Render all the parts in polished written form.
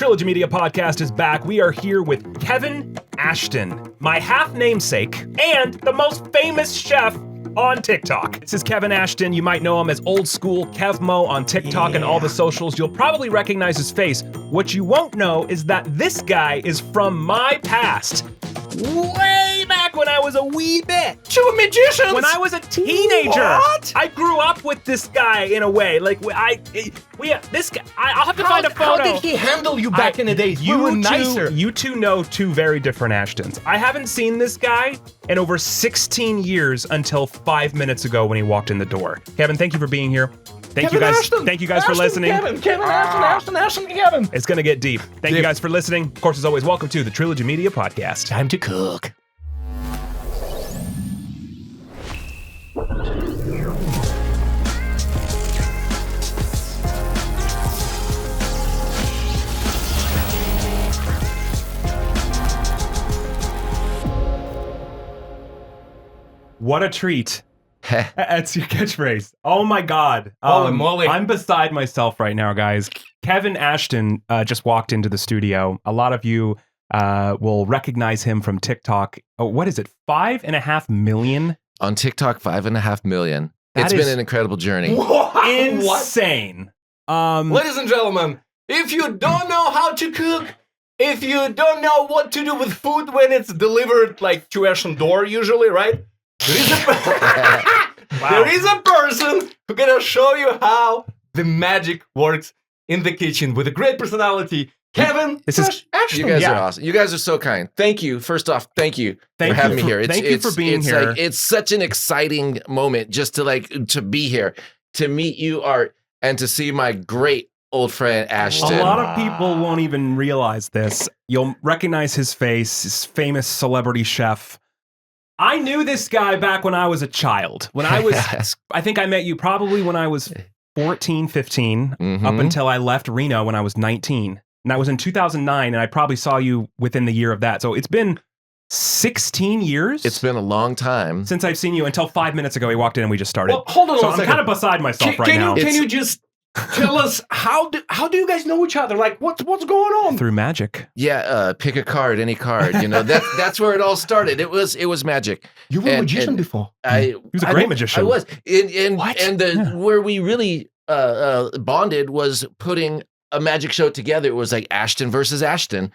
Trilogy Media podcast is back. We are here with Kevin Ashton, my half namesake and the most famous chef on TikTok. This is Kevin Ashton. You might know him as old school Kevmo on TikTok and all the socials. You'll probably recognize his face. What you won't know is that this guy is from my past. Way back when I was a wee bit. Two magicians! When I was a teenager. What? I grew up with this guy in a way. Like, this guy, I'll have to find a photo. How did he handle you back in the days? You were nicer. You two know two very different Ashtons. I haven't seen this guy in over 16 years until 5 minutes ago when he walked in the door. Kevin, thank you for being here. Thank you guys for listening. Kevin, Ashton, Kevin. It's gonna get deep. Thank you guys for listening. Of course, as always, welcome to the Trilogy Media podcast. Time to cook. What a treat. That's your catchphrase. Oh my God. Holy moly. I'm beside myself right now, guys. Kevin Ashton just walked into the studio. A lot of you will recognize him from TikTok. Oh, what is it? 5.5 million? On TikTok, 5.5 million. It's been an incredible journey. What? Insane. Ladies and gentlemen, if you don't know how to cook, if you don't know what to do with food when it's delivered like to Ashton door usually, right? There is a person who's gonna show you how the magic works in the kitchen with a great personality. Kevin, Ashton. You guys are awesome. You guys are so kind. Thank you. First off, thank you for having me here. Thank you for being here. Like, it's such an exciting moment just to be here, to meet you, Art, and to see my great old friend Ashton. A lot of people won't even realize this. You'll recognize his face, his famous celebrity chef. I knew this guy back when I was a child. When I was, I think I met you probably when I was 14, 15, up until I left Reno when I was 19. And that was in 2009, and I probably saw you within the year of that. So it's been 16 years? It's been a long time. Since I've seen you, until 5 minutes ago, we walked in and we just started. Well, hold on so a second. I'm kind of beside myself right now. Can you just tell us how do you guys know each other? Like, what's going on? Through magic. Yeah, pick a card, any card. You know, that's where it all started. It was magic. You were a magician before. He was a great magician. I was. Where we really bonded was putting a magic show together. It was like Ashton versus Ashton.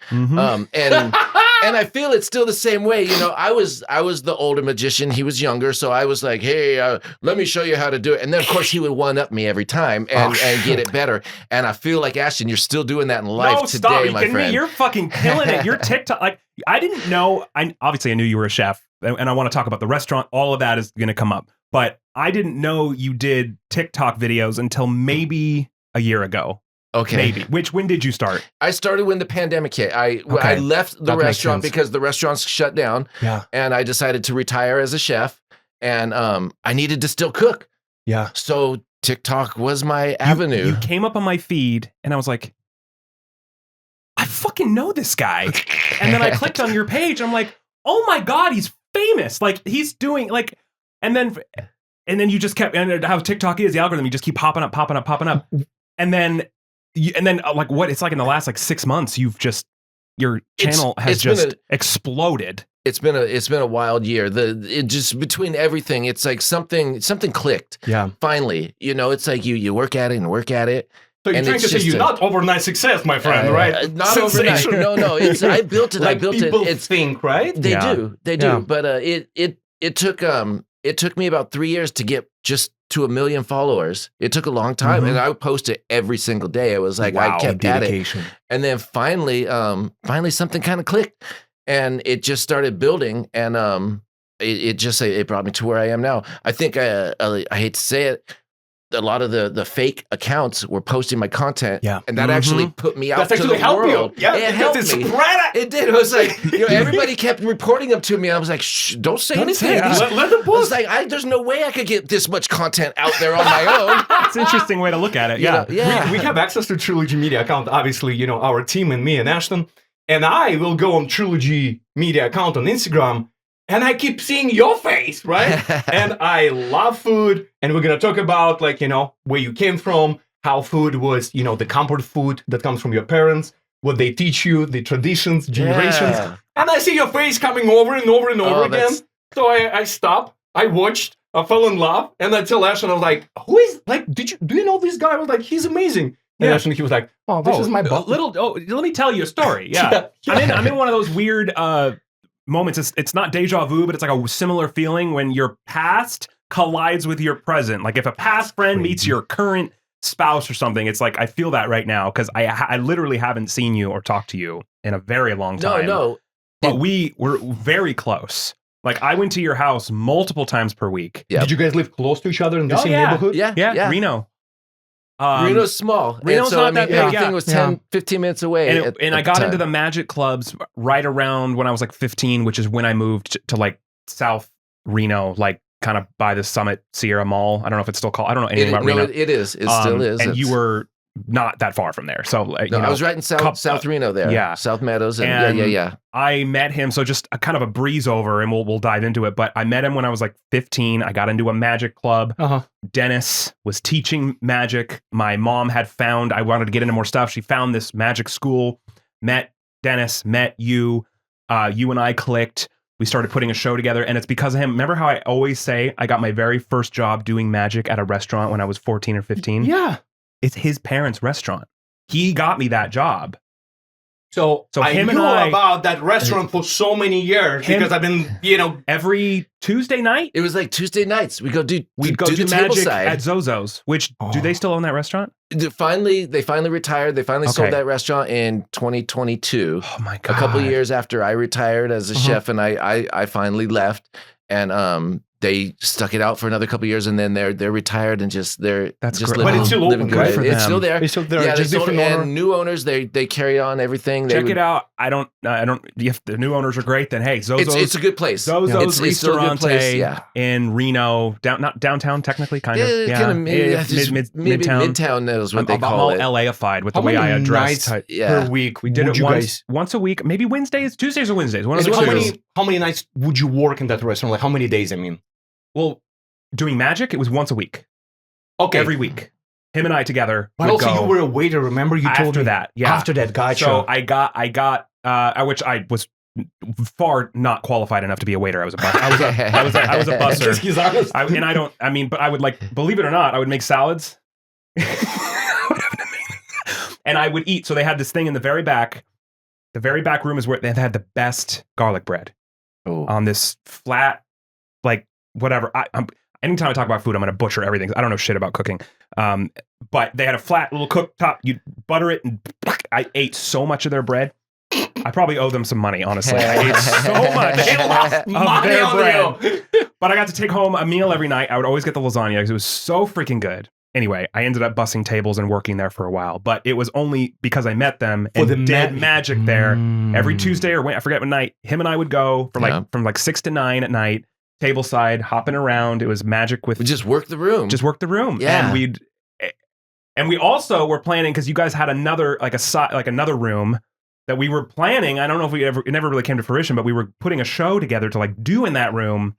And I feel it's still the same way. You know, I was the older magician. He was younger. So I was like, hey, let me show you how to do it. And then, of course, he would one-up me every time and get it better. And I feel like, Ashton, you're still doing that in life today, my friend. You're fucking killing it. You're TikTok. Like, I didn't know. Obviously, I knew you were a chef. And I want to talk about the restaurant. All of that is going to come up. But I didn't know you did TikTok videos until maybe a year ago. Okay. Maybe. when did you start? I started when the pandemic hit. I left the restaurant because the restaurants shut down. Yeah. And I decided to retire as a chef. And I needed to still cook. Yeah. So TikTok was my avenue. You came up on my feed and I was like, I fucking know this guy. And then I clicked on your page. I'm like, oh my God, he's famous. Like, he's doing like, and then you just kept, and how TikTok is, the algorithm, you just keep popping up. And then like what it's like in the last like 6 months, your channel has just exploded. It's been a wild year. It just between everything, it's like something clicked. Yeah. Finally, you know, it's like you work at it and work at it. So you're trying to say you're not overnight success, my friend, right? Not overnight. No. I built it. Like I built people it. think, right? They do. Yeah. But it took me about 3 years to get just to 1 million followers. It took a long time, and I would post it every single day. It was like I kept dedication. At it, and then finally something kind of clicked, and it just started building, and it brought me to where I am now. I think I hate to say it, a lot of the fake accounts were posting my content, and that actually put me out to the world. Yeah, it helped me. It did. It was like, you know, everybody kept reporting them to me. I was like, shh, don't say anything. Let them post. I was like, there's no way I could get this much content out there on my own. It's an interesting way to look at it. You know, We have access to Trilogy Media account. Obviously, you know, our team and me and Ashton, and I will go on Trilogy Media account on Instagram. And I keep seeing your face, right? And I love food. And we're going to talk about, like, you know, where you came from, how food was, you know, the comfort food that comes from your parents. what they teach you, the traditions, generations. Yeah. And I see your face coming over and over and over again. that's- So I stopped, I watched, I fell in love, and I tell Ashton, I was like, who is, like, do you know this guy? I was like, he's amazing. And Ashton, he was like, oh, this is my butt. Let me tell you a story. Yeah. I'm in one of those weird moments. It's not deja vu, but it's like a similar feeling when your past collides with your present. Like if a past friend meets your current spouse or something, it's like I feel that right now because I literally haven't seen you or talked to you in a very long time. No. But we were very close. Like I went to your house multiple times per week. Yep. Did you guys live close to each other in the same neighborhood? Yeah. Reno. Reno's small. Reno's not that big. Everything was 10, 15 minutes away. And I got into the magic clubs right around when I was like 15, which is when I moved to like South Reno, like kind of by the Summit Sierra Mall. I don't know if it's still called. I don't know anything about Reno. It is. It still is. And you were not that far from there. So I was right in South Reno there. Yeah. South Meadows. And yeah. I met him. So just a kind of a breeze over and we'll dive into it. But I met him when I was like 15. I got into a magic club. Dennis was teaching magic. My mom had found, I wanted to get into more stuff. She found this magic school, met Dennis, met you. You and I clicked. We started putting a show together, and it's because of him. Remember how I always say I got my very first job doing magic at a restaurant when I was 14 or 15? Yeah. It's his parents' restaurant. He got me that job. So I him knew and I about that restaurant for so many years because I've been, every Tuesday night. It was like Tuesday nights. We go do We'd go do magic at Zozo's, which do they still own that restaurant? They finally retired. They finally sold that restaurant in 2022. Oh my God. A couple of years after I retired as a chef, and I finally left. And they stuck it out for another couple of years, and then they're retired and they're That's just great. living, But it's still living open, good. right? For It's them. still there. It's still there. Yeah, Just they sold, different owner. and new owners they carry on everything. Check it out. I don't. If the new owners are great, then hey, Zozo's. It's a good place. Zozo's It's still a good place, Restaurante in Reno, not downtown technically, kind of. Midtown knows what they call it. I'm all LA-ified with How the way I many addressed. nights Yeah. per week We did would it you guys? once a week, maybe Tuesdays or Wednesdays. One of And the two. how many nights would you work in that restaurant? Like how many days? I mean, Well, doing magic, it was once a week. okay, Every week. Him and I together. But would also, go you were a waiter. Remember, you told after me that. Yeah. After that, gotcha. So I got which I was far not qualified enough to be a waiter. I was a busser. I was a busser. He's honest. But I would like, believe it or not, I would make salads. And I would eat. So they had this thing in the very back. The very back room is where they had the best garlic bread on this flat, like whatever. Anytime I talk about food, I'm going to butcher everything. I don't know shit about cooking. But they had a flat little cooktop. You butter it, and I ate so much of their bread. I probably owe them some money, honestly. I ate so much of their bread. But I got to take home a meal every night. I would always get the lasagna because it was so freaking good. Anyway, I ended up bussing tables and working there for a while. But it was only because I met them and did magic there. Every Tuesday or I forget what night, him and I would go from like 6 to 9 at night, tableside, hopping around. It was magic with... We just work the room. Yeah. And we also were planning, because you guys had another, another room that we were planning. I don't know if it never really came to fruition, but we were putting a show together to like do in that room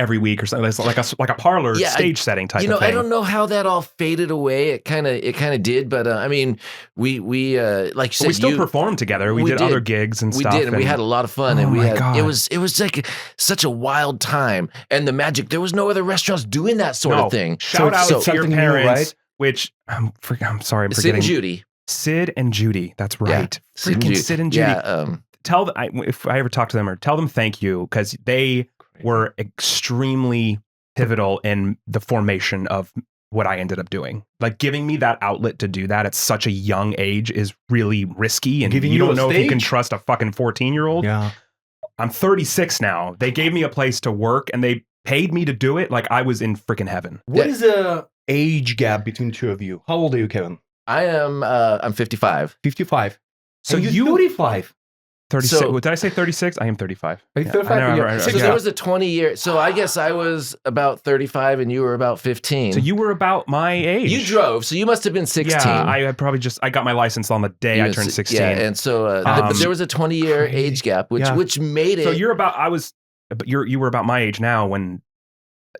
every week or something. It's like a parlor stage setting type of thing. I don't know how that all faded away. It kind of did, but I mean, we like you said, we still performed together. We did other gigs and stuff. We did, and we had a lot of fun. And God. it was like such a wild time. And the magic, there was no other restaurants doing that sort of thing. Shout out to your parents, right? Which I'm sorry, I'm forgetting. Sid and Judy. That's right. Yeah, Freaking Sid and Judy. Yeah, if I ever talk to them, or tell them thank you, because they were extremely pivotal in the formation of what I ended up doing. Like giving me that outlet to do that at such a young age is really risky, and you don't know if you can trust a fucking 14-year-old. Yeah. I'm 36 now. They gave me a place to work and they paid me to do it like I was in freaking heaven. What is the age gap between the two of you? How old are you, Kevin? I'm 55. 55. So you're 35. 36. Did I say 36? I am 35. Are you 35? So there was a 20-year. So I guess I was about 35 and you were about 15. So you were about my age. You drove, so you must have been 16. Yeah, I had probably I got my license on the day I turned 16. Yeah, and so but there was a 20-year age gap, which made it. So you were about my age now when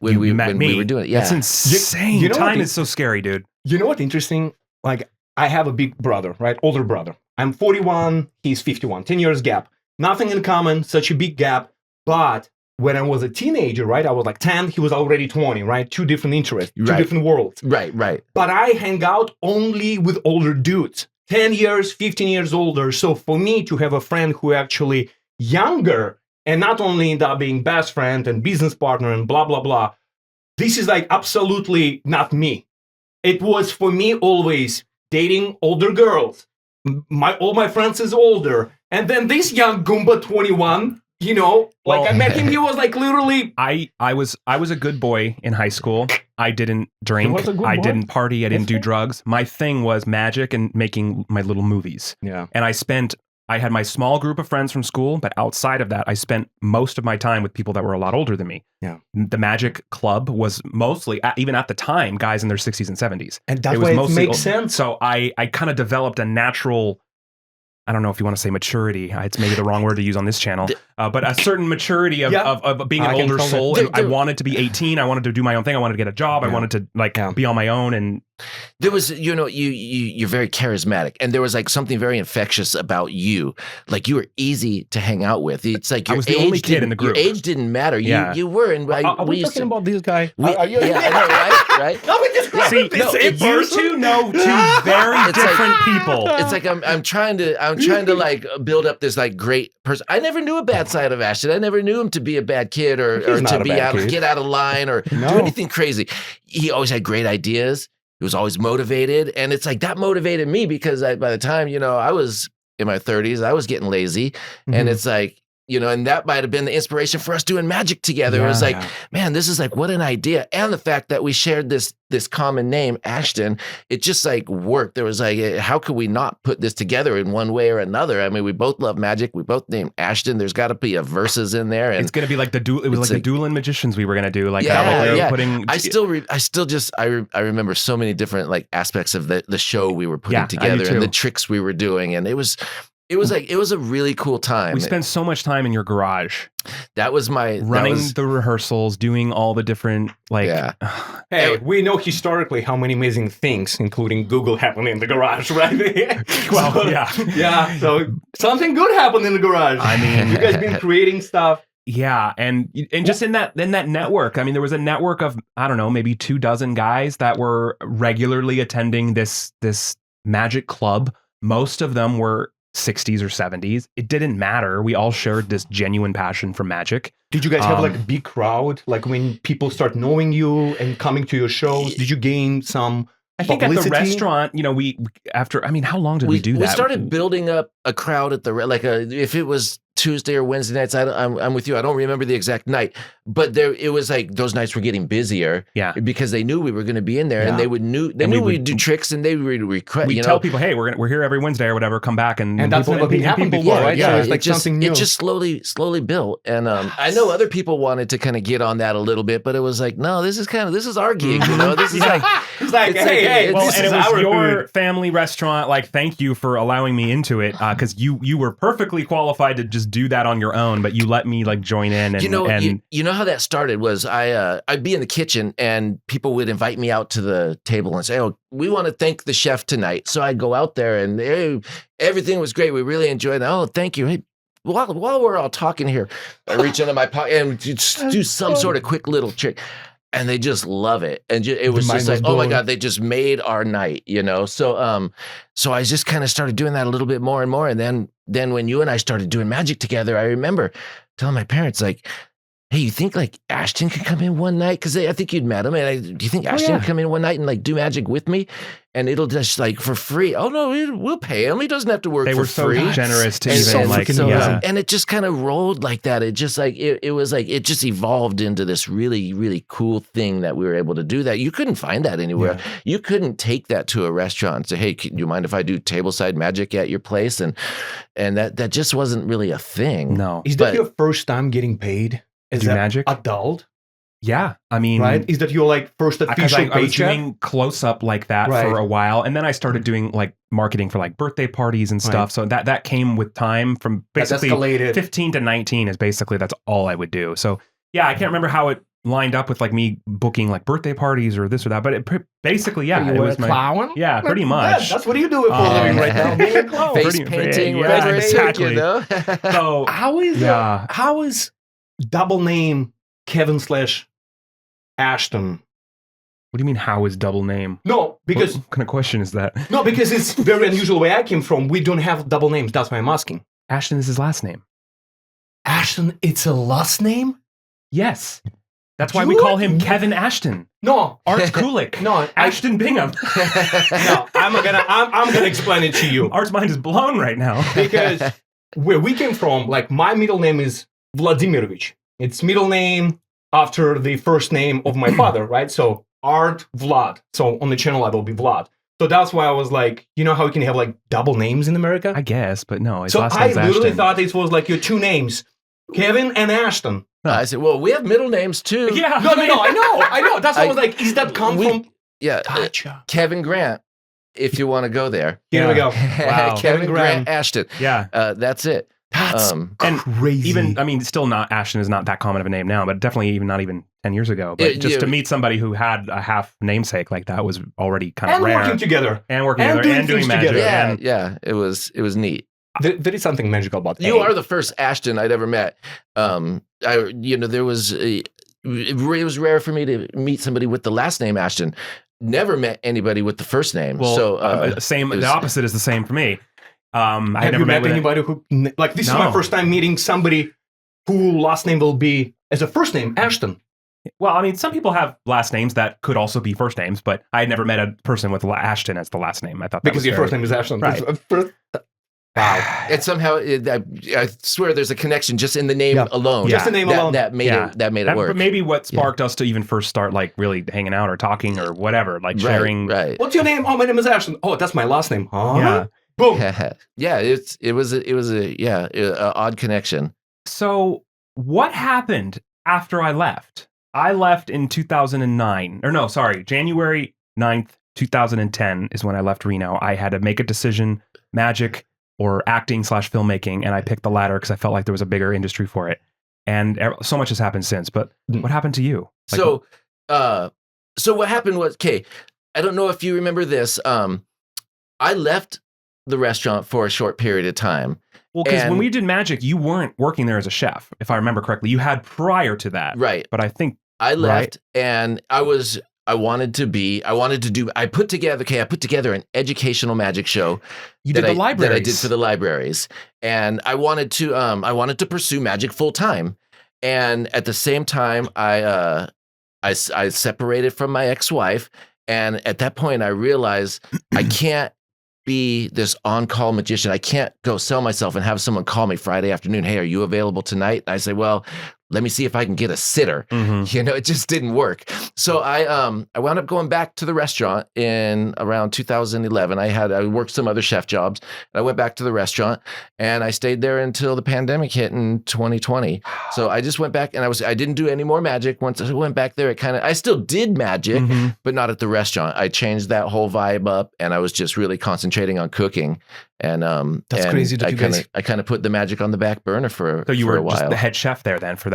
you met me. We were doing it. Yeah, that's insane. Time is so scary, dude. You know what's interesting? Like I have a big brother, right? Older brother. I'm 41, he's 51, 10 years gap. Nothing in common, such a big gap. But when I was a teenager, right, I was like 10, he was already 20, right? Two different interests, two different worlds. Right. But I hang out only with older dudes, 10 years, 15 years older. So for me to have a friend who actually younger and not only end up being best friend and business partner and blah, blah, blah, this is like absolutely not me. It was for me always dating older girls. All my friends is older. And then this young Goomba 21, you know, like I met him, he was like literally. I was a good boy in high school. I didn't drink. I didn't party. I didn't do drugs. My thing was magic and making my little movies. Yeah. And I had my small group of friends from school, but outside of that, I spent most of my time with people that were a lot older than me. Yeah. The magic club was mostly, even at the time, guys in their 60s and 70s. And that's why it makes sense. So I kind of developed a natural, I don't know if you want to say maturity. It's maybe the wrong word to use on this channel, but a certain maturity of being an older soul. I wanted to be 18. I wanted to do my own thing. I wanted to get a job. I wanted to be on my own. And there was, you know, you're very charismatic, and there was like something very infectious about you. Like you were easy to hang out with. It's like I was the only kid in the group. Your age didn't matter. You were. And are we talking about this guy? I know, right? No, we described you two know two very different people. It's like I'm trying to like build up this like great person. I never knew a bad side of Ashton. I never knew him to be a bad kid or to be get out of line or do anything crazy. He always had great ideas. He was always motivated. And it's like that motivated me because by the time, you know, I was in my 30s, I was getting lazy. And it's like, you know, and that might have been the inspiration for us doing magic together. It was like, man, this is like, what an idea. And the fact that we shared this common name, Ashton, it just like worked. There was like, how could we not put this together in one way or another? I mean, we both love magic. We both named Ashton. There's got to be a verses in there. And it's going to be like the Dueling Magicians we were going to do. Like, putting. I remember so many different like aspects of the show we were putting together and the tricks we were doing. And it was a really cool time. We spent so much time in your garage. That was running the rehearsals, doing all the different Hey, we know historically how many amazing things, including Google, happened in the garage, right? So something good happened in the garage. I mean, you guys been creating stuff. Yeah, and just in that network, I mean, there was a network of, I don't know, maybe 24 guys that were regularly attending this magic club. Most of them were 60s or 70s. It didn't matter. We all shared this genuine passion for magic. Did you guys have like a big crowd? Like when people start knowing you and coming to your shows, did you gain some I think publicity? At the restaurant, you know, how long did we do that? We started building up a crowd at if it was Tuesday or Wednesday nights. I'm with you. I don't remember the exact night, but it was like those nights were getting busier. Yeah, because they knew we were going to be in there, and they knew we'd do tricks, and they would request. We tell people, hey, we're here every Wednesday or whatever. Come back, and that's never been happened before, right? Yeah, so it's like something new. It just slowly built, and I know other people wanted to kind of get on that a little bit, but it was like, no, this is our gig, you know. This is like it's like, hey, well, and it was your family restaurant. Like, thank you for allowing me into it, because you were perfectly qualified to just do that on your own, but you let me like join in. And you know how that started was I'd be in the kitchen and people would invite me out to the table and say, oh, we want to thank the chef tonight. So I'd go out there and everything was great. We really enjoyed it. Oh, thank you. Hey, while we're all talking here, I reach into my pocket and just do some sort of quick little trick. And they just love it. And it was just like, oh my God, they just made our night, you know? So I just kind of started doing that a little bit more and more. And then when you and I started doing magic together, I remember telling my parents, like, hey, you think like Ashton could come in one night? Because I think you'd met him. And do you think Ashton could come in one night and like do magic with me? And it'll just like for free. Oh no, we'll pay him. He doesn't have to work for free. They were so generous to and it just kind of rolled like that. It just like it was like it just evolved into this really, really cool thing that we were able to do that. You couldn't find that anywhere. Yeah. You couldn't take that to a restaurant and say, hey, do you mind if I do tableside magic at your place? And that just wasn't really a thing. No. Is that your first time getting paid? Is that magic? Adult? Yeah, I mean, right? Is that your like first official paycheck? I was doing close up like that for a while, and then I started doing like marketing for like birthday parties and stuff. So that came with time. From basically 15 to 19 is basically that's all I would do. So yeah, I can't remember how it lined up with like me booking like birthday parties or this or that. But basically, yeah, you it were was a clown? Yeah, pretty much. That's what you do for a living right now. Being a clown. Face painting, yeah, whatever exactly. it took, you know? So how is double name Kevin/Ashton? what do you mean? How is double name? No, because What kind of question is that? no, because it's very unusual where I came from. We don't have double names. That's why I'm asking. Ashton is his last name. Ashton, it's a last name? Yes. That's why we call him Kevin Ashton. No, Art Kulik. no, Ashton Bingham. no. I'm gonna explain it to you Art's mind is blown right now. because where we came from, like my middle name is Vladimirovich. It's middle name after the first name of my father, right? So Art Vlad. So on the channel I will be Vlad. So that's why I was like, you know how you can have like double names in America? I guess, but no. His So last I name's literally Ashton. thought it was like your two names, Kevin and Ashton. I said, well, we have middle names too. Yeah. No, I know. That's why I was like, is that come from? Yeah, Gotcha. Kevin Grant, if you want to go there. Here we go. Wow. Kevin Kevin Grant Ashton. Yeah. That's it. That's And crazy. even, I mean, still not, Ashton is not that common of a name now, but definitely not even 10 years ago. But just to meet somebody who had a half namesake like that was already kind of and rare. working together. And working and together doing and doing things magic. together. Yeah, And yeah. It was neat. There is something magical about You are the first Ashton I'd ever met. There was it was rare for me to meet somebody with the last name Ashton. Never met anybody with the first name. well, So the opposite is the same for me. I Have never you met with anybody who like this is No. my first time meeting somebody who last name will be as a first name Ashton. Well, I mean, some people have last names that could also be first names, but I had never met a person with Ashton as the last name. I thought that Because was your very- first name is Ashton. Right. Wow. and somehow I swear there's a connection just in the name Yeah. alone. Just the name alone. That made Yeah. it That- work. But maybe what sparked us to even first start like really hanging out or talking or whatever, like sharing. Right. What's your name? Oh, my name is Ashton. Oh, that's my last name. Huh? Yeah. Boom. Yeah, it was a odd connection. So what happened after I left? I left in 2009. Or no, sorry, January 9th, 2010 is when I left Reno. I had to make a decision, magic or acting / filmmaking, and I picked the latter because I felt like there was a bigger industry for it. And so much has happened since. But what happened to you? Like, So what happened was, okay, I don't know if you remember this. I left the restaurant for a short period of time. well, because when and- we did magic, you weren't working there as a chef, if I remember correctly. You had prior to that. Right. But I think I left and I put together an educational magic show. you did the libraries. That I did for the libraries. And I wanted to pursue magic full time. And at the same time, I separated from my ex-wife. And at that point I realized I can't be this on-call magician. I can't go sell myself and have someone call me Friday afternoon. Hey, are you available tonight? And I say, well, let me see if I can get a sitter. Mhm. You know, it just didn't work. So I wound up going back to the restaurant in around 2011. I worked some other chef jobs. And I went back to the restaurant and I stayed there until the pandemic hit in 2020. So I just went back and I didn't do any more magic. Once I went back there, I still did magic, Mhm. but not at the restaurant. I changed that whole vibe up and I was just really concentrating on cooking. And That's crazy that you guys- I kind of put the magic on the back burner for So you for were a while. just the head chef there then for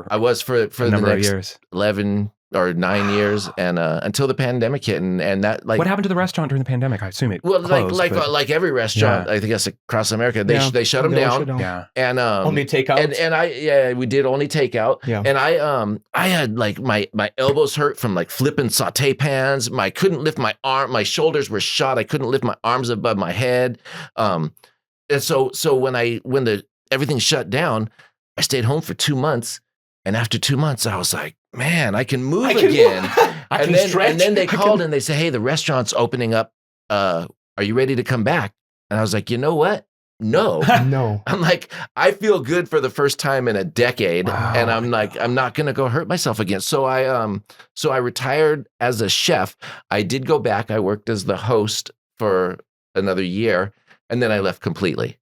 I was for a the number of next years. 11 or 9 years, and until the pandemic hit, and that like What happened to the restaurant during the pandemic? I assume it well, closed, but- like every restaurant, I guess across America, they shut them down, yeah. and Only takeout. and we did only takeout, Yeah. and I had like my elbows hurt from like flipping saute pans. I couldn't lift my arm, my shoulders were shot. I couldn't lift my arms above my head, and so when everything shut down, I stayed home for 2 months. And after 2 months, I was like, man, I can move again. I can stretch. And then they called and they say, hey, the restaurant's opening up. Are you ready to come back? And I was like, you know what? No. No. I'm like, I feel good for the first time in a decade. Wow. And I'm like, I'm not going to go hurt myself again. So I retired as a chef. I did go back. I worked as the host for another year. And then I left completely.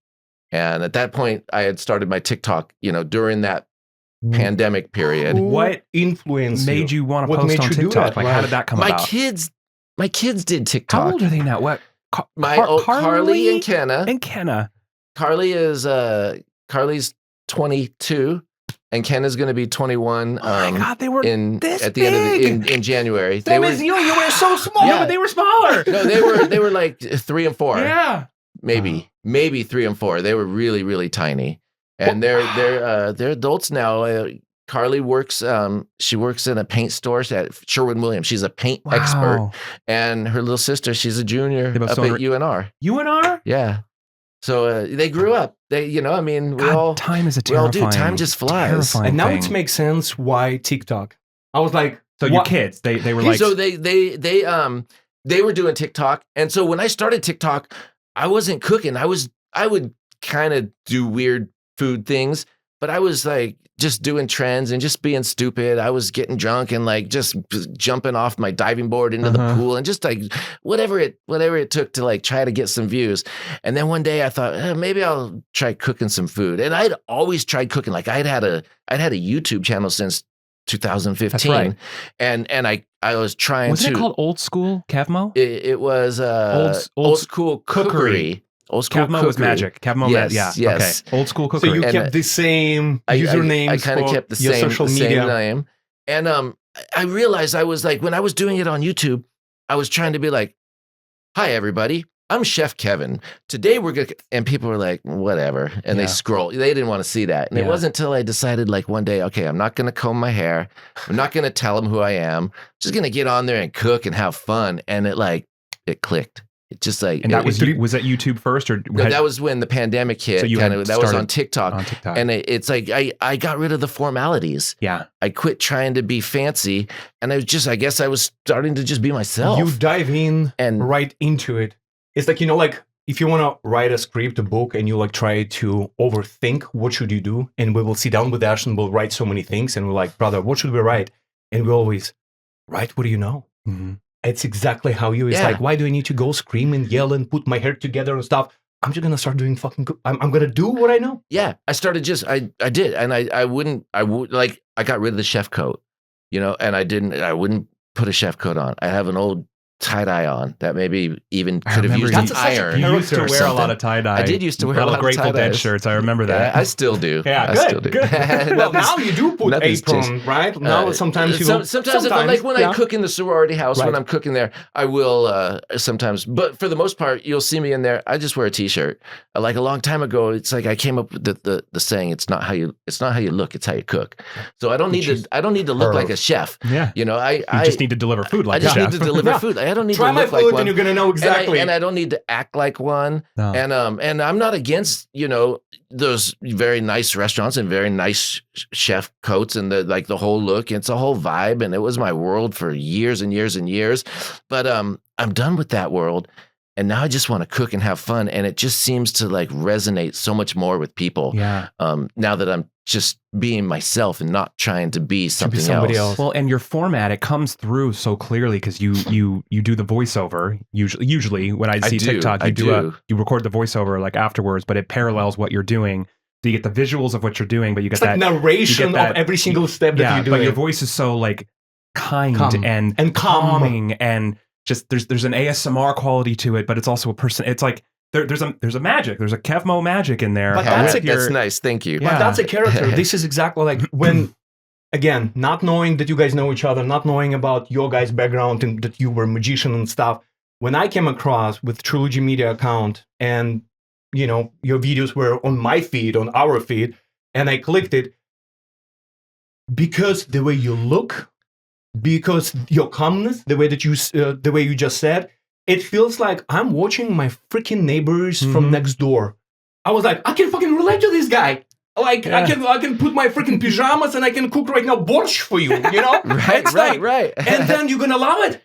And at that point, I had started my TikTok, during that pandemic period. What influenced made you want to What post made on you do TikTok? that? Like, how did that come My about? kids did How TikTok. old are they now? What? Carly and Kenna. And Kenna. Carly's 22 and Ken is going to be 21. Oh my God, they were this at the big. end of in January. Same as you were so small. Yeah, but they were smaller. No, they were like 3 and 4. Yeah, maybe 3 and 4. They were really, really tiny, and they're adults now. Carly works. She works in a paint store at Sherwin-Williams. She's a paint expert, and her little sister, she's a junior up at UNR. UNR? Yeah. So they grew up. They, I mean, time is a terrifying. We all do. Time just flies. And now it makes sense why TikTok. I was like, so your kids, they were like, so they were doing TikTok, and so when I started TikTok, I wasn't cooking. I would kind of do weird food things, but I was like just doing trends and just being stupid. I was getting drunk and like just jumping off my diving board into the pool and just like whatever it took to like try to get some views. And then one day I thought maybe I'll try cooking some food. And I'd always tried cooking. Like I'd had a YouTube channel since 2015. That's right. And I was trying Wasn't it called Old School Kevmo? It was old School Cookery. Old School Kevmo was magic. Kevmo, yes. Okay. Old School Cookery. So you kept the same username. I kind of kept the same social media name. And I realized I was like, when I was doing it on YouTube, I was trying to be like, "Hi everybody, I'm Chef Kevin. Today we're gonna," and people were like, "Whatever," and they scroll. They didn't want to see that. And it wasn't until I decided, like one day, okay, I'm not gonna comb my hair. I'm not gonna tell them who I am. I'm just gonna get on there and cook and have fun. And it clicked. It just like, and that was that YouTube first, or no, that was when the pandemic hit. So that was on TikTok. And it's like I got rid of the formalities. Yeah, I quit trying to be fancy, and I guess I was starting to just be myself. You dive in and right into it. It's like, like if you want to write a script, a book, and you like try to overthink what should you do, and we will sit down with Ashton, we'll write so many things, and we're like, brother, what should we write? And we always write what do you know. Mm-hmm. It's exactly how you. It's like, why do I need to go scream and yell and put my hair together and stuff? I'm just gonna start doing I'm gonna do what I know. Yeah, I started I did, and I got rid of the chef coat, and I wouldn't put a chef coat on. I have an old tie-dye on that maybe even could have used an iron. You used to wear a lot of tie-dye. I did used to wear a lot of Grateful Dead shirts. I remember that. Yeah, I still do. Yeah, I still do. Well, now you do put apron, right? Now sometimes you sometimes like when I cook in the sorority house, when I'm cooking there, I will sometimes. But for the most part, you'll see me in there. I just wear a t-shirt. Like a long time ago, it's like I came up with the saying, it's not how you look, it's how you cook. So I don't need to look like a chef. Yeah. You just need to deliver food like a chef. I just need to deliver food. I don't need Try to look my food like one. And you're gonna know exactly. And I don't need to act like one. No. And I'm not against those very nice restaurants and very nice chef coats and the whole look. It's a whole vibe, and it was my world for years and years and years. But I'm done with that world. And now I just want to cook and have fun. And it just seems to like resonate so much more with people. Yeah. Now that I'm just being myself and not trying to be somebody else. Well, and your format, it comes through so clearly because you do the voiceover. Usually when I see TikTok, you record the voiceover like afterwards, but it parallels what you're doing. So you get the visuals of what you're doing, but you get that narration of every single step that you're doing. But your voice is so like kind and calming and just there's an ASMR quality to it, but it's also a person. It's like there's a magic. There's a Kevmo magic in there. But that's nice. Thank you. But that's a character. This is exactly like when, again, not knowing that you guys know each other, not knowing about your guys' background and that you were a magician and stuff. When I came across with Trilogy Media account and your videos were on my feed, on our feed, and I clicked it because the way you look. Because your calmness, the way you just said, it feels like I'm watching my freaking neighbors from next door. I was like, I can fucking relate to this guy. Like I can put my freaking pajamas and I can cook right now borscht for you. Right. And then you're gonna love it.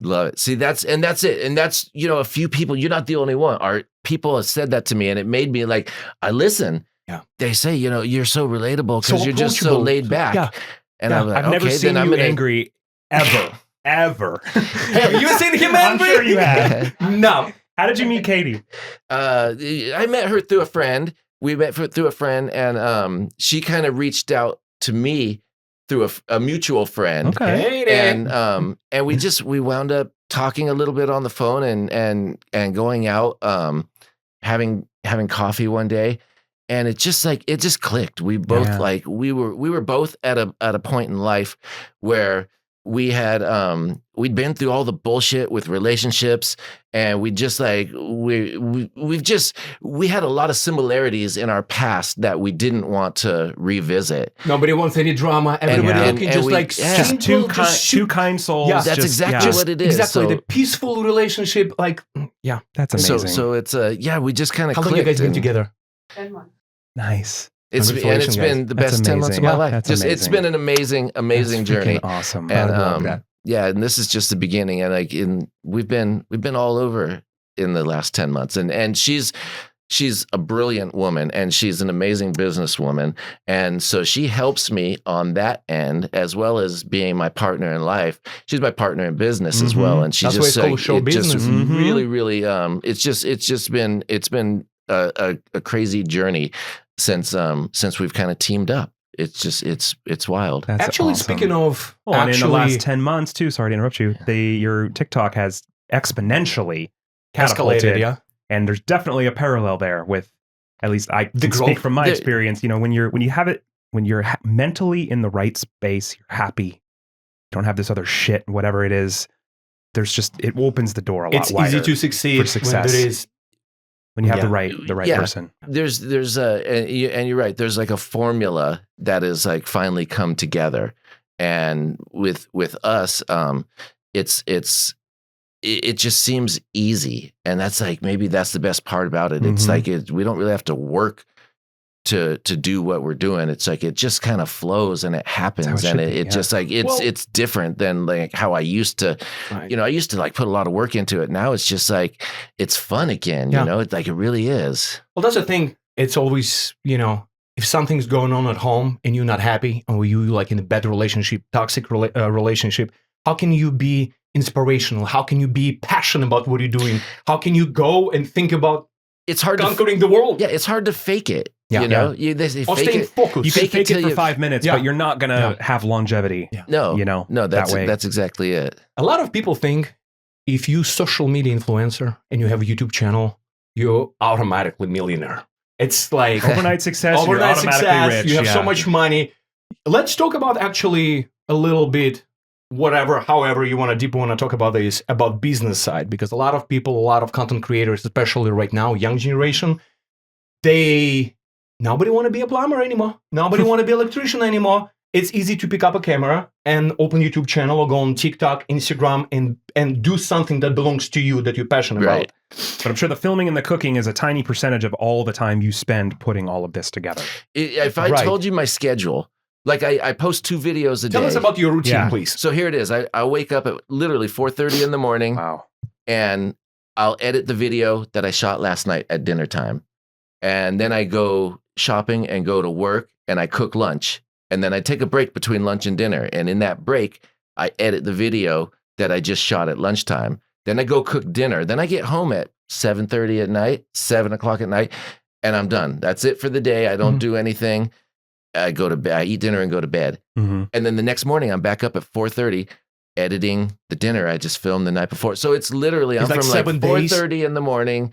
Love it. See, that's it. And that's a few people. You're not the only one. People have said that to me, and it made me like I listen. Yeah. They say you're so relatable because you're just so laid back. Yeah. And I'm like, I've never seen you angry ever. Have you seen him angry? I'm sure you have. No. How did you meet Katie? I met her through a friend. We met through a friend, and she kind of reached out to me through a mutual friend. Okay. And we wound up talking a little bit on the phone and going out, having coffee one day. and it just clicked. We both we were both at a point in life where we had we'd been through all the bullshit with relationships, and we just we had a lot of similarities in our past that we didn't want to revisit. Nobody wants any drama. Everybody looking just two kind souls. Yeah, that's exactly what it is. Exactly, the peaceful relationship. That's amazing. So it's we just kind of How clicked. long you guys been together? 10 months. Nice. It's been the best 10 months of my life. That's it's been an amazing journey. Awesome. And I love that. yeah, and this is just the beginning. And we've been all over in the last 10 months. And she's a brilliant woman, and she's an amazing businesswoman. And so she helps me on that end, as well as being my partner in life. She's my partner in business as well. And she's That's why it's called show business. Really, really, it's been a crazy journey since we've kind of teamed up. It's wild. That's actually awesome. Speaking of, and in the last 10 months too, sorry to interrupt you, your TikTok has exponentially catapulted. Escalated, and there's definitely a parallel there with, at least I can speak from my experience. When you're mentally in the right space, you're happy, you don't have this other shit, whatever it is. It opens the door a lot wider. It's easy to succeed for success. When you have the right person. There's and you're right. There's like a formula that is like finally come together, and with us, it just seems easy, and that's like maybe that's the best part about it. It's like we don't really have to work to do what we're doing. It's like it just kind of flows and it happens, and it just like it's different than like how I used to. Right. I used to like put a lot of work into it. Now it's just like it's fun again. It's like it really is. Well, that's the thing. It's always if something's going on at home and you're not happy, or you like in a bad relationship, toxic relationship, how can you be inspirational? How can you be passionate about what you're doing? How can you go and think about it's hard conquering the world? Yeah, it's hard to fake it. They say or staying focused. You can fake it for 5 minutes, but you're not gonna have longevity. Yeah. No, that's exactly it. A lot of people think if you social media influencer and you have a YouTube channel, you're automatically millionaire. It's like overnight success. You're automatically rich. You have so much money. Let's talk about actually a little bit. However you want to talk about this, about business side, because a lot of people, a lot of content creators, especially right now, young generation, nobody want to be a plumber anymore. Nobody want to be an electrician anymore. It's easy to pick up a camera and open YouTube channel or go on TikTok, Instagram, and do something that belongs to you, that you're passionate about. But I'm sure the filming and the cooking is a tiny percentage of all the time you spend putting all of this together. If I told you my schedule, like I post 2 videos a day. Tell us about your routine, please. So here it is. I wake up at literally 4:30 in the morning. Wow. And I'll edit the video that I shot last night at dinner time. And then I go shopping and go to work, and I cook lunch. And then I take a break between lunch and dinner. And in that break, I edit the video that I just shot at lunchtime. Then I go cook dinner. Then I get home at 7:30 at night, 7 o'clock at night, and I'm done. That's it for the day. I don't do anything. I go to bed, I eat dinner and go to bed. And then the next morning I'm back up at 4:30 editing the dinner I just filmed the night before. So it's literally, I'm from like 4:30 in the morning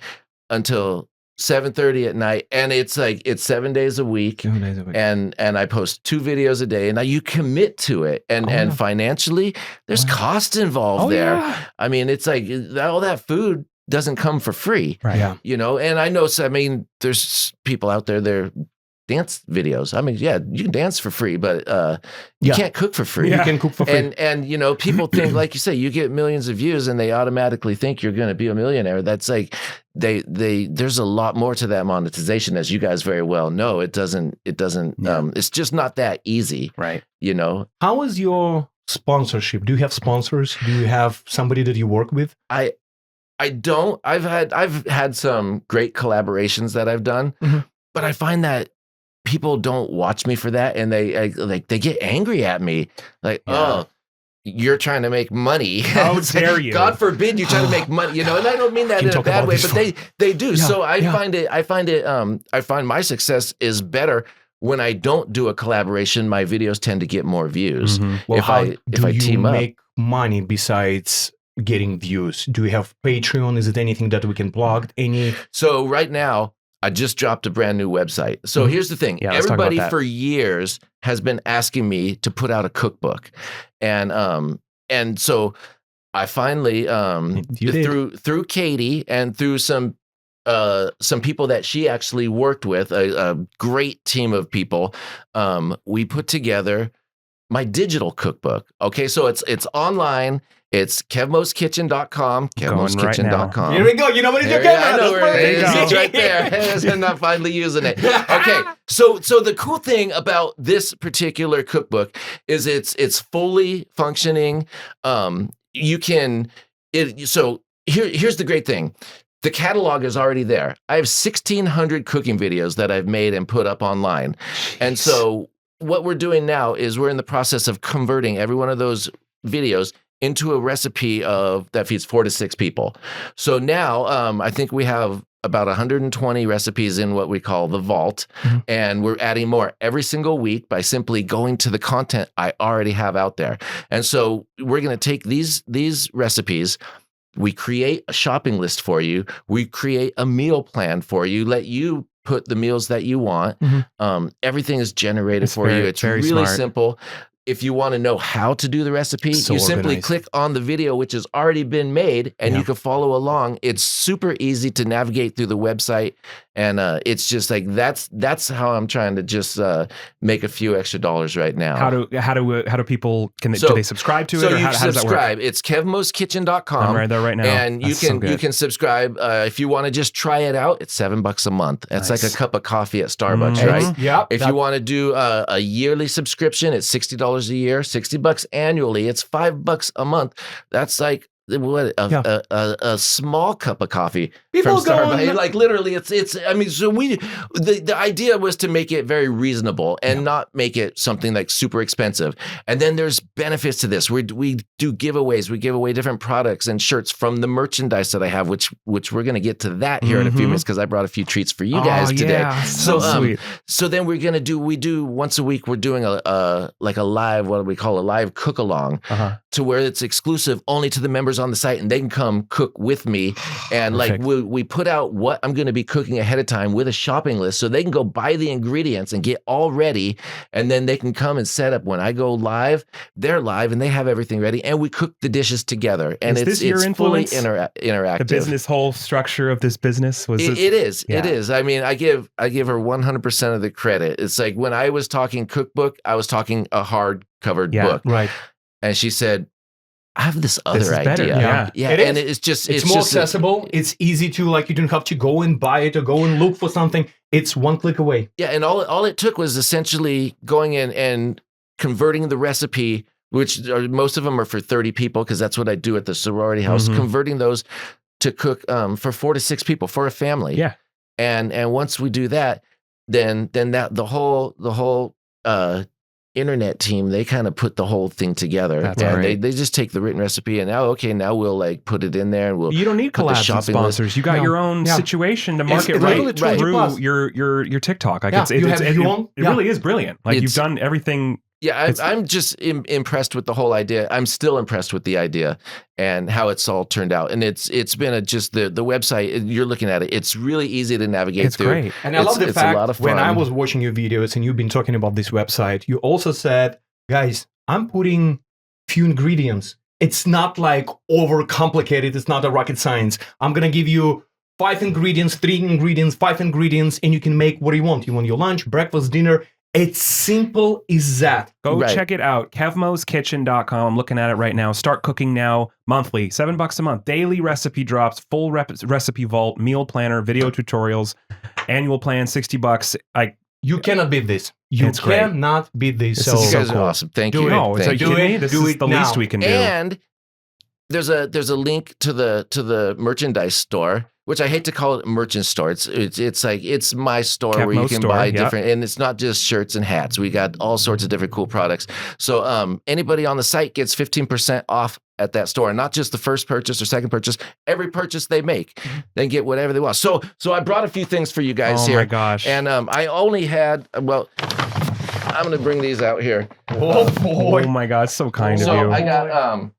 until 7:30 at night. And it's 7 days a week. And I post 2 videos a day, and now you commit to it. And financially, there's cost involved there. Yeah. I mean, it's like all that food doesn't come for free. Right. Yeah. And I know, there's people out there, dance videos. I mean, you can dance for free, but you can't cook for free. You can cook for free. And people think, like you say, you get millions of views and they automatically think you're going to be a millionaire. That's like, there's a lot more to that monetization, as you guys very well know. It doesn't, it's just not that easy. Right. How is your sponsorship? Do you have sponsors? Do you have somebody that you work with? I don't. I've had some great collaborations that I've done, but I find that people don't watch me for that, and they get angry at me, like, oh, you're trying to make money. How dare you? God forbid you try to make money, And I don't mean that in a bad way, but they do. Yeah, so I find my success is better when I don't do a collaboration. My videos tend to get more views. Well, if I team up. Make money besides getting views? Do you have Patreon? Is it anything that we can plug? So right now, I just dropped a brand new website. So here's the thing. Yeah, let's talk about Everybody that. for years has been asking me to put out a cookbook. And so I finally through Katie and through some people that she actually worked with, a great team of people, we put together my digital cookbook. Okay, so it's online. It's kevmoskitchen.com, kevmoskitchen.com. Here we go. You know what it's your camera. I know where it is. There you It's go. right there. I'm not finally using it. Okay, so the cool thing about this particular cookbook is it's fully functioning. Here's the great thing. The catalog is already there. I have 1,600 cooking videos that I've made and put up online. Jeez. And so what we're doing now is we're in the process of converting every one of those videos into a recipe that feeds 4 to 6 people. So now I think we have about 120 recipes in what we call the vault, and we're adding more every single week by simply going to the content I already have out there. And so we're going to take these recipes. We create a shopping list for you. We create a meal plan for you. Let you put the meals that you want. Everything is generated for you. It's very really smart. simple. If you want to know how to do the recipe, So you simply organized. click on the video, which has already been made, and you can follow along. It's super easy to navigate through the website. And it's just like, that's how I'm trying to just make a few extra dollars right now. How do people, do they subscribe to it? So Or you how does that work? subscribe. It's kevmoskitchen.com. I'm right there right now. And That's you can subscribe. If you want to just try it out, it's $7 a month. It's like a cup of coffee at Starbucks, right? Yeah. If you want to do a yearly subscription, it's $60 a year, $60 annually. It's $5 a month. That's like a small cup of coffee People from Starbucks. going- Like literally, it's. I mean, so the idea was to make it very reasonable and not make it something like super expensive. And then there's benefits to this. We do giveaways. We give away different products and shirts from the merchandise that I have, which we're gonna get to that here in a few minutes because I brought a few treats for you guys today. Yeah, so sweet. So then we do once a week. We're doing a live, what do we call a live cook along, to where it's exclusive only to the members on the site, and they can come cook with me. And like we put out what I'm going to be cooking ahead of time with a shopping list, so they can go buy the ingredients and get all ready, and then they can come and set up when I go live. They're live and they have everything ready, and we cook the dishes together. And Is this your it's fully influence? interactive. The business whole structure of this business was It is. I mean, I give her 100% of the credit. It's like when I was talking cookbook, I was talking a hard covered book. Right. And she said, I have this other is better. idea. Yeah. It And is. it's more just accessible. It's easy to, like, you don't have to go and buy it or go and look for something. It's one click away. Yeah, and all it took was essentially going in and converting the recipe, which most of them are for 30 people, because that's what I do at the sorority house, converting those to cook for 4 to 6 people for a family. Yeah. And once we do that, then that the whole internet team, they kind of put the whole thing together. That's and great. they just take the written recipe and now we'll like put it in there and we'll You don't need put the collabs and shopping list. sponsors. You got No. your own Yeah. situation to It's- market it's right really Trilogy through Plus. your TikTok. Like Yeah, you have your own- it really is brilliant. Like It's- you've done everything. Yeah, I'm just impressed with the whole idea. I'm still impressed with the idea and how it's all turned out. And it's been just the website, you're looking at it, it's really easy to navigate It's through. great. And I love the It's fact a lot of when I fun. was watching your videos and you've been talking about this website, you also said, guys, I'm putting few ingredients. It's not like overcomplicated. It's not a rocket science. I'm going to give you 5 ingredients, 3 ingredients, 5 ingredients, and you can make what you want. You want your lunch, breakfast, dinner. It's simple as that. Go Right. check it out. Kevmo'sKitchen.com. I'm looking at it right now. Start cooking now. Monthly, $7 a month. Daily recipe drops, full recipe vault, meal planner, video tutorials, annual plan, $60. You cannot beat this. You It's great. cannot beat this. This So is You so guys are cool. awesome. Thank Do you. it. No, it's Thank like, you. kidding me? This Do is it the now. least we can do. And there's a link to the merchandise store, which I hate to call it a merchant store. It's like it's my store where you Kevmo can store, buy yep. different, and it's not just shirts and hats. We got all sorts of different cool products. So anybody on the site gets 15% off at that store, and not just the first purchase or second purchase. Every purchase they make, they get whatever they want. So I brought a few things for you guys Oh here. my gosh. And I only had I'm gonna bring these out here. oh boy. Oh my God, so kind So of you. I got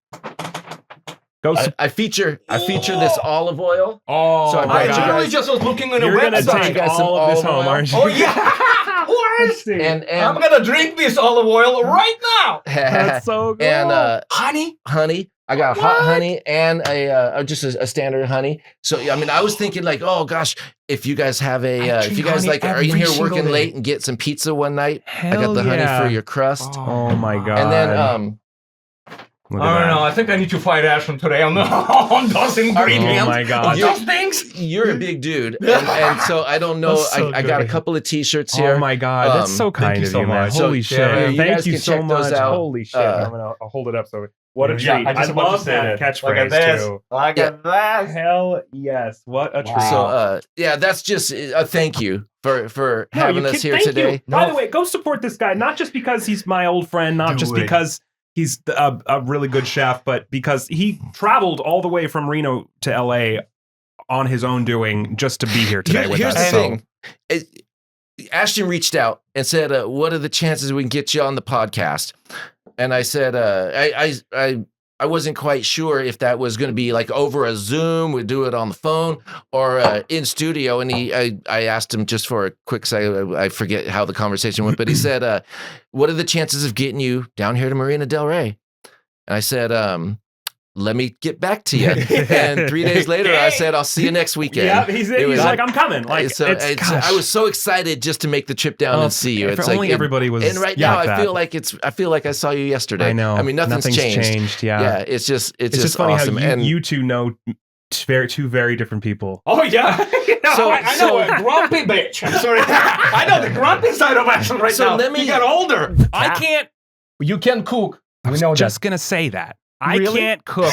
Go. I feature this olive oil. Oh, So I I brought you literally guys- just was looking on a You're gonna website. take guys some all of this olive home, oil. aren't you? Oh yeah, of course. And I'm gonna drink this olive oil right now. That's so cool. and Honey. I got hot honey and just a standard honey. So I mean, I was thinking like, oh gosh, if you guys have if you guys like are in here working late and get some pizza one night, I got the honey for your crust. Oh my god. And then Look I at don't that. know. I think I need to fight Ashton today on those ingredients. Oh my god. On those things. you're a big dude, and so I don't know. That's so I got a good. couple of T-shirts here. Oh my god, that's so kind you of so you, man. much. Holy So, shit. yeah, you Thank guys you can so check those much. out. Holy shit. I'll hold it up so what a treat. Yeah, I just about to love say that that. Look catchphrase at this. too. Look at that. Hell yes. What a treat. Wow. So yeah, that's just a thank you for having us here thank today. you. By the way, go support this guy, not just because he's my old friend, not Do just it. because he's a really good chef, but because he traveled all the way from Reno to LA on his own doing just to be here today with Here's us. the So- thing. Ashton reached out and said, "What are the chances we can get you on the podcast?" And I said, I wasn't quite sure if that was going to be like over a Zoom, we'd do it on the phone, or in studio. And I asked him just for a quick second, I forget how the conversation went, but he said, "What are the chances of getting you down here to Marina Del Rey?" And I said, "Let me get back to you." And 3 days later, I said, "I'll see you next weekend." Yeah, he's like, I'm coming. Like, So gosh. I was so excited just to make the trip down and see you. If It's only like everybody was. and right like now, that. I feel like I saw you yesterday. I know. I mean, nothing's changed. Yeah. Yeah, it's just funny awesome. how And you two know two very different people. Oh yeah. So- I know a grumpy bitch. I'm sorry. I know the grumpy side of Ashton right So now. let me- He got older. I can't. You can cook. I was know just gonna say that. I Really? can't cook.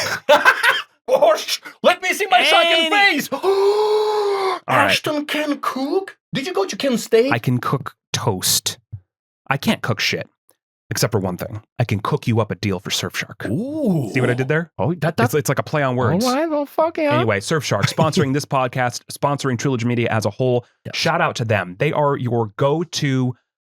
Oh, let me see my second Any- face. right. Ashton can cook. Did you go to Kent State? I can cook toast. I can't cook shit. Except for one thing. I can cook you up a deal for Surfshark. Ooh. See what I did there? Oh, that's It's like a play on words. all right. Well, fuck yeah. Anyway, Surfshark sponsoring this podcast, sponsoring Trilogy Media as a whole. Yes. Shout out to them. They are your go-to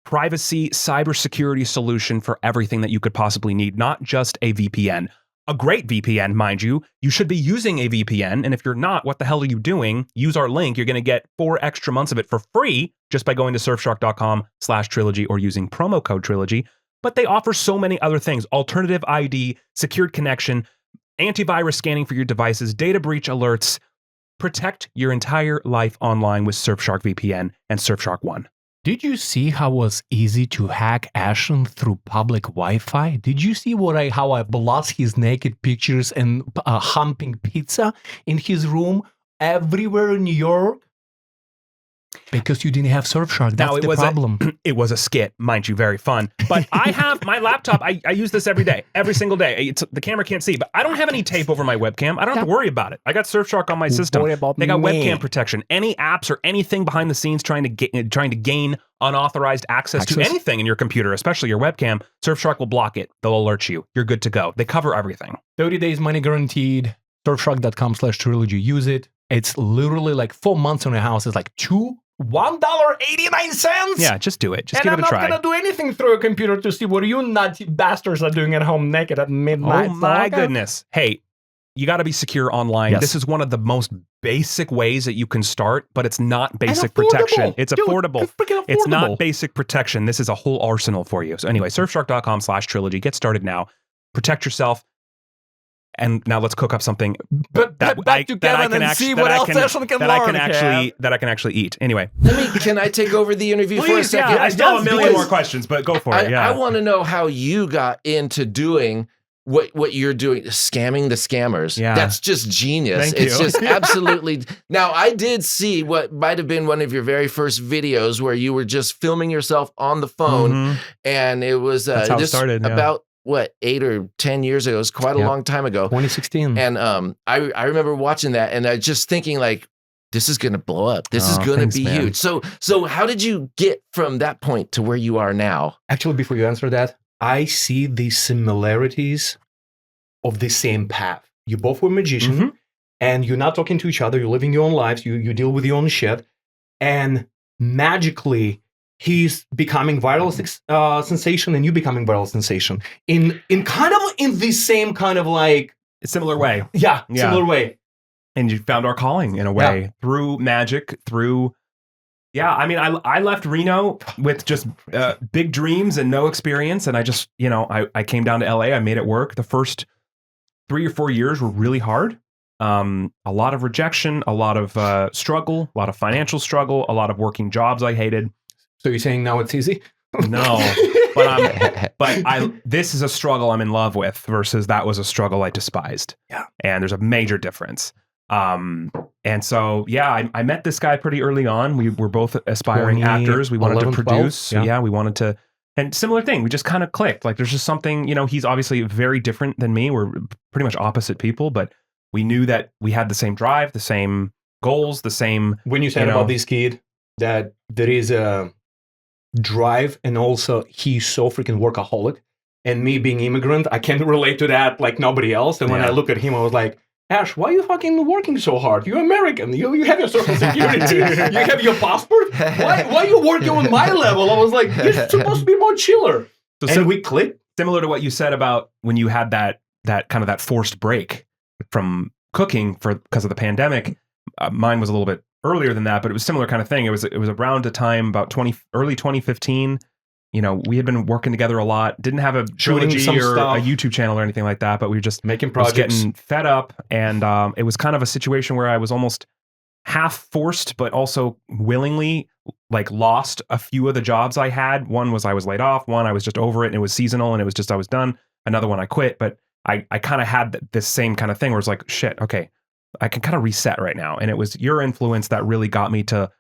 privacy cybersecurity solution for everything that you could possibly need, not just a VPN. A great VPN, mind you. You should be using a VPN, and if you're not, what the hell are you doing? Use our link. You're going to get 4 extra months of it for free just by going to surfshark.com/trilogy or using promo code Trilogy. But they offer so many other things: alternative ID, secured connection, antivirus scanning for your devices, data breach alerts. Protect your entire life online with Surfshark VPN and Surfshark One. Did you see how it was easy to hack Ashton through public Wi-Fi? Did you see how I blast his naked pictures and humping pizza in his room everywhere in New York? Because you didn't have Surfshark. That's the problem. It was a skit, mind you, very fun. But I have my laptop. I use this every day, every single day. The camera can't see, but I don't have any tape over my webcam. I don't have to worry about it. I got Surfshark on my system. Worry about They got me. webcam protection. Any apps or anything behind the scenes trying to gain unauthorized access to anything in your computer, especially your webcam, Surfshark will block it. They'll alert you. You're good to go. They cover everything. 30 days money guaranteed. Surfshark.com/trilogy. Use it. It's literally like 4 months on a house. It's like $1.89. Yeah, just do it. Just And give I'm it a not try. gonna do anything through a computer to see what you nutty bastards are doing at home naked at midnight. Oh my So, goodness. Hey, you got to be secure online. Yes. This is one of the most basic ways that you can start, but it's not basic affordable. protection. It's Dude, affordable. it's freaking It's not affordable. basic protection. This is a whole arsenal for you. So anyway, surfshark.com/trilogy. Get started now. Protect yourself. And now let's cook up something But that get back to Kevin and see what else Ashton can learn. that I can actually eat. Anyway, can I take over the interview for a second? I still have a million more questions, but go for it. Yeah. I want to know how you got into doing what you're doing, scamming the scammers. Yeah. That's just genius. Thank It's you. just absolutely. Now, I did see what might have been one of your very first videos where you were just filming yourself on the phone, Mhm. and it was That's how it started, yeah. about what 8 or 10 years ago. It was quite a Yeah. long time ago. 2016. And I remember watching that, and I just thinking like, this is going to blow up. This is Oh, going to thanks, be man. huge. So how did you get from that point to where you are now? Actually, before you answer that, I see the similarities of the same path. You both were magicians, Mhm. and you're not talking to each other. You're living your own lives. You deal with your own shit, and magically, he's becoming viral sensation, and you becoming viral sensation in kind of in the same kind of like Similar way. Yeah, Yeah. similar way. And you found our calling in a way through magic, through. Yeah, I mean, I left Reno with just big dreams and no experience, and I just, I came down to LA. I made it work. The first 3 or 4 years were really hard. A lot of rejection, a lot of struggle, a lot of financial struggle, a lot of working jobs I hated. So you're saying now it's easy? No, but this is a struggle I'm in love with versus that was a struggle I despised. Yeah, and there's a major difference. And so, I met this guy pretty early on. We were both aspiring actors. We wanted to produce. 12, we wanted to, and similar thing. We just kind of clicked. Like there's just something, he's obviously very different than me. We're pretty much opposite people, but we knew that we had the same drive, the same goals, the same. When you said about this kid, that there is a drive, and also he's so freaking workaholic, and me being immigrant, I can't relate to that like nobody else. And when I look at him, I was like, Ash, why are you fucking working so hard? You're American. You have your social security. You have your passport. Why are you working on my level? I was like, you're supposed to be more chiller. And we clicked. Similar to what you said about when you had that kind of that forced break from cooking because of the pandemic. Mine was a little bit earlier than that, but it was a similar kind of thing. It was around a time about early 2015. We had been working together a lot. Didn't have a Trilogy or a YouTube channel or anything like that, but we were just making projects, getting fed up, and it was kind of a situation where I was almost half forced, but also willingly lost a few of the jobs I had. One was I was laid off. One I was just over it, and it was seasonal, and it was just I was done. Another one I quit, but I kind of had this same kind of thing where it's like, shit, okay, I can kind of reset right now. And it was your influence that really got me to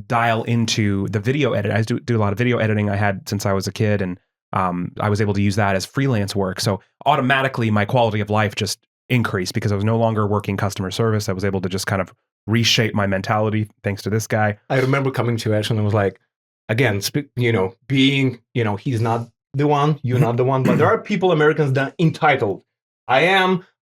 dial into the video edit. I do a lot of video editing I had since I was a kid, and I was able to use that as freelance work. So automatically my quality of life just increased because I was no longer working customer service. I was able to just kind of reshape my mentality thanks to this guy. I remember coming to Ashton and was like, again, being, he's not the one, you're not the one, but there are people, Americans, that entitled.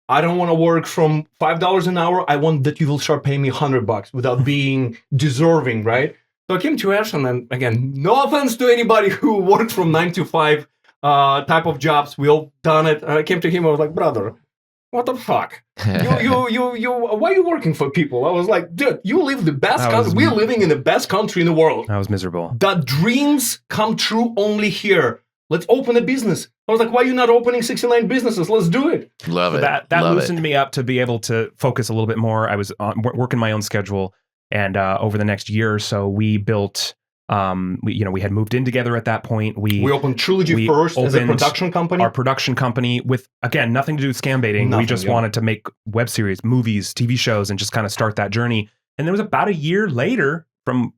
I don't want to work from $5 an hour. I want that you will start paying me $100 without being deserving, right? So I came to Ashton, and again, no offense to anybody who worked from 9 to 5 type of jobs. We all done it. And I came to him. I was like, brother, what the fuck? Why are you working for people? I was like, dude, you live the best country. We're living in the best country in the world. I was miserable. The dreams come true only here. Let's open a business. I was like, why are you not opening 69 businesses? Let's do it. Love it. That loosened me up to be able to focus a little bit more. I was working my own schedule. And over the next year or so, we built, we had moved in together at that point. We opened Trilogy first as a production company. Our production company with, again, nothing to do with scam baiting. We just wanted to make web series, movies, TV shows, and just kind of start that journey. And there was about a year later from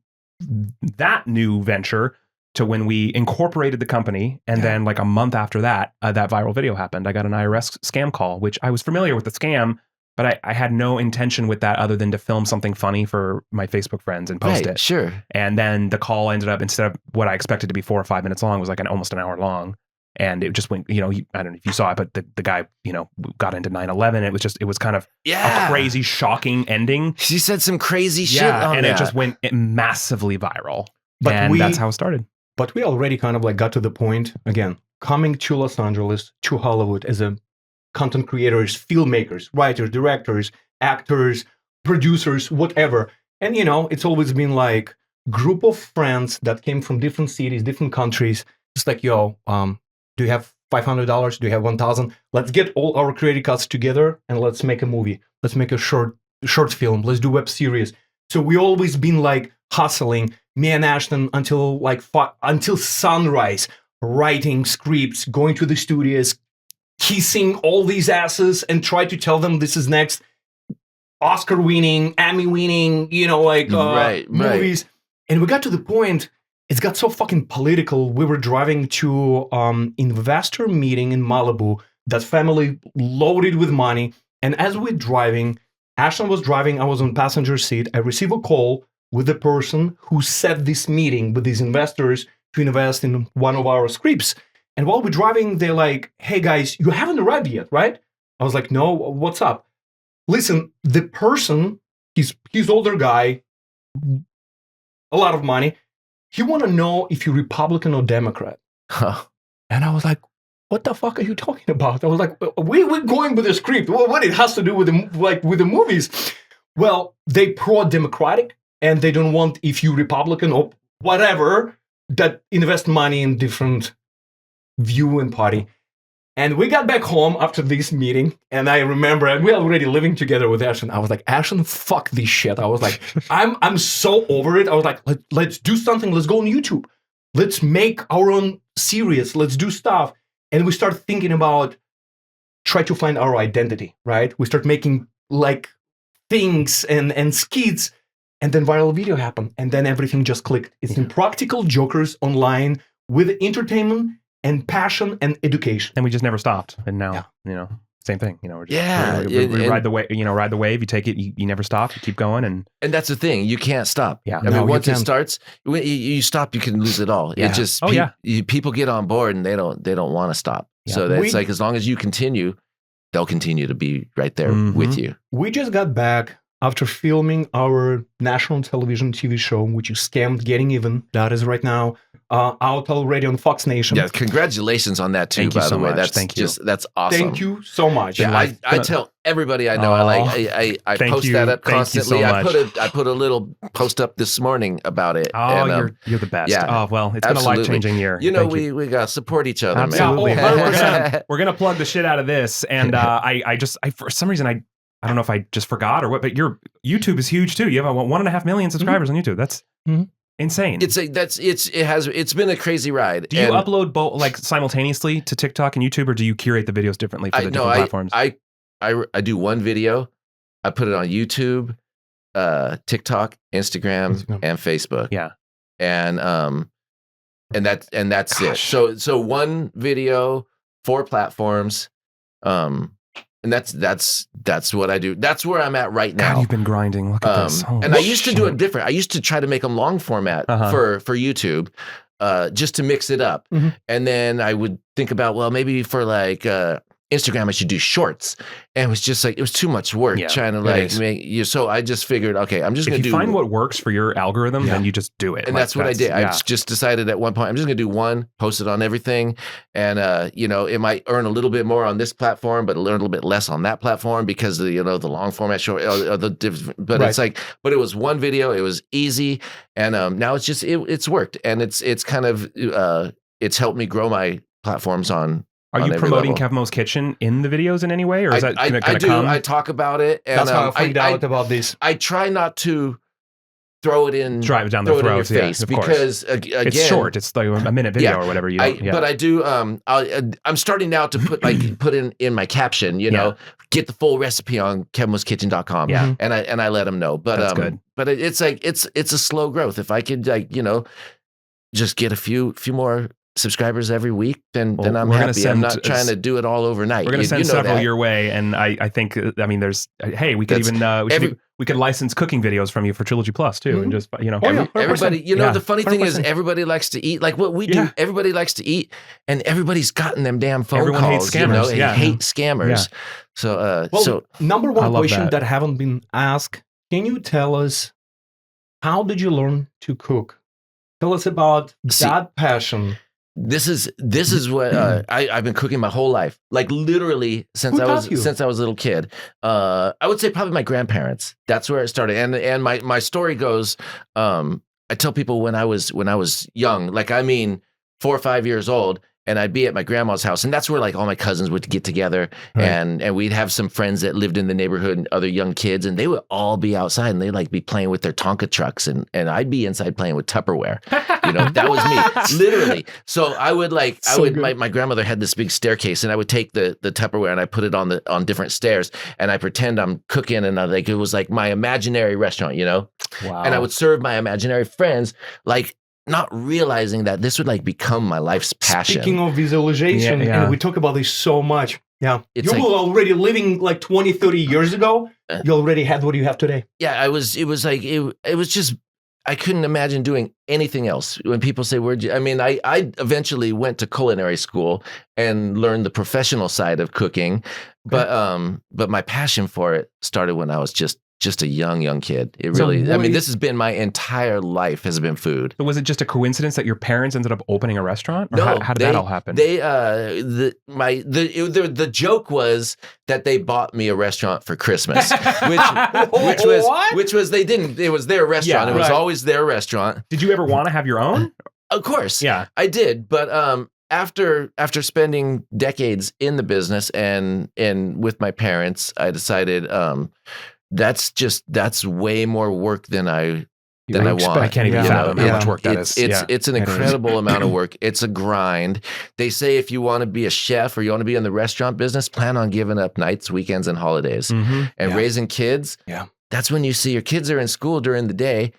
that new venture to when we incorporated the company. And then like a month after that, that viral video happened. I got an IRS scam call, which I was familiar with the scam, but I had no intention with that other than to film something funny for my Facebook friends and post it. Sure. And then the call ended up, instead of what I expected to be 4 or 5 minutes long, was like almost an hour long. And it just went, I don't know if you saw it, but the guy, got into 9/11. It was kind of a crazy, shocking ending. She said some crazy shit on and that. It just went massively viral. And that's how it started. But we already kind of got to the point, again, coming to Los Angeles, to Hollywood as a content creators, filmmakers, writers, directors, actors, producers, whatever. And, it's always been like group of friends that came from different cities, different countries. It's like, do you have $500? Do you have $1,000? Let's get all our credit cards together and let's make a movie. Let's make a short film. Let's do web series. So we always been like hustling, me and Ashton, until sunrise, writing scripts, going to the studios, kissing all these asses and try to tell them this is next Oscar winning, Emmy winning, movies. And we got to the point, it's got so fucking political. We were driving to investor meeting in Malibu, that family loaded with money. And as we're driving, Ashton was driving, I was on passenger seat. I receive a call with the person who set this meeting with these investors to invest in one of our scripts. And while we're driving, they're like, hey guys, you haven't arrived yet, right? I was like, no, what's up? Listen, the person, he's older guy, a lot of money. He want to know if you're Republican or Democrat. Huh. And I was like, what the fuck are you talking about? I was like, we're going with the script. Well, what it has to do with with the movies? Well, they pro-democratic, and they don't want, if you Republican or whatever, that invest money in different view and party. And we got back home after this meeting, and I remember, and we're already living together with Ashton. I was like, Ashton, fuck this shit. I was like, I'm so over it. I was like, let's do something. Let's go on YouTube. Let's make our own series. Let's do stuff. And we start thinking about try to find our identity, right? We start making like things and skits, and then viral video happened, and then everything just clicked. It's Impractical Jokers online with entertainment and passion and education. And we just never stopped. And now, same thing. We're just, we ride the wave. Ride the wave. You take it. You never stop. You keep going. And that's the thing. You can't stop. Yeah. I mean, once it starts, you stop. You can lose it all. Yeah. It just people get on board and they don't want to stop. Yeah. So that's like, as long as you continue, they'll continue to be right there with you. We just got back after filming our national television TV show, which is Scammed Getting Even. That is right now out already on Fox Nation. Yeah, congratulations on that too. By the way, that's awesome. Thank you so much. Yeah, I tell everybody I know. I post that up constantly. So I put a little post up this morning about it. Oh, and, you're the best. Yeah, oh well, it's been a life-changing year. We gotta support each other, Absolutely. man. We're gonna plug the shit out of this, and I for some reason I don't know if I just forgot or what, but your YouTube is huge too. You have 1.5 million subscribers on YouTube. That's insane. It's been a crazy ride. Do you upload both like simultaneously to TikTok and YouTube, or do you curate the videos differently for the different platforms? I do one video, I put it on YouTube, TikTok, Instagram, and Facebook. Yeah. And that's it. So one video, 4 platforms. And that's what I do. That's where I'm at right now. God, you've been grinding. Look at this. And I used to do it different. I used to try to make them long format for YouTube, just to mix it up. And then I would think about, well, maybe for like Instagram, I should do shorts. And it was just like, it was too much work trying to like make you. So I just figured, okay, I'm just going to do. If you find what works for your algorithm, then you just do it. And that's what I did. I just decided at one point, I'm just going to do one, post it on everything. And, it might earn a little bit more on this platform, but a little bit less on that platform because of the long format short, but it's like, but it was one video. It was easy. And now it's just, it's worked. And it's kind of, it's helped me grow my platforms on. Are you promoting Kevmo's Kitchen in the videos in any way, or is that going to come? I talk about it. And, that's how I find out about this. I try not to throw it in, drive it down the throat, face because again, it's short. It's like a minute video or whatever. But I do. I'm starting now to put in my caption. Get the full recipe on Kevmo'sKitchen.com. Yeah, and I let them know. But that's good. But it's like it's a slow growth. If I could just get a few more subscribers every week, then I'm happy. I'm not trying to do it all overnight. We're going to send several your way, and I think there's we could even we could license cooking videos from you for Trilogy Plus too, and just everybody. The funny thing is everybody likes to eat. Like what we do, everybody likes to eat, and everybody's gotten them damn phone calls. Hates scammers. Hate scammers. Yeah. So number one question that haven't been asked: can you tell us how did you learn to cook? Tell us about that passion. This is what I've been cooking my whole life, like literally since I was a little kid. I would say probably my grandparents. That's where it started. And my story goes. I tell people when I was young, like 4 or 5 years old, and I'd be at my grandma's house, and that's where like all my cousins would get together, and we'd have some friends that lived in the neighborhood and other young kids, and they would all be outside, and they'd like be playing with their Tonka trucks, and I'd be inside playing with Tupperware. That was me, literally. So I would my grandmother had this big staircase, and I would take the Tupperware and I put it on different stairs, and I pretend I'm cooking, and it was like my imaginary restaurant, Wow. And I would serve my imaginary friends like. Not realizing that this would like become my life's passion. Speaking of visualization, and we talk about this so much. Yeah. You were already living like 20, 30 years ago. You already had what you have today. Yeah, it was just, I couldn't imagine doing anything else. When people say, I eventually went to culinary school and learned the professional side of cooking, but my passion for it started when I was just just a young kid. It really, I mean, this has been my entire life has been food. So was it just a coincidence that your parents ended up opening a restaurant? Or No, how did that all happen? The joke was that they bought me a restaurant for Christmas, which was they didn't. It was their restaurant. Yeah, it was always their restaurant. Did you ever want to have your own? Of course, yeah, I did. But after spending decades in the business and with my parents, I decided that's way more work than I want. I can't even fathom how much work that is. It's an incredible amount of work. It's a grind. They say if you want to be a chef or you want to be in the restaurant business, plan on giving up nights, weekends, and holidays. And raising kids. Yeah, that's when you see your kids are in school during the day.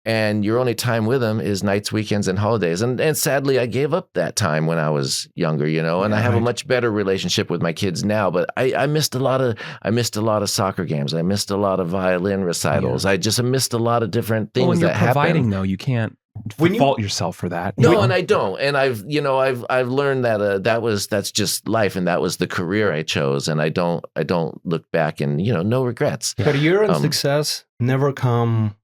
And your only time with them is nights, weekends, and holidays. And sadly, I gave up that time when I was younger, and I have a much better relationship with my kids now. But I missed a lot of soccer games. I missed a lot of violin recitals. I missed a lot of different things when that you're happen. Providing, though, you can't fault yourself for that. No, and I don't. And I've learned that that's just life, and that was the career I chose. And I don't look back and no regrets. Career and success never come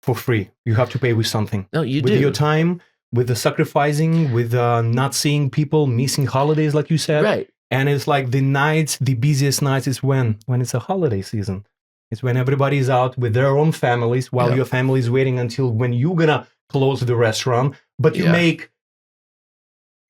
for free. You have to pay with something. No, you do. With your time, with the sacrificing, with not seeing people, missing holidays, like you said. Right. And it's like the busiest nights is when it's a holiday season. It's when everybody is out with their own families while your family is waiting until when you're gonna close the restaurant. But you make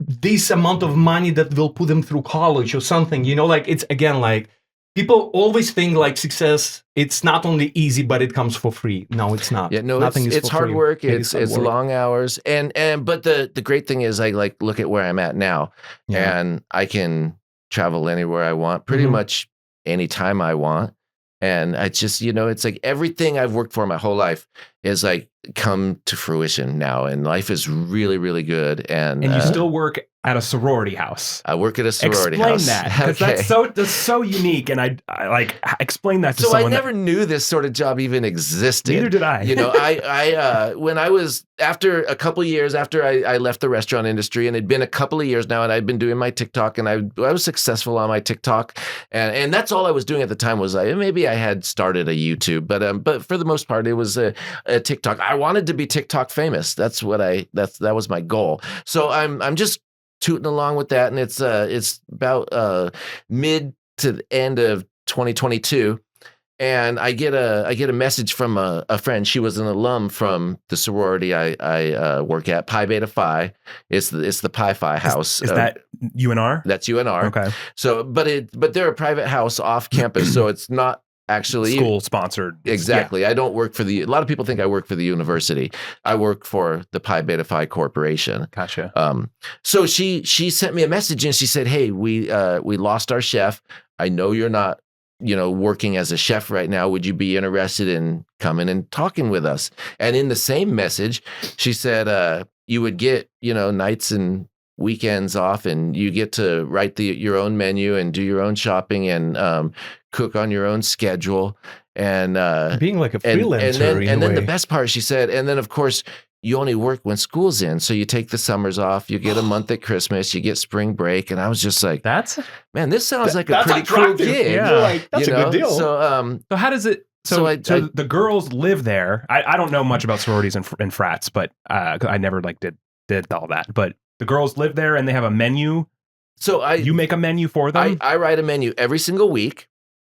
this amount of money that will put them through college or something. It's again like, people always think like success, it's not only easy, but it comes for free. No, it's not. Yeah, no, it's hard work. It's long hours. But the great thing is I look at where I'm at now and I can travel anywhere I want, pretty much anytime I want. And I just, it's like everything I've worked for my whole life is like come to fruition now. And life is really, really good. And you still work at a sorority house. I work at a sorority house. Explain that, because that's so unique. And I like explain that to someone. So I never knew this sort of job even existed. Neither did I. I when I was after a couple of years after I left the restaurant industry, and it'd been a couple of years now, and I'd been doing my TikTok, and I was successful on my TikTok, and that's all I was doing at the time was maybe I had started a YouTube, but for the most part it was a TikTok. I wanted to be TikTok famous. That was my goal. So I'm just tooting along with that, and it's about mid to the end of 2022, and I get a message from a friend. She was an alum from the sorority I work at, Pi Beta Phi. It's the Pi Phi house. Is that UNR? That's UNR. Okay. So, but they're a private house off campus, so it's not actually school sponsored. Exactly. Yeah. I don't work for a lot of people think I work for the university. I work for the Pi Beta Phi Corporation. Gotcha. So she sent me a message and she said, "Hey, we lost our chef. I know you're not, working as a chef right now. Would you be interested in coming and talking with us?" And in the same message, she said, you would get, nights and weekends off, and you get to write your own menu and do your own shopping and cook on your own schedule, and being like a freelancer. And then the best part, she said, and then of course you only work when school's in, so you take the summers off, you get a month at Christmas, you get spring break, and I was just like, man, this sounds like a pretty cool gig. Yeah, that's a good deal. So how does it? So the girls live there. I don't know much about sororities and frats, but I never did all that. But the girls live there and they have a menu. So you make a menu for them? I write a menu every single week,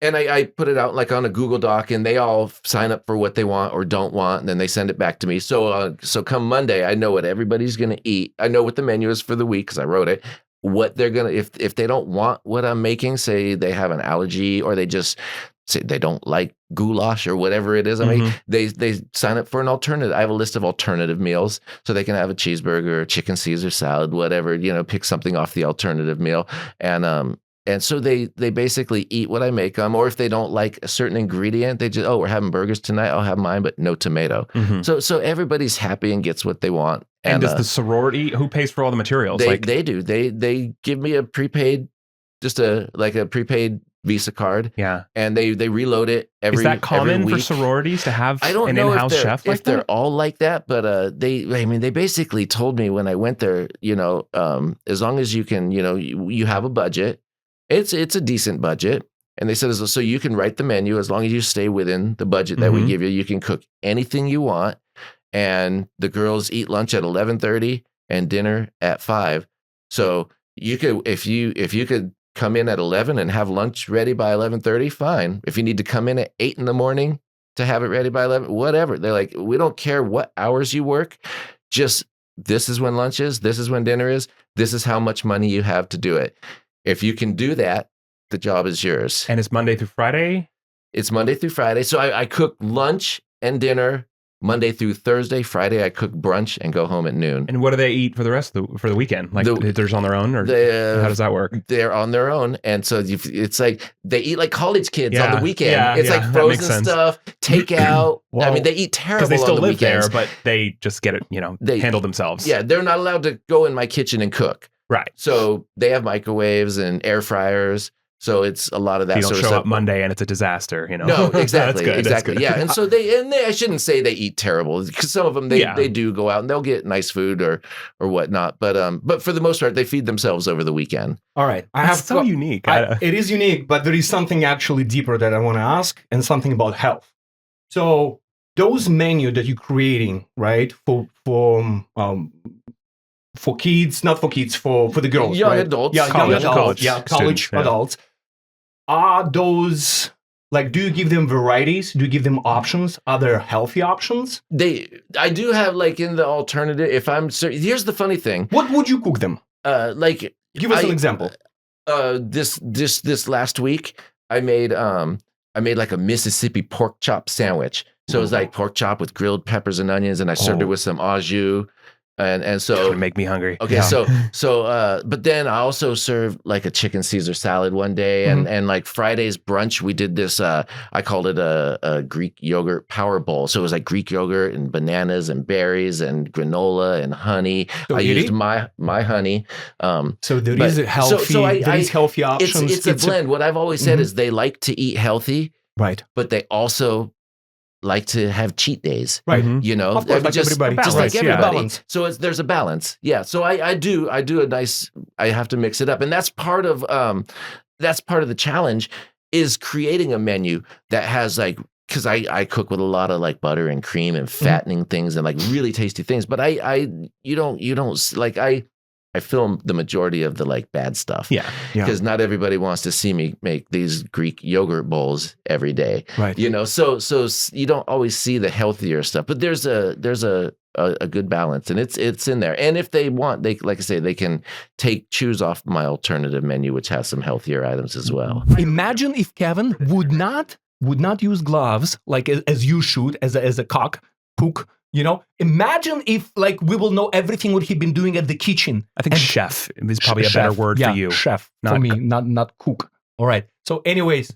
and I put it out on a Google Doc, and they all sign up for what they want or don't want, and then they send it back to me. So come Monday, I know what everybody's going to eat. I know what the menu is for the week because I wrote it. What they're going to, if they don't want what I'm making, say they have an allergy or they just say they don't like goulash or whatever it is. I mean, they sign up for an alternative. I have a list of alternative meals, so they can have a cheeseburger, chicken Caesar salad, whatever, pick something off the alternative meal. And so they basically eat what I make them, or if they don't like a certain ingredient, they just, we're having burgers tonight, I'll have mine, but no tomato. So everybody's happy and gets what they want. And does the sorority, who pays for all the materials? They do. They give me a prepaid, just a prepaid Visa card. Yeah. And they reload it every week. Is that common for sororities to have an in-house chef like that? If they're all like that, but they basically told me when I went there, as long as you can, you have a budget, it's a decent budget. And they said, so you can write the menu as long as you stay within the budget that we give you. You can cook anything you want. And the girls eat lunch at 11:30 and dinner at 5. So you could, if you could come in at 11 and have lunch ready by 11:30, fine. If you need to come in at 8 in the morning to have it ready by 11, whatever. They're like, we don't care what hours you work. Just this is when lunch is. This is when dinner is. This is how much money you have to do it. If you can do that, the job is yours. And it's Monday through Friday? It's Monday through Friday. So I cook lunch and dinner Monday through Thursday. Friday, I cook brunch and go home at noon. And what do they eat for the rest of the weekend? Like they're on their own, or how does that work? They're on their own, and so it's like they eat like college kids on the weekend. It's like frozen stuff, takeout. Well, I mean, they eat terrible because they still on the live weekends, there, but they just get it. They handle themselves. Yeah, they're not allowed to go in my kitchen and cook. Right. So they have microwaves and air fryers. So it's a lot of that. You don't sort of show stuff. up Monday and it's a disaster. No, exactly, That's good. exactly. Yeah, and so I shouldn't say they eat terrible, because some of them they do go out and they'll get nice food or whatnot. But for the most part, they feed themselves over the weekend. All right, so unique. It is unique, but there is something actually deeper that I want to ask, and something about health. So those menu that you're creating, right, for kids, not for kids, for the girls, young right? adults, college adults. Are those, like, do you give them varieties? Do you give them options? Are there healthy options? I do have, like, in the alternative. Here's the funny thing. What would you cook them? Give us an example. This last week, I made like a Mississippi pork chop sandwich. So it was like pork chop with grilled peppers and onions, and I served it with some au jus. And so it make me hungry. Okay, so but then I also served like a chicken Caesar salad one day, and like Friday's brunch, we did this. I called it a Greek yogurt power bowl. So it was like Greek yogurt and bananas and berries and granola and honey. So I used my honey. So there is healthy. There is healthy options. It's a blend. What I've always said is they like to eat healthy, right? But they also like to have cheat days, right? Of course, like everybody, just like everybody. Balance. So there's a balance, yeah. So I do a nice. I have to mix it up, and that's part of the challenge is creating a menu that has like, because I cook with a lot of like butter and cream and fattening things and like really tasty things, but you don't like I film the majority of the like bad stuff. Yeah. Because not everybody wants to see me make these Greek yogurt bowls every day. Right. So you don't always see the healthier stuff, but there's a good balance, and it's in there. And if they want, they, like I say, they can choose off my alternative menu, which has some healthier items as well. Imagine if Kevin would not use gloves like as you should as a cook. Imagine if like we will know everything what he's been doing at the kitchen. I think chef is probably a better word for you. Chef for me, not cook. All right. So, anyways,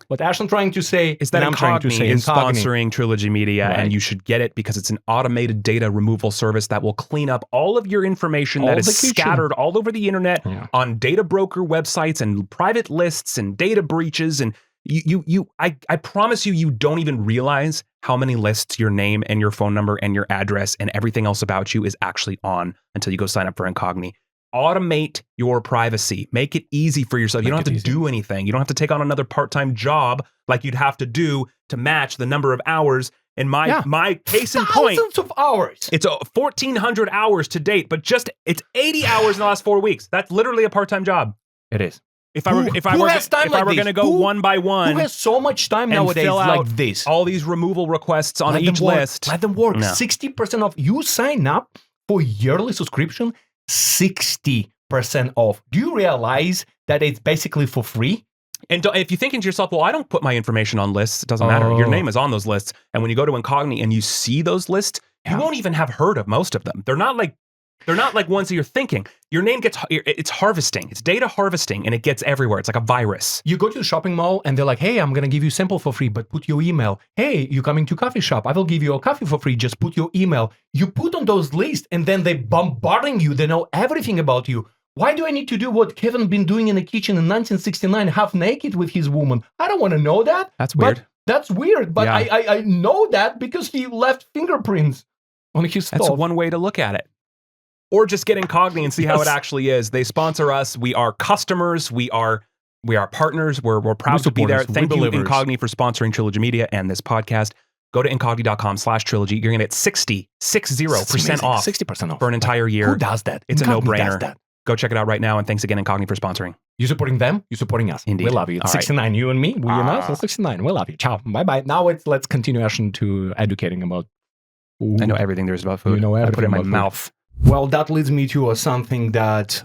what Ashton's trying to say is that Reconnecting is sponsoring Trilogy Media, right. And you should get it because it's an automated data removal service that will clean up all of your information that is scattered all over the internet on data broker websites and private lists and data breaches. And I promise you don't even realize how many lists your name and your phone number and your address and everything else about you is actually on until you go sign up for Incogni. Automate your privacy. Make it easy for yourself. You don't have to do anything. You don't have to take on another part-time job like you'd have to do to match the number of hours. And my case in point, thousands of hours. It's 1,400 hours to date, but it's 80 hours in the last 4 weeks. That's literally a part-time job. It is. If I were going to go one by one, who has so much time nowadays like this? All these removal requests on each list. Let them work. 60% off. You sign up for yearly subscription, 60% off. Do you realize that it's basically for free? And if you're thinking to yourself, well, I don't put my information on lists, it doesn't matter. Your name is on those lists. And when you go to Incogni and you see those lists, you won't even have heard of most of them. They're not like ones that you're thinking. Your name it's harvesting. It's data harvesting, and it gets everywhere. It's like a virus. You go to the shopping mall, and they're like, hey, I'm going to give you sample for free, but put your email. Hey, you're coming to coffee shop. I will give you a coffee for free. Just put your email. You put on those lists, and then they're bombarding you. They know everything about you. Why do I need to do what Kevin been doing in the kitchen in 1969, half naked with his woman? I don't want to know that. That's weird. That's weird, but I know that because he left fingerprints on his stove. That's one way to look at it. Or just get Incogni and see how it actually is. They sponsor us. We are customers. We are We are partners. We're proud to be there. Thank you, Incogni, for sponsoring Trilogy Media and this podcast. Go to incogni.com/trilogy. You're going to get 60% off 60% off for an entire year. Who does that? It's Incogni a no-brainer. does that. Go check it out right now. And thanks again, Incogni, for sponsoring. You supporting them, you supporting us. Indeed. We love you. It's All right. 69, you and me. We are so 69. We love you. Ciao. Bye-bye. Now let's continue, Ashton, to educating about food. I know everything there is about food. You know I put it in my everything about mouth. Well, that leads me to something that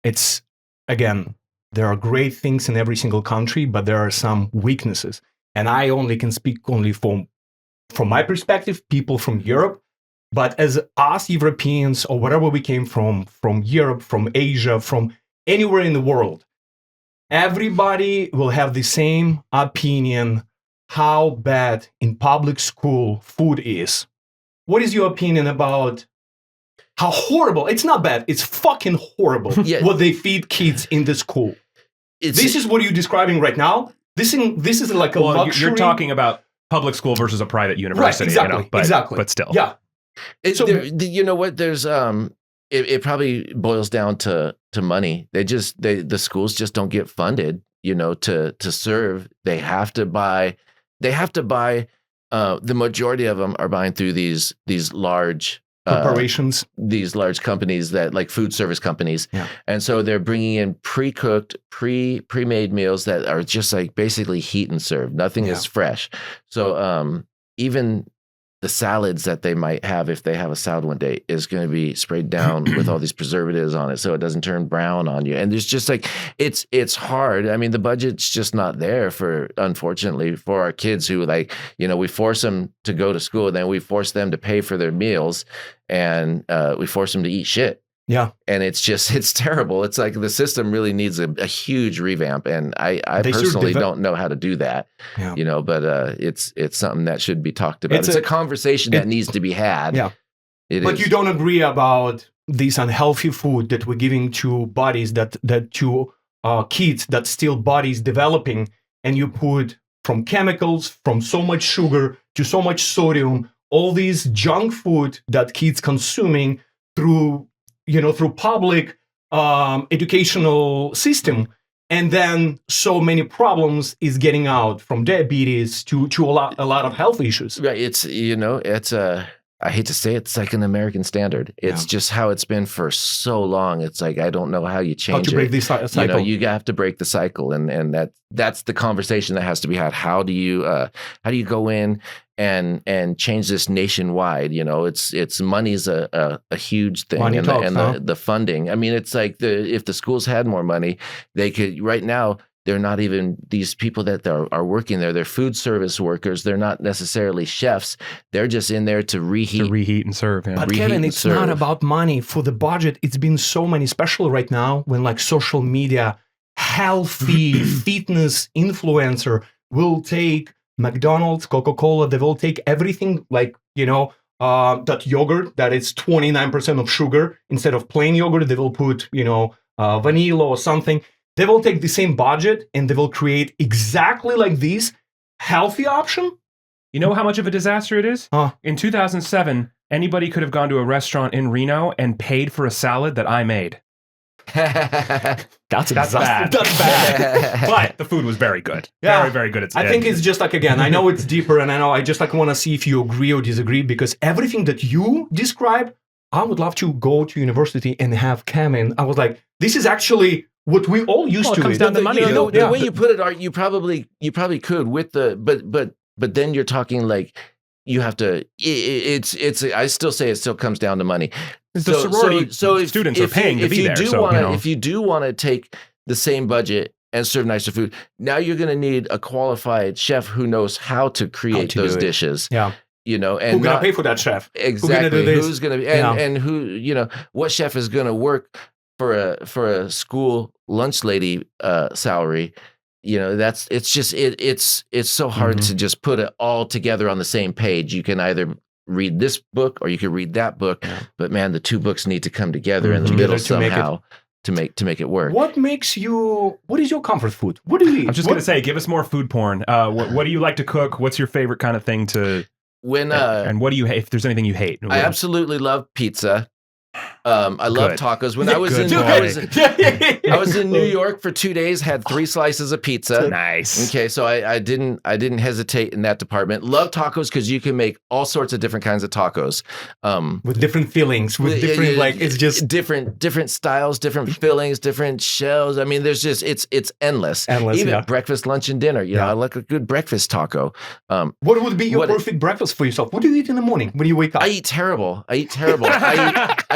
it's, again, there are great things in every single country, but there are some weaknesses. And I only can speak only from my perspective, people from Europe. But as us Europeans or wherever we came from Europe, from Asia, from anywhere in the world, everybody will have the same opinion how bad in public school food is. What is your opinion about how horrible? It's not bad. It's fucking horrible what they feed kids in the school. This is what you're describing right now. This is like a luxury. You're talking about public school versus a private university. Right, exactly, you know, but, exactly. But still. Yeah. So, you know what? There's it probably boils down to money. The schools just don't get funded, you know, to serve. They have to buy. The majority of them are buying through these large corporations, these large companies that like food service companies. Yeah. And so they're bringing in pre-cooked, pre-made meals that are just like basically heat and serve. Nothing is fresh. So even the salads that they might have, if they have a salad one day, is going to be sprayed down with all these preservatives on it so it doesn't turn brown on you. And there's just like, it's hard. I mean, the budget's just not there unfortunately, for our kids who like, you know, we force them to go to school, and then we force them to pay for their meals, and we force them to eat shit. Yeah. And it's terrible. It's like the system really needs a huge revamp. And I personally don't know how to do that, you know, but it's something that should be talked about. It's a conversation that needs to be had. Yeah. But you don't agree about this unhealthy food that we're giving to bodies that to kids that still bodies developing, and you put from chemicals, from so much sugar to so much sodium, all these junk food that kids consuming through public educational system, and then so many problems is getting out, from diabetes to a lot of health issues. Right. It's I hate to say it, it's like an American standard. It's just how it's been for so long. It's like, I don't know how you change break this cycle. You know, you have to break the cycle, and that's the conversation that has to be had. How do you go in and change this nationwide? You know, it's money's a huge thing, the funding. I mean, it's like if the schools had more money, they could. Right now, they're not even these people that are working there. They're food service workers. They're not necessarily chefs. They're just in there to reheat and serve. Yeah. But Kevin, it's not about money. For the budget, it's been so many, especially right now when like social media, healthy fitness influencer will take McDonald's, Coca-Cola. They will take everything, like, you know, that yogurt that is 29% of sugar. Instead of plain yogurt, they will put, you know, vanilla or something. They will take the same budget and they will create exactly like this healthy option. You know how much of a disaster it is? In 2007, anybody could have gone to a restaurant in Reno and paid for a salad that I made. That's bad. That's bad. But the food was very good. Yeah. Very, very good. I think it's just like, again, I know it's deeper, and I just like want to see if you agree or disagree, because everything that you describe, I would love to go to university and have chem. And I was like, this is actually what we all used to. It comes down to money. The way you put it, Art, you probably could with the but then you're talking like you have to. It's. I still say it still comes down to money. The sorority students are paying to be there. If you do want to take the same budget and serve nicer food, now you're going to need a qualified chef who knows how to create those dishes. Yeah. You know, and who's going to pay for that chef? Exactly. Who's going to be and who, you know, what chef is going to work for a school lunch lady salary? You know, it's so hard to just put it all together on the same page. You can either read this book or you can read that book, but man, the two books need to come together in the middle somehow to make it work. What is your comfort food? What do you eat? I'm just going to say, give us more food porn. What do you like to cook? What's your favorite kind of thing to? And what do you hate? If there's anything you hate, I absolutely love pizza. I love Good. tacos. When I was Good in, boy. I was in New York for 2 days, had 3 slices of pizza. Nice. Okay, so I didn't hesitate in that department. Love tacos because you can make all sorts of different kinds of tacos. With different feelings, with different like it's just different styles, different fillings, different shells. I mean, there's just it's endless. Even breakfast, lunch, and dinner. You know, I like a good breakfast taco. What would be your perfect breakfast for yourself? What do you eat in the morning when you wake up? I eat terrible. I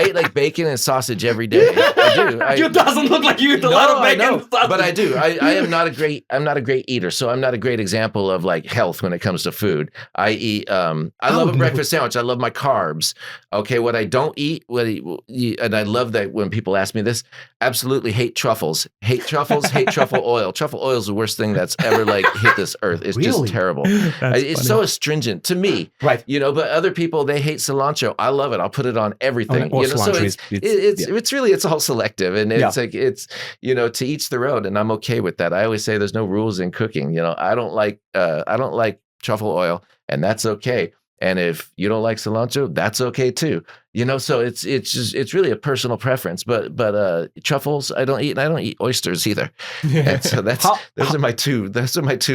eat like bacon and sausage every day. I do. You doesn't look like you eat a lot of bacon and sausage. But I do. I'm not a great eater, so I'm not a great example of like health when it comes to food. I eat. I love a breakfast sandwich. I love my carbs. Okay, what I don't eat, and I love that when people ask me this. Absolutely hate truffles. Hate truffles. Hate truffle oil. Truffle oil is the worst thing that's ever like hit this earth. It's just terrible. It's so astringent to me, right? You know, but other people they hate cilantro. I love it. I'll put it on everything. You know, so it's all selective, and it's like it's to each their own, and I'm okay with that. I always say there's no rules in cooking. You know, I don't like truffle oil, and that's okay. And if you don't like cilantro, that's okay too. You know, so it's really a personal preference. But truffles I don't eat, and I don't eat oysters either. And so those are my two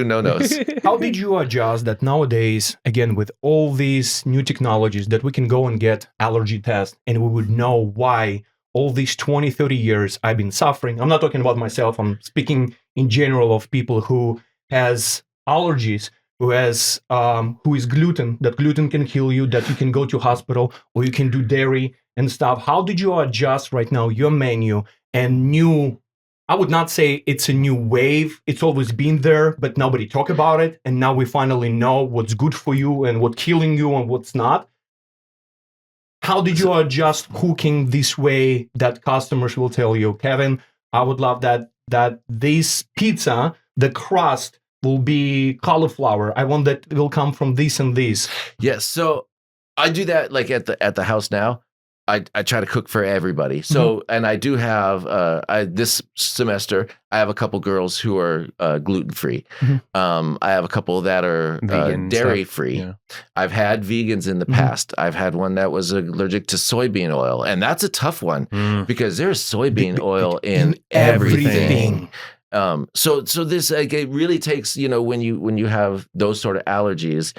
no-nos. How did you adjust that nowadays, again, with all these new technologies that we can go and get allergy tests and we would know why all these 20, 30 years I've been suffering. I'm not talking about myself. I'm speaking in general of people who has allergies, who is gluten, that gluten can kill you, that you can go to hospital, or you can do dairy and stuff. How did you adjust right now your menu and new, I would not say it's a new wave. It's always been there, but nobody talk about it. And now we finally know what's good for you and what's killing you and what's not. How did you adjust cooking this way that customers will tell you, Kevin, I would love that this pizza, the crust will be cauliflower. I want that it will come from this and this. Yes. So I do that like at the house now. I try to cook for everybody. So, and I do have, this semester, I have a couple girls who are gluten-free. I have a couple that are dairy-free. Yeah. I've had vegans in the past. I've had one that was allergic to soybean oil. And that's a tough one because there's soybean oil in everything. So this, like, it really takes, when you have those sort of allergies,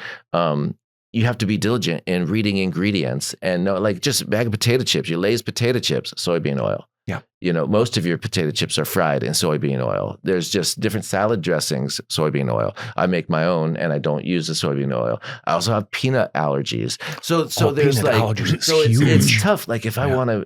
you have to be diligent in reading ingredients and know, like, just a bag of potato chips, your Lay's potato chips, soybean oil. Yeah. Most of your potato chips are fried in soybean oil. There's just different salad dressings, soybean oil. I make my own and I don't use the soybean oil. I also have peanut allergies. So there's like, it's tough. Like if I want to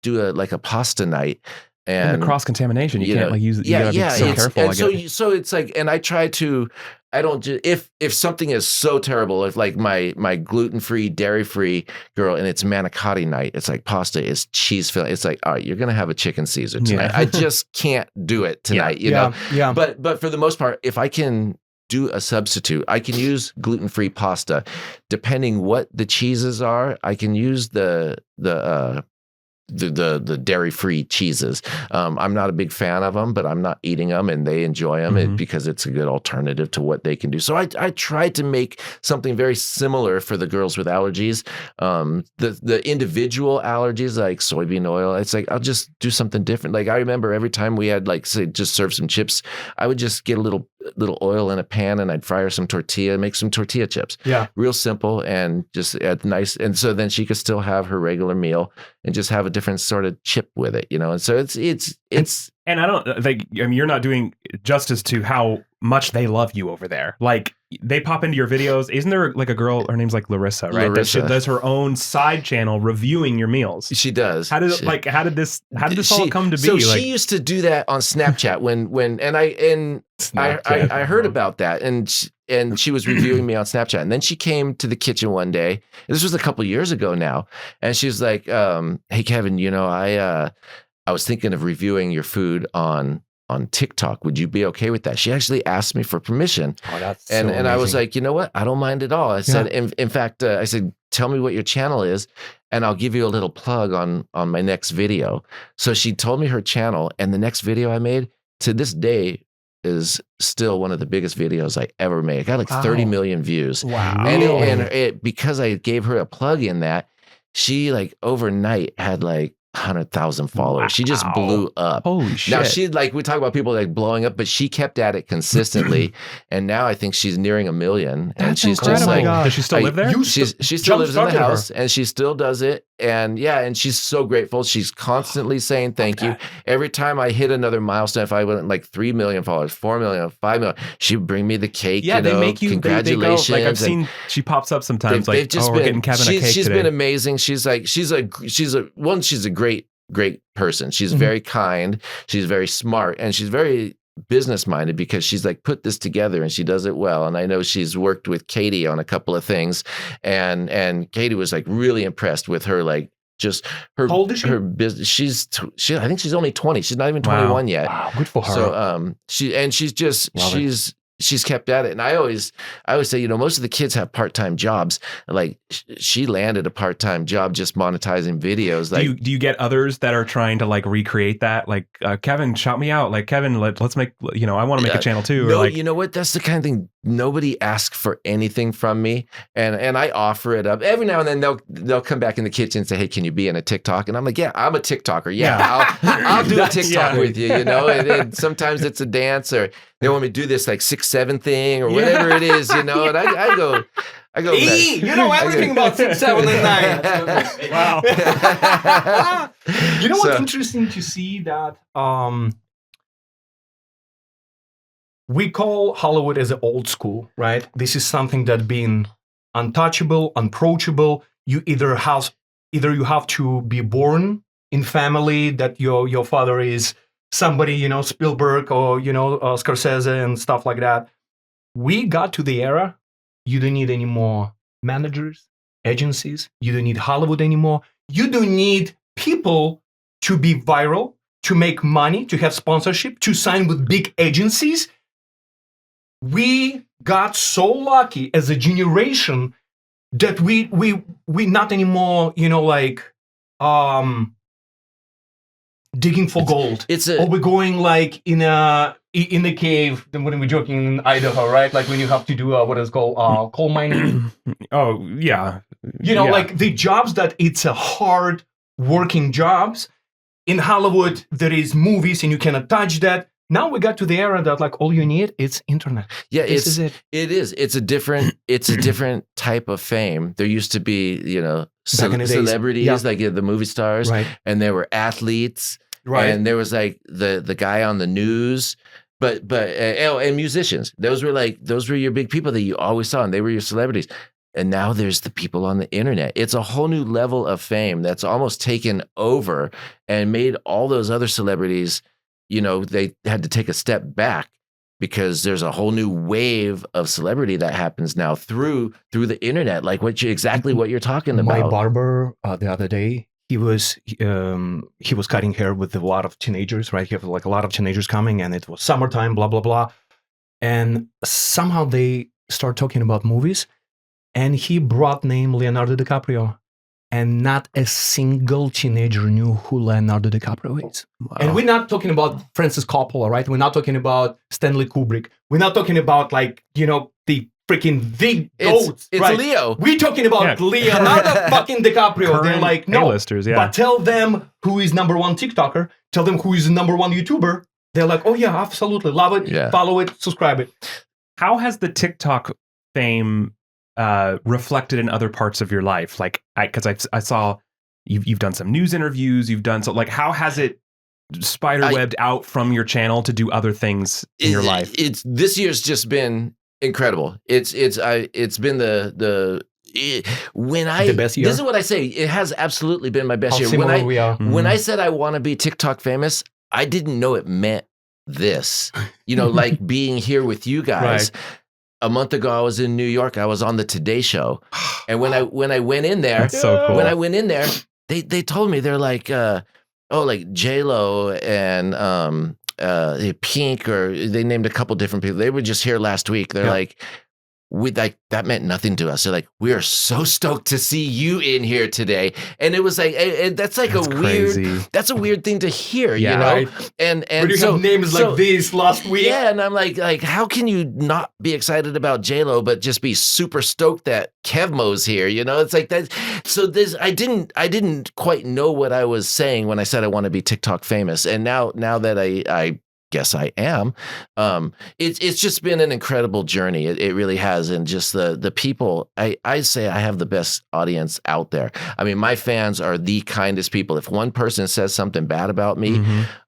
do a pasta night, and the cross contamination, you can't like use it. You gotta be so careful. And so it's like, and I try to, I don't just, if something is so terrible, if like my gluten-free, dairy-free girl and it's manicotti night, it's like pasta is cheese filling. It's like, all right, you're gonna have a chicken Caesar tonight. I just can't do it tonight, you know? Yeah. But for the most part, if I can do a substitute, I can use gluten-free pasta. Depending what the cheeses are, I can use the dairy-free cheeses. I'm not a big fan of them, but I'm not eating them, and they enjoy them because it's a good alternative to what they can do. So I try to make something very similar for the girls with allergies. The individual allergies, like soybean oil, it's like I'll just do something different. Like I remember every time we had, like, say, just serve some chips, I would just get a little oil in a pan and I'd fry her some tortilla, make some tortilla chips. Yeah, real simple and just nice. And so then she could still have her regular meal and just have a different sort of chip with it, And so it's. And I don't think, you're not doing justice to how much they love you over there. Like, they pop into your videos. Isn't there like a girl, her name's like Larissa, right? Larissa. That does her own side channel reviing your meals. She does. How did this all come to be? So she used to do that on Snapchat I heard about that and she was reviewing me on Snapchat. And then she came to the kitchen one day. This was a couple years ago now. And she was like, hey, Kevin, I was thinking of reviewing your food on TikTok. Would you be okay with that? She actually asked me for permission. Oh, that's and I was like, you know what? I don't mind at all. I said, in fact, I said, tell me what your channel is, and I'll give you a little plug on my next video. So she told me her channel, and the next video I made to this day is still one of the biggest videos I ever made. It got like 30 million views. Wow. And because I gave her a plug in that, she like overnight had like 100,000 followers. She just blew up. Holy shit. Now she we talk about people like blowing up, but she kept at it consistently. And now I think she's nearing 1 million. And she's just like, does she still live there? she still lives in the house and she still does it. And and she's so grateful. She's constantly saying thank you. Every time I hit another milestone, if I went like 3 million followers, 4 million, 5 million, she would bring me the cake. Yeah, they make you, congratulations. Like I've seen, she pops up sometimes they've just we're getting Kevin a cake she's today. been amazing. She's a great person. She's very kind. She's very smart, and she's very business minded because she's like put this together and she does it well. And I know she's worked with Katie on a couple of things, and Katie was like really impressed with her, like just her. How old is she? Her business. I think she's only 20. She's not even 21 yet. Wow, good for her. So she's kept at it. And I always say, most of the kids have part-time jobs. Like she landed a part-time job just monetizing videos. Like, do you get others that are trying to like recreate that? Like, Kevin, shout me out. Like, Kevin, let's make, I want to make a channel too. No, or like, you know what? That's the kind of thing. Nobody asks for anything from me. And I offer it up. Every now and then they'll come back in the kitchen and say, hey, can you be in a TikTok? And I'm like, yeah, I'm a TikToker. Yeah. I'll do a TikTok with you, and sometimes it's a dance, or they want me to do this like 6-7 thing or whatever it is, and I go, you know everything about 6, 7, and 9. Wow. You know what's interesting to see that we call Hollywood as an old school, right? This is something that been untouchable, unapproachable. You either you have to be born in family that your father is somebody, Spielberg or Scorsese and stuff like that. We got to the era. You don't need any more managers, agencies. You don't need Hollywood anymore. You don't need people to be viral, to make money, to have sponsorship, to sign with big agencies. We got so lucky as a generation that we not anymore, digging for gold. Or we're going like in a cave when we're joking in Idaho, right? Like when you have to do what is called coal mining. Oh yeah. Like the jobs that it's a hard working jobs. In Hollywood, there is movies and you cannot touch that. Now we got to the era that like all you need is internet. Yeah, It is. It's a different type of fame. There used to be, celebrities like the movie stars, right? And there were athletes, right? And there was like the guy on the news, and musicians. Those were your big people that you always saw, and they were your celebrities. And now there's the people on the internet. It's a whole new level of fame that's almost taken over and made all those other celebrities. They had to take a step back because there's a whole new wave of celebrity that happens now through the internet, like what you're talking about. My barber the other day, he was cutting hair with a lot of teenagers, right? He had like a lot of teenagers coming, and it was summertime, blah blah blah, and somehow they start talking about movies, and he brought name Leonardo DiCaprio. And not a single teenager knew who Leonardo DiCaprio is. Wow. And we're not talking about Francis Coppola, right? We're not talking about Stanley Kubrick. We're not talking about the freaking the goats. It's right? Leo. We're talking about Leonardo fucking DiCaprio. Current They're like, no. A-listers, yeah. But tell them who is number one TikToker. Tell them who is the number one YouTuber. They're like, oh yeah, absolutely. Love it. Follow it. Subscribe it. How has the TikTok fame reflected in other parts of your life? Like, because I saw you've done some news interviews, you've done so. Like, how has it spiderwebbed out from your channel to do other things in your life? This year's just been incredible. It's been the best year. This is what I say. It has absolutely been my best year. When I said I want to be TikTok famous, I didn't know it meant this. Like being here with you guys. Right. A month ago, I was in New York. I was on the Today Show, and when I went in there, that's so cool. When I went in there, they told me they're like, like J-Lo and Pink, or they named a couple different people. They were just here last week. They're like, that meant nothing to us. They're like, we are so stoked to see you in here today. And it was like, that's a weird thing to hear, you know? Right. And you have names like this last week. Yeah, and I'm like, how can you not be excited about J-Lo, but just be super stoked that Kevmo's here? You know, it's like that. So I didn't quite know what I was saying when I said I want to be TikTok famous. And now that I guess I am. It's just been an incredible journey. It really has. And just the people, I say I have the best audience out there. I mean, my fans are the kindest people. If one person says something bad about me,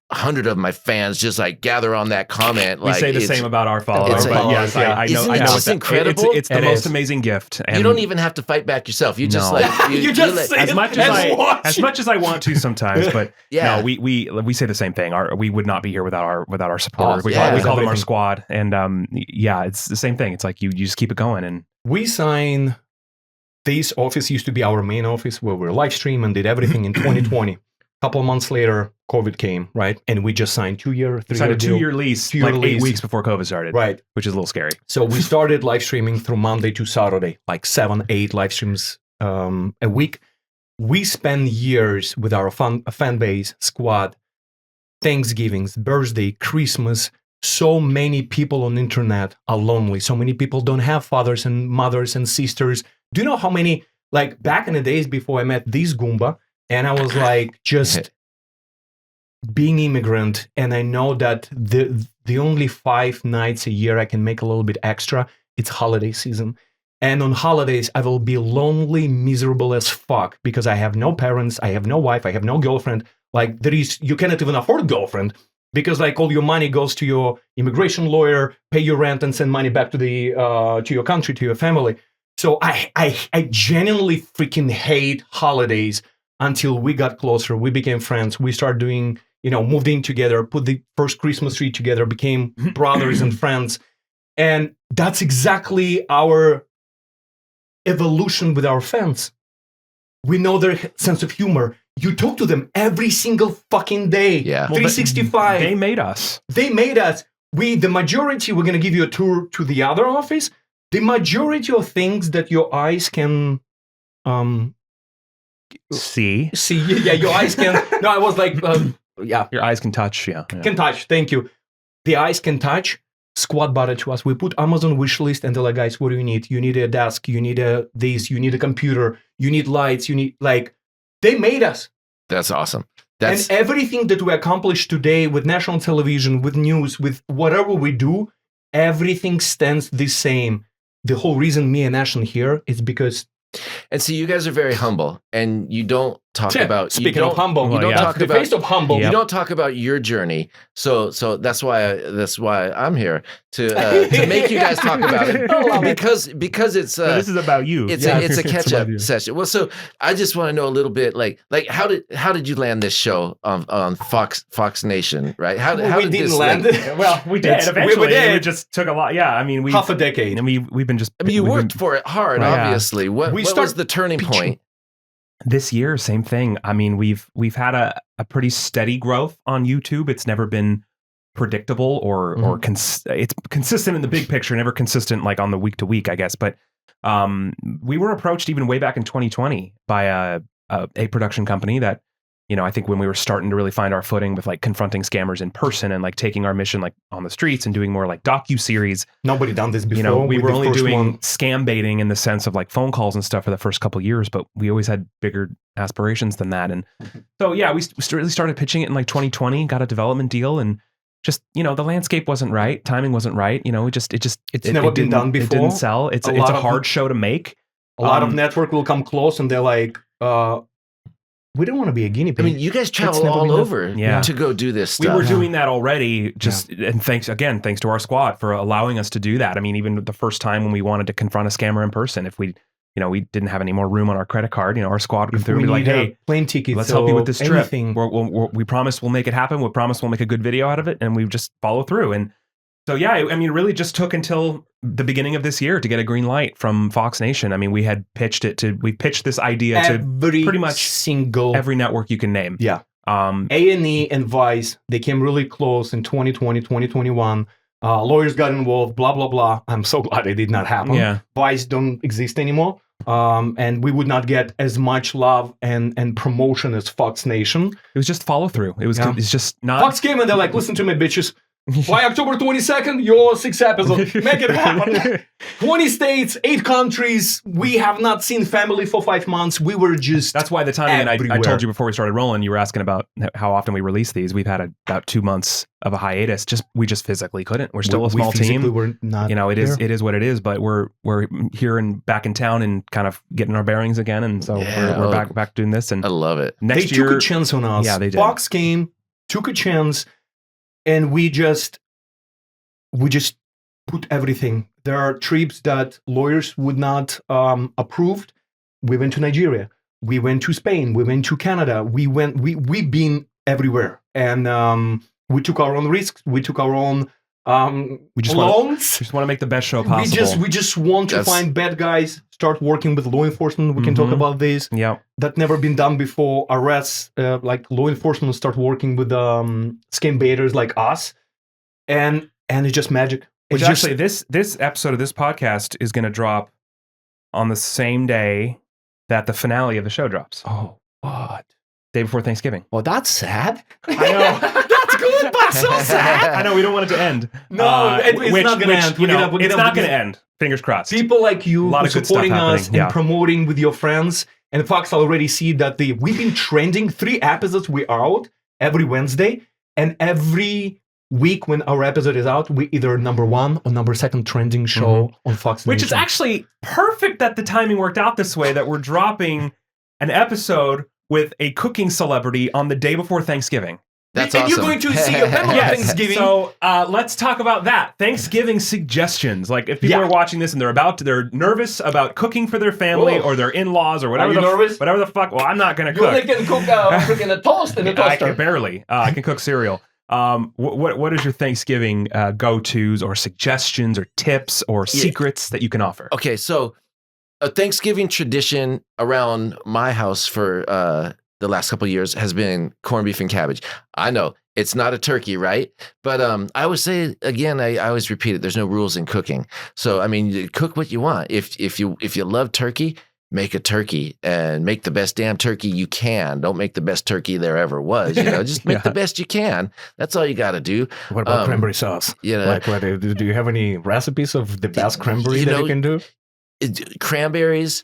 100 of my fans just like gather on that comment. We say the same about our followers. But yes, I know. Isn't it just incredible? It's the most amazing gift. And you don't even have to fight back yourself. You just you just say as much as I want to sometimes. But no, we say the same thing. We would not be here without our supporters. We call them our squad. And it's the same thing. It's like you just keep it going. And we sign. This office used to be our main office where we live stream and did everything in 2020. A couple of months later, COVID came, right? And we just signed 2-year, 3-year deal. 2-year lease, like 8 weeks before COVID started. Right. Which is a little scary. So we started live streaming through Monday to Saturday, like 7-8 live streams a week. We spend years with our fan base, squad, Thanksgivings, birthday, Christmas. So many people on the internet are lonely. So many people don't have fathers and mothers and sisters. Do you know how many, like back in the days before I met this Goomba, and I was like, just being immigrant, and I know that the only 5 nights a year I can make a little bit extra, it's holiday season. And on holidays, I will be lonely, miserable as fuck because I have no parents, I have no wife, I have no girlfriend. Like you cannot even afford a girlfriend because like all your money goes to your immigration lawyer, pay your rent, and send money back to your country, to your family. So I genuinely freaking hate holidays. Until we got closer, we became friends. We started doing, moved in together, put the first Christmas tree together, became brothers and friends. And that's exactly our evolution with our fans. We know their sense of humor. You talk to them every single fucking day. Yeah. 365. They made us. The majority, we're going to give you a tour to the other office. The majority of things that your eyes can... See, your eyes can. No, I was like, your eyes can touch. Can touch. Thank you. The eyes can touch. Squad bought it to us. We put Amazon wish list, and they're like, guys, what do you need? You need a desk. You need this. You need a computer. You need lights. You need they made us. That's awesome. And everything that we accomplish today with national television, with news, with whatever we do, everything stands the same. The whole reason me and Ashton here is because. And see, you guys are very humble, and you don't talk about. Speaking of humble, you don't talk the about face of humble. You don't talk about your journey. So that's why I'm here to make you guys talk about it because it's. This is about you. It's a catch up session. Well, so I just want to know a little bit, like how did you land this show on Fox Nation, right? How we did didn't this land it? Well, we did eventually. We did. It just took a lot. Yeah, I mean, half a decade. And we've been just. I mean, you worked for it hard, obviously. What was the turning point? This year, same thing. I mean, we've had a pretty steady growth on YouTube. It's never been predictable or it's consistent in the big picture, never consistent like on the week to week, I guess. But we were approached even way back in 2020 by a production company that, I think when we were starting to really find our footing with like confronting scammers in person and like taking our mission like on the streets and doing more like docu-series. Nobody done this before. We were only doing scam baiting in the sense of like phone calls and stuff for the first couple of years, but we always had bigger aspirations than that. And so, yeah, we really started pitching it in like 2020, got a development deal, and just, the landscape wasn't right. Timing wasn't right. It's never been done before. It didn't sell. It's a hard show to make. A lot of network will come close and they're like, we don't want to be a guinea pig. I mean, you guys travel all over to go do this stuff. We were doing that already, and thanks to our squad for allowing us to do that. I mean, even the first time when we wanted to confront a scammer in person, if we didn't have any more room on our credit card, our squad would come through and be like, hey, plane tickets, let's help you with this trip. We promise we'll make it happen. We promise we'll make a good video out of it, and we just follow through. And so, yeah, I mean, it really just took until the beginning of this year to get a green light from Fox Nation. I mean, we pitched this idea to pretty much every network you can name. Yeah. A&E and Vice, they came really close in 2020, 2021. Lawyers got involved, blah, blah, blah. I'm so glad it did not happen. Yeah. Vice don't exist anymore. And we would not get as much love and promotion as Fox Nation. It was just follow through. It's just not. Fox came and they're like, listen to me, bitches. By October 22nd, your 6 episodes. Make it happen. 20 states, 8 countries. We have not seen family for 5 months. We were just That's why the timing, and I everywhere. told you before we started rolling, you were asking about how often we release these. We've had about 2 months of a hiatus. We just physically couldn't. We're still a small team. We're not It is what it is, but we're here and back in town and kind of getting our bearings again. And so we're back doing this. And I love it. next they year, took a chance on us. Yeah, they did. Fox came, took a chance, and we just put everything. There are trips that lawyers would not approve. We went to Nigeria. We went to Spain. We went to Canada. We've been everywhere, and we took our own risks. We took our own we just loans. want to make the best show possible. We just want to find bad guys. Start working with law enforcement. We can talk about this. Yeah, that never been done before. Arrests, like law enforcement, start working with scam baiters like us, and it's just magic. Which actually, this episode of this podcast is going to drop on the same day that the finale of the show drops. Oh, what? Day before Thanksgiving. Well, that's sad. I know. That's good, but so sad. I know, we don't want it to end. No, it's not going to end. It's not going to end. Fingers crossed. People like you a lot of good supporting stuff us happening. and promoting with your friends. And Fox already see that we've been trending 3 episodes. We are out every Wednesday. And every week when our episode is out, we either number 1 or number 2 trending show on Fox Which Nation. is actually perfect that the timing worked out this way, that we're dropping an episode with a cooking celebrity on the day before Thanksgiving. That's and awesome. you're going to see a better Thanksgiving. So let's talk about that. Thanksgiving suggestions. Like if people are watching this and they're nervous about cooking for their family or their in-laws or whatever. Whatever the fuck. Well, I'm not going to cook. You only can cook freaking a toast in a toaster. I can barely. I can cook cereal. What is your Thanksgiving go-tos or suggestions or tips or secrets that you can offer? Okay, so a Thanksgiving tradition around my house for the last couple of years has been corned beef and cabbage. I know it's not a turkey, right? But I always say again, I always repeat it. There's no rules in cooking. So I mean, you cook what you want. If you love turkey, make a turkey and make the best damn turkey you can. Don't make the best turkey there ever was. Just make the best you can. That's all you got to do. What about cranberry sauce? Like, do you have any recipes of the best cranberry that you can do? Cranberries,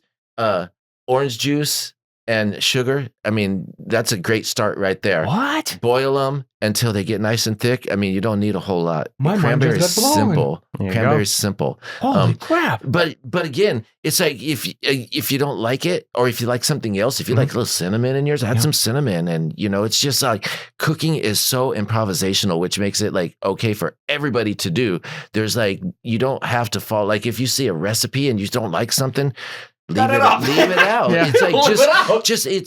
orange juice, and sugar. I mean, that's a great start right there. What? Boil them until they get nice and thick. I mean, you don't need a whole lot. My Cranberry's simple. Cranberry's simple. Holy crap! But again, it's like if you don't like it, or if you like something else, if you like a little cinnamon in yours, add some cinnamon. And it's just like cooking is so improvisational, which makes it like okay for everybody to do. There's like you don't have to follow. Like if you see a recipe and you don't like something, leave it out. It's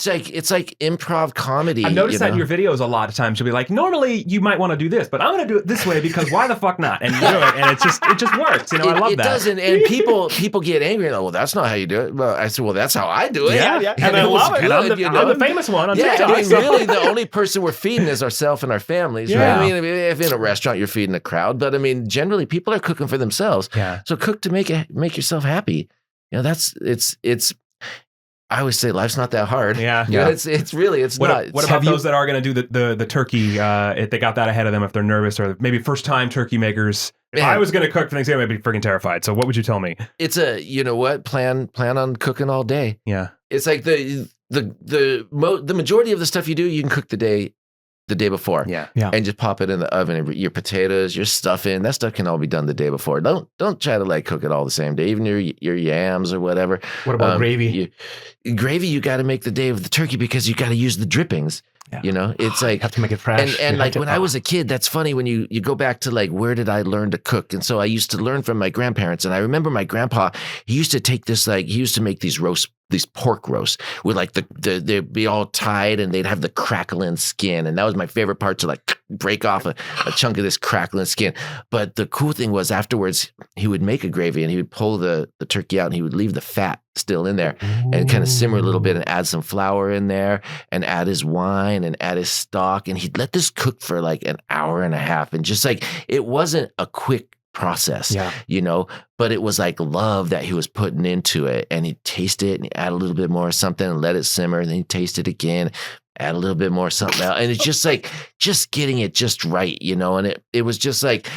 like it's like improv comedy. I've noticed that in your videos a lot of times. You'll be like, normally you might want to do this, but I'm going to do it this way because why the fuck not? And you do it, and it just works. I love that. It doesn't, and people get angry. Well, that's not how you do it. Well, I said, well, that's how I do it. Yeah. And I love it. And I'm the famous one on TikTok. I mean, really, the only person we're feeding is ourselves and our families. Yeah. Right? I mean, if in a restaurant you're feeding a crowd, but I mean, generally people are cooking for themselves. Yeah. So cook to make yourself happy. It's. I always say life's not that hard. Yeah. It's not. What about those that are going to do the turkey? If they got that ahead of them, if they're nervous or maybe first time turkey makers. If I was going to cook for Thanksgiving, I'd be freaking terrified. So what would you tell me? It's plan on cooking all day. Yeah. It's like the majority of the stuff you do, you can cook the day before. Yeah. And just pop it in the oven. Your potatoes, your stuffing, that stuff can all be done the day before. Don't try to like cook it all the same day, even your yams or whatever. What about gravy? Gravy, you got to make the day of the turkey because you got to use the drippings. Yeah. It's like you have to make it fresh. And like when I was a kid, that's funny when you go back to like, where did I learn to cook? And so I used to learn from my grandparents. And I remember my grandpa, he used to take this, like, he used to make these roast these pork roasts with like they'd be all tied and they'd have the crackling skin. And that was my favorite part, to like break off a chunk of this crackling skin. But the cool thing was afterwards, he would make a gravy and he would pull the turkey out and he would leave the fat still in there and kind of simmer a little bit and add some flour in there and add his wine and add his stock. And he'd let this cook for like an hour and a half. And just like, it wasn't a quick process, you know, but it was like love that he was putting into it. And he'd taste it and he'd add a little bit more of something and let it simmer. And then he'd taste it again, add a little bit more something else. And it's just like, just getting it just right, you know? And it was just like,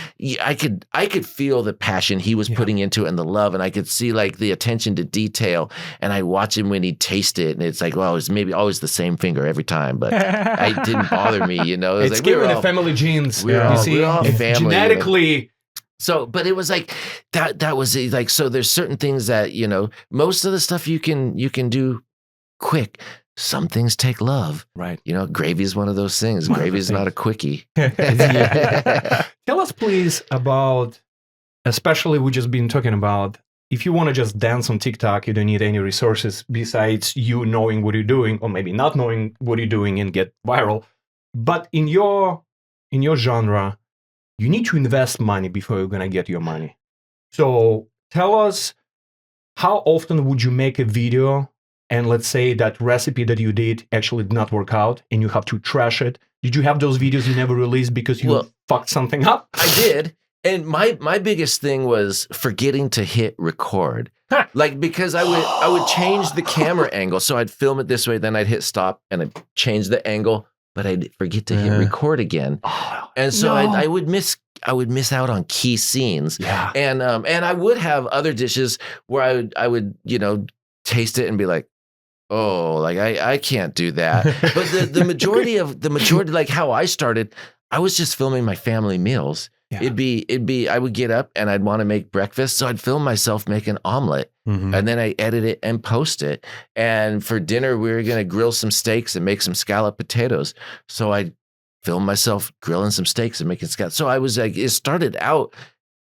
I could feel the passion he was putting into it and the love. And I could see like the attention to detail. And I watch him when he'd taste it. And it's like, well, it's maybe always the same finger every time, but it didn't bother me, you know? It's like, like the family genes. We're all family. Genetically. So, but it was like, that was like, so there's certain things that, you know, most of the stuff you can do quick. Some things take love. Right. You know, gravy is one of those things. Gravy is not a quickie. Tell us, please, about, especially we just been talking about, if you want to just dance on TikTok, you don't need any resources besides you knowing what you're doing, or maybe not knowing what you're doing and get viral. But in your genre, you need to invest money before you're going to get your money. So tell us, how often would you make a video and let's say that recipe that you did actually did not work out and you have to trash it? Did you have those videos you never released because you fucked something up? I did. And my biggest thing was forgetting to hit record. Like, because I would change the camera angle. So I'd film it this way, then I'd hit stop and I'd change the angle, but I'd forget to hit record again. And so I would miss out on key scenes. Yeah. And I would have other dishes where I would, you know, taste it and be like, oh, like I can't do that. But the majority, like how I started, I was just filming my family meals. Yeah. It'd be, I would get up and I'd want to make breakfast. So I'd film myself make an omelet and then I edit it and post it. And for dinner, we were going to grill some steaks and make some scalloped potatoes. So I'd film myself grilling some steaks and making scalloped. So I was like, it started out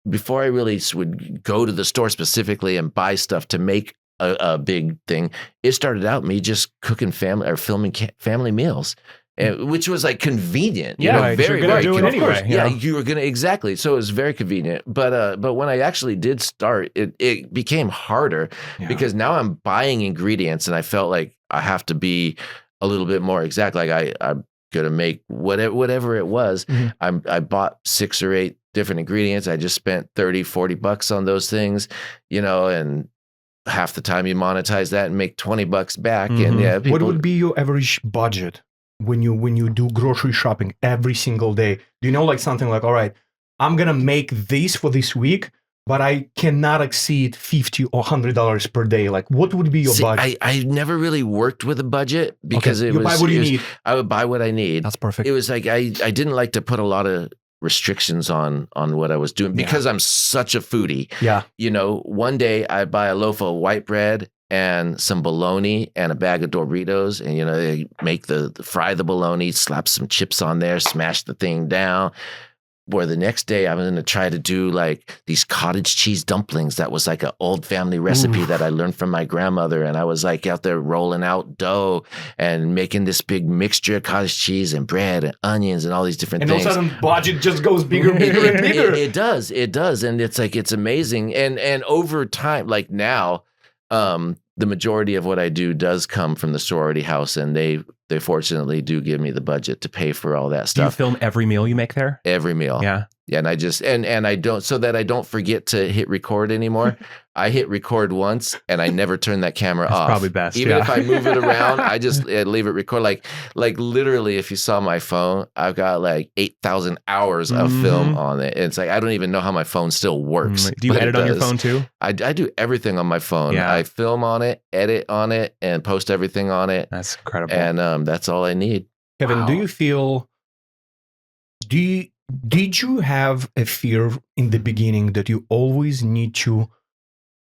before I really would go to the store specifically and buy stuff to make a big thing. It started out me just cooking filming family meals. Which was like convenient, you know, right. very, very convenient. Anyway, yeah, you were gonna exactly. So it was very convenient. But when I actually did start, it became harder because now I'm buying ingredients, and I felt like I have to be a little bit more exact. Like I'm gonna make whatever it was. I bought 6 or 8 different ingredients. I just spent $30-$40 on those things, you know, and half the time you monetize that and make $20 back. And what would be your average budget when you do grocery shopping every single day? Do you know, like something like, all right, I'm gonna make this for this week, but I cannot exceed $50 or $100 per day? Like, what would be your budget? I never really worked with a budget because you buy what you need. I would buy what I need. That's perfect. It was like I didn't like to put a lot of restrictions on what I was doing because I'm such a foodie. Yeah. You know, one day I buy a loaf of white bread and some bologna and a bag of Doritos, and you know, they make fry the bologna, slap some chips on there, smash the thing down. Or the next day, I'm going to try to do like these cottage cheese dumplings. That was like an old family recipe that I learned from my grandmother. And I was like out there rolling out dough and making this big mixture of cottage cheese and bread and onions and all these different things. And all of a sudden, budget just goes bigger, bigger, and bigger. It does. And it's like, it's amazing. And over time, like now, the majority of what I do does come from the sorority house, and they fortunately do give me the budget to pay for all that stuff. Do you film every meal you make there? Every meal. Yeah. Yeah, and I just and I don't, so that I don't forget to hit record anymore. I hit record once and I never turn that camera off. Probably best. Even if I move it around, I just leave it record. Like literally, if you saw my phone, I've got like 8,000 hours of film on it. It's like I don't even know how my phone still works. Do you edit on your phone too? I do everything on my phone. Yeah. I film on it, edit on it, and post everything on it. That's incredible. And that's all I need. Kevin, do you feel? Did you have a fear in the beginning that you always need to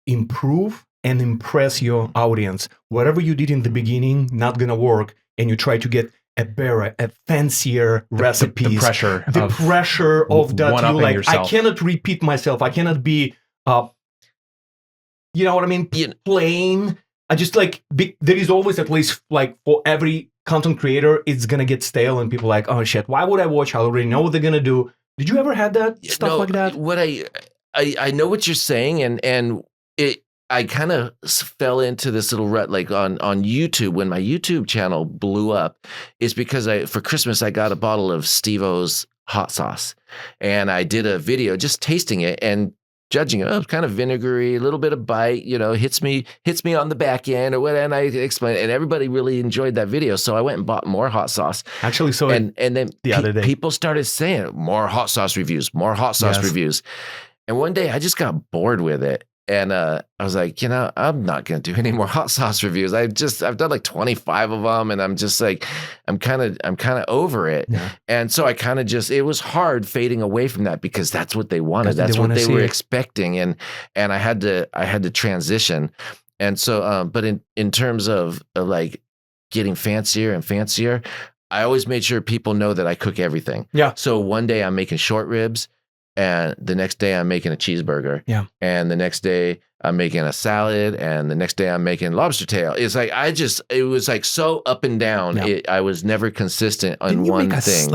improve and impress your audience? Whatever you did in the beginning, not gonna work, and you try to get a better, a fancier recipes. The pressure of that. You like, yourself. I cannot repeat myself. I cannot be, you know what I mean? Plain. I just like there is always at least like for every content creator, it's gonna get stale, and people are like, oh shit, why would I watch? I already know what they're gonna do. Did you ever had that stuff like that? What I know what you're saying, and I kind of fell into this little rut, like on YouTube when my YouTube channel blew up, is because for Christmas I got a bottle of Steve-O's hot sauce, and I did a video just tasting it and judging it. Oh, it's kind of vinegary, a little bit of bite, hits me on the back end or what. And I explained, and everybody really enjoyed that video. So I went and bought more hot sauce. Actually, so and then the other day, people started saying more hot sauce reviews, reviews. And one day I just got bored with it. And I was like, I'm not going to do any more hot sauce reviews. I've done like 25 of them, and I'm just like, I'm kind of over it. Yeah. And so I kind of it was hard fading away from that because that's what they wanted. That's what they were expecting. And I had to transition. And so, but in terms of like getting fancier and fancier, I always made sure people know that I cook everything. Yeah. So one day I'm making short ribs, and the next day I'm making a cheeseburger. Yeah. And the next day I'm making a salad, and the next day I'm making lobster tail. It's like it was like so up and down. Yeah. I was never consistent on one thing.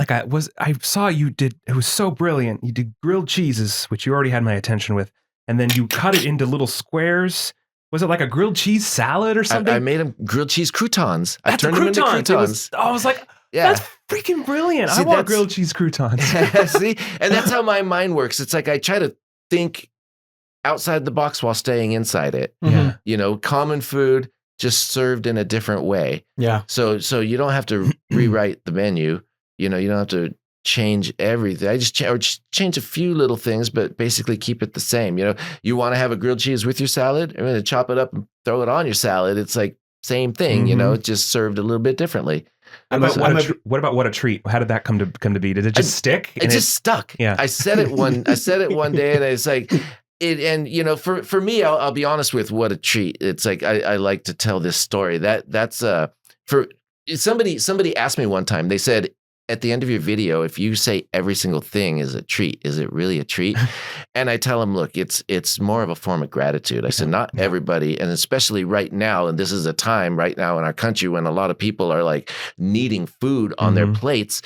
I saw you did. It was so brilliant. You did grilled cheeses, which you already had my attention with, and then you cut it into little squares. Was it like a grilled cheese salad or something? I made them grilled cheese croutons. I turned them into croutons. I was like, that's freaking brilliant. I want grilled cheese croutons. See, and that's how my mind works. It's like I try to think outside the box while staying inside it. Mm-hmm. Common food just served in a different way. Yeah. So you don't have to rewrite the menu. You don't have to change everything. I just change a few little things, but basically keep it the same. You want to have a grilled cheese with your salad? I'm going to chop it up and throw it on your salad. It's like same thing. Mm-hmm. just served a little bit differently. What about what a treat? How did that come to be? Did it just stick? It just stuck. Yeah. I said it one day, and it's like it. And for me, I'll be honest with what a treat. It's like I like to tell this story. That's for somebody asked me one time. They said, at the end of your video, if you say every single thing is a treat, is it really a treat? And I tell them, look, it's more of a form of gratitude. I said, not everybody, and especially right now, and this is a time right now in our country when a lot of people are like needing food on their plates.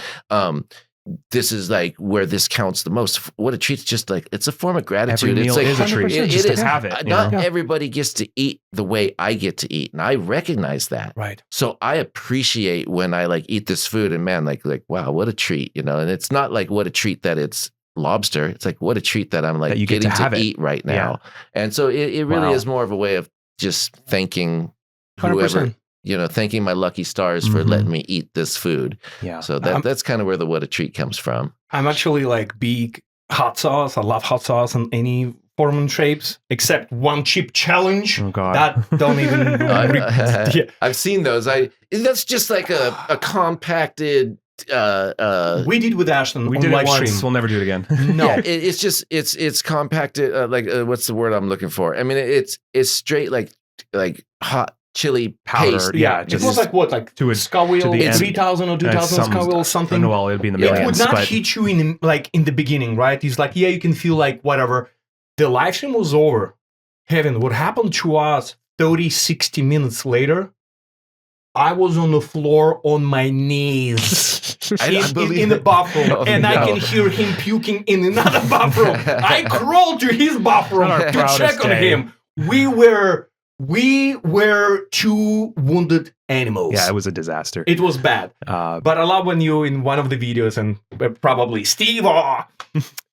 This is like where this counts the most. What a treat! Just like it's a form of gratitude. Every meal it's like is a treat. It is is. To have it. Not everybody gets to eat the way I get to eat, and I recognize that. Right. So I appreciate when I like eat this food, and man, like wow, what a treat, And it's not like what a treat that it's lobster. It's like what a treat that I'm like you getting to eat right now. Yeah. And so it really is more of a way of just thanking whoever. 100%. Thanking my lucky stars for letting me eat this food. Yeah. So that's kind of where the what a treat comes from. I'm actually like big hot sauce. I love hot sauce in any form and shapes, except one chip challenge. Oh God. That don't even. I've seen those. That's just like a compacted. We did with Ashton. We on did it live once. stream. We'll never do it again. No, yeah, it's compacted. What's the word I'm looking for? I mean, it's straight like hot chili powder. Paste. Yeah, it was like what, like to Scoville, 3,000 or 2,000 Scoville, something. Well, it'd be in the millions. It would not hit you in the beginning, right? It's like, you can feel like whatever. The live stream was over. Heaven, what happened to us 30, 60 minutes later? I was on the floor on my knees in the bathroom, and I can hear him puking in another bathroom. I crawled to his bathroom to check on him. We were two wounded animals. Yeah, it was a disaster. It was bad. But I love when you, in one of the videos, and probably Steve,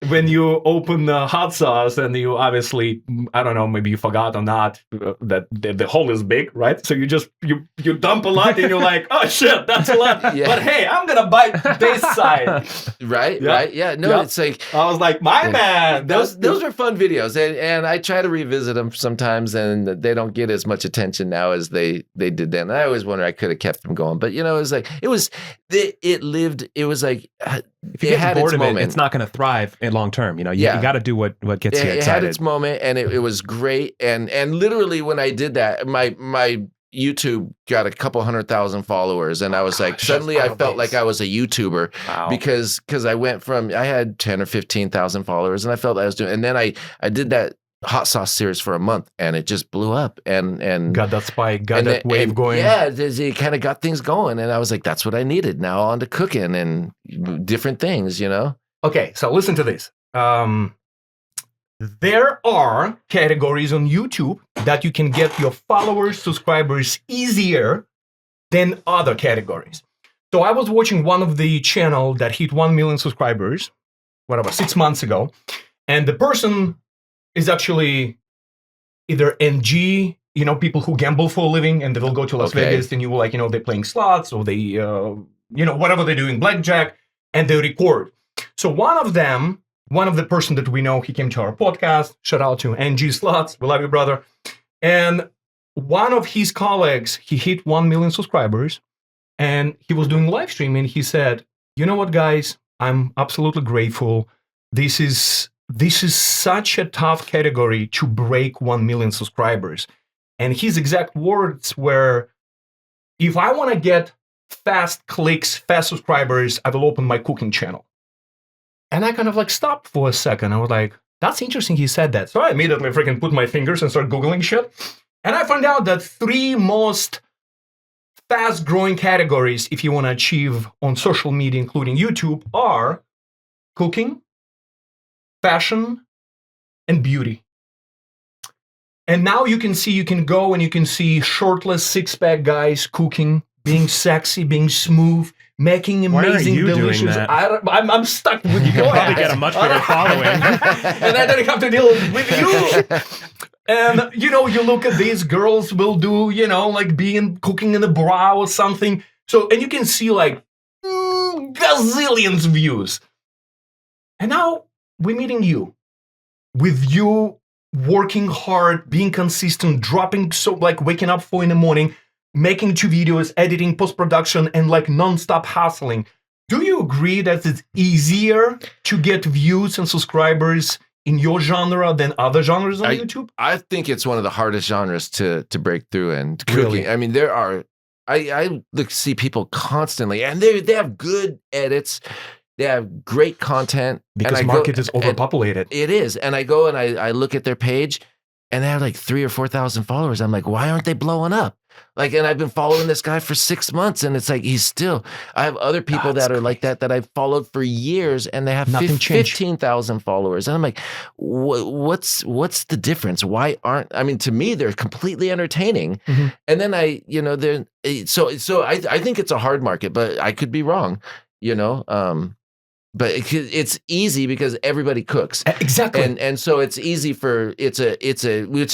when you open the hot sauce and you obviously, I don't know, maybe you forgot or not, that the hole is big, right? So you just, you dump a lot and you're like, oh shit, that's a lot. Yeah. But hey, I'm going to bite this side. Right, right. Yeah, no, it's like. I was like, my man. Those are fun videos. And I try to revisit them sometimes, and they don't get as much attention now as they did then. I always wonder I could have kept them going. But, it was like, it was like, if you get bored of it, it's not going to thrive in long term. You got to do what gets you excited. It had its moment, and it was great. And literally when I did that, my YouTube got a couple 100,000 followers, and I was like, suddenly I felt like I was a YouTuber. Wow. because I went from, I had 10 or 15,000 followers, and I felt I was doing, and then I did that hot sauce series for a month, and it just blew up. And got that spike, got that wave going. Yeah, it kind of got things going, and I was like, that's what I needed. Now on to cooking and different things, you know. Okay, so listen to this. There are categories on YouTube that you can get your followers, subscribers easier than other categories. So I was watching one of the channel that hit 1 million subscribers, 6 months ago, and the person is actually either NG, you know, people who gamble for a living, and they will go to Las Vegas, and you will, like, you know, they're playing slots, or they, you know, whatever they're doing, blackjack, and they record. So one of the person that we know, he came to our podcast. Shout out to NG Slots. We love you, brother. And one of his colleagues, he hit 1 million subscribers, and he was doing live streaming. He said, "You know what, guys? I'm absolutely grateful. This is such a tough category to break 1 million subscribers." And his exact words were, "If I want to get fast clicks, fast subscribers, I will open my cooking channel." And I kind of like stopped for a second. I was like, that's interesting he said that. So I immediately freaking put my fingers and started Googling shit. And I found out that 3 most fast growing categories, if you want to achieve on social media, including YouTube, are cooking, fashion, and beauty. And now you can go and you can see shirtless 6-pack guys cooking, being sexy, being smooth, making amazing, delicious. I'm stuck with you. Probably get a much bigger following, and I don't have to deal with you. And you know, you look at these girls will do, you know, like cooking in a bra or something. So, and you can see like gazillions views. And now we're meeting you, with you working hard, being consistent, dropping, so like waking up 4 a.m, making 2 videos, editing, post-production, and like non-stop hustling. Do you agree that it's easier to get views and subscribers in your genre than other genres on YouTube? I think it's one of the hardest genres to break through in cooking. Really? I mean, there are, I see people constantly, and they have good edits. They have great content. Because market is overpopulated. It is. And I go and I look at their page, and they have like 3,000 or 4,000 followers. I'm like, why aren't they blowing up? Like, and I've been following this guy for 6 months, and it's like I have other people that are like that I've followed for years, and they have 15,000 followers. And I'm like, what's the difference? Why aren't, I mean, to me, they're completely entertaining. Mm-hmm. And then I think it's a hard market, but I could be wrong, you know? But it's easy because everybody cooks. Exactly. And so it's easy for, which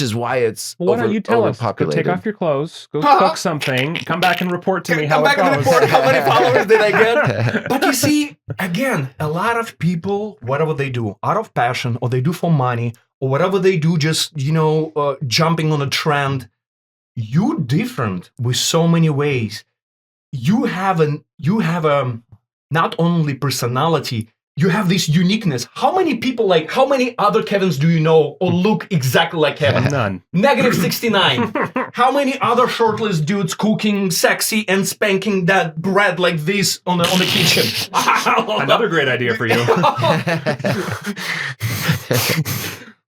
is why it's why don't you tell us, go take off your clothes, go cook something, come back and report to me how it goes. And report how many followers did I get. But you see, again, a lot of people, whatever they do, out of passion, or they do for money, or whatever they do, just, you know, jumping on a trend, you different with so many ways. You have a not only personality, you have this uniqueness. How many other Kevins do you know or look exactly like Kevin? None. -69. How many other shirtless dudes cooking sexy and spanking that bread like this on the kitchen? Another great idea for you.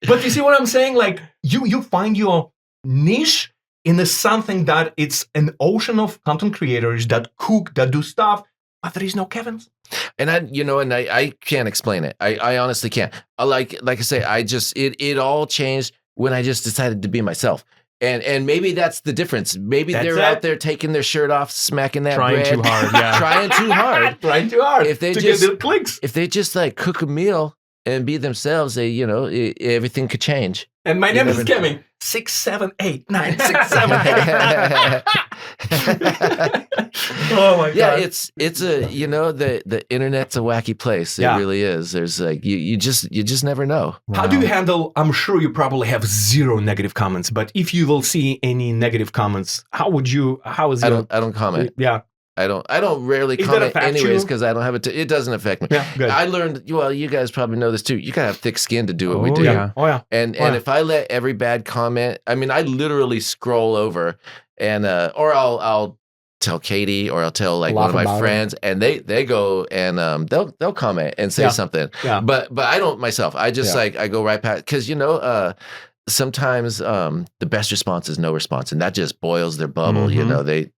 But you see what I'm saying? Like, you find your niche in something that it's an ocean of content creators that cook, that do stuff, but there is no Kevins. And I can't explain it. I honestly can't. Like I say, it all changed when I just decided to be myself. And maybe that's the difference. Maybe they're out there taking their shirt off, smacking that trying bread. Too hard, yeah. Trying too hard. Trying too hard. If they to just get the clicks. If they just like cook a meal and be themselves, everything could change. And my name is Kevin. 6, 7, 8, 9, 6, 7, 8. Oh my god! Yeah, it's the internet's a wacky place. It really is. There's like you just never know. Wow. How do you handle? I'm sure you probably have 0 negative comments, but if you will see any negative comments, how is it? I don't comment. Yeah. I don't rarely comment anyways because I don't have it. It doesn't affect me. Yeah, good. I learned. Well, you guys probably know this too. You gotta have thick skin to do what we do. Yeah. Oh yeah. And if I let every bad comment, I mean, I literally scroll over and or I'll tell Katie or I'll tell like Laugh one of my about friends, and they go and they'll comment and say something. Yeah. But I don't myself. I just like I go right past because sometimes the best response is no response, and that just boils their bubble. They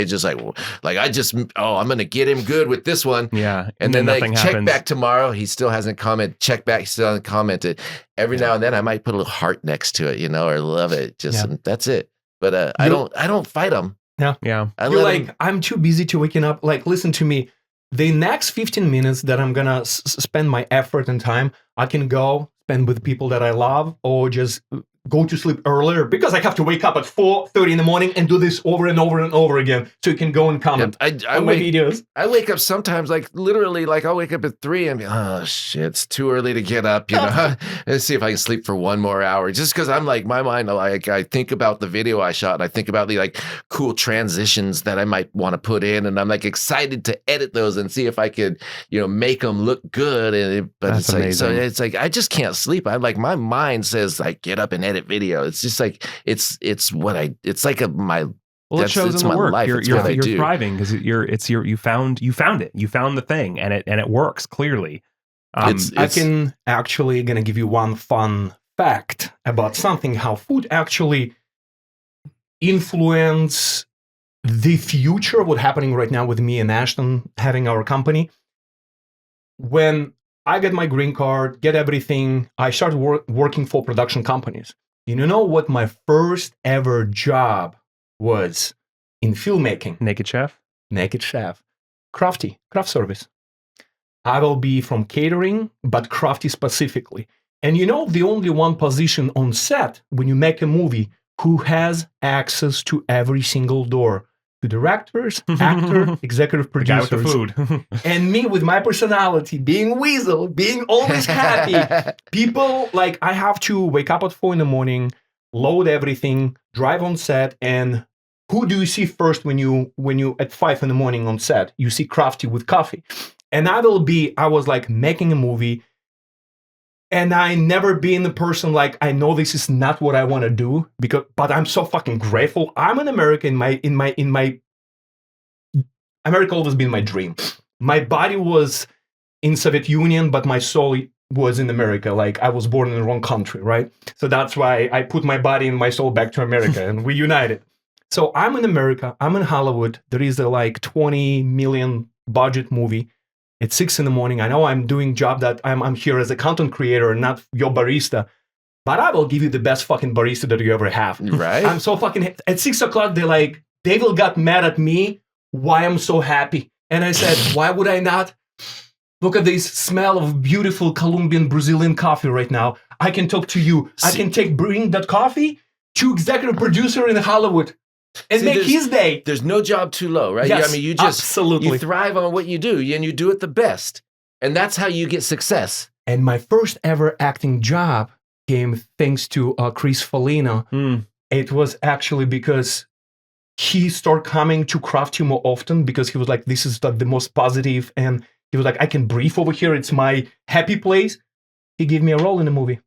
just like I'm gonna get him good with this one. Yeah, and then nothing check happens. back tomorrow. He still hasn't commented. Check back. He still hasn't commented. Every now and then I might put a little heart next to it, or love it. Just that's it. But I don't fight them. Yeah. You're like, I'm too busy to waking up. Like, listen to me. The next 15 minutes that I'm gonna spend my effort and time, I can go spend with people that I love, or just go to sleep earlier because I have to wake up at 4:30 in the morning and do this over and over and over again. So you can go and comment on my videos. I wake up sometimes, like literally, like I'll wake up at 3 and be, oh shit, it's too early to get up. Let's see if I can sleep for 1 more hour. Just because I'm like, my mind, like I think about the video I shot, and I think about the like cool transitions that I might want to put in, and I'm like excited to edit those and see if I could, make them look good. But That's it's like, amazing. so it's like I just can't sleep. I'm like, my mind says like get up and edit video. It's just like it's like my. Well, it shows it's in the my work. life. You're It's what I do. thriving because you found it. You found the thing, and it works clearly. I can actually gonna give you one fun fact about something, how food actually influence the future. What's happening right now with me and Ashton having our company. When I get my green card, get everything, I started working for production companies. You know what my first ever job was in filmmaking? Naked Chef. Crafty, craft service. I will be from catering, but crafty specifically. And the only one position on set when you make a movie who has access to every single door. To directors, actor, executive producers. The guy with the food. And me with my personality, being weasel, being always happy. People, like, I have to wake up at 4 in, load everything, drive on set, and who do you see first when you at 5 in on set? You see Crafty with coffee. And I was like making a movie, and I never been the person like, I know this is not what I want to do, but I'm so fucking grateful. I'm an American. America always been my dream. My body was in Soviet Union, but my soul was in America. Like, I was born in the wrong country, right? So that's why I put my body and my soul back to America, and we united. So I'm in America. I'm in Hollywood. There is a like 20 million budget movie. It's 6 in. I know I'm doing job that I'm here as a content creator, not your barista, but I will give you the best fucking barista that you ever have. Right? I'm so fucking at 6 o'clock. They will got mad at me. Why I'm so happy? And I said, why would I not? Look at this smell of beautiful Colombian Brazilian coffee right now. I can talk to you. I can bring that coffee to executive producer in Hollywood and make his day. There's no job too low, right? Yes, I mean, you just absolutely. you thrive on what you do, and you do it the best, and that's how you get success. And my first ever acting job came thanks to Chris Falina. It was actually because he started coming to Crafty more often, because he was like, this is the most positive, and he was like, I can breathe over here. It's my happy place. He gave me a role in the movie.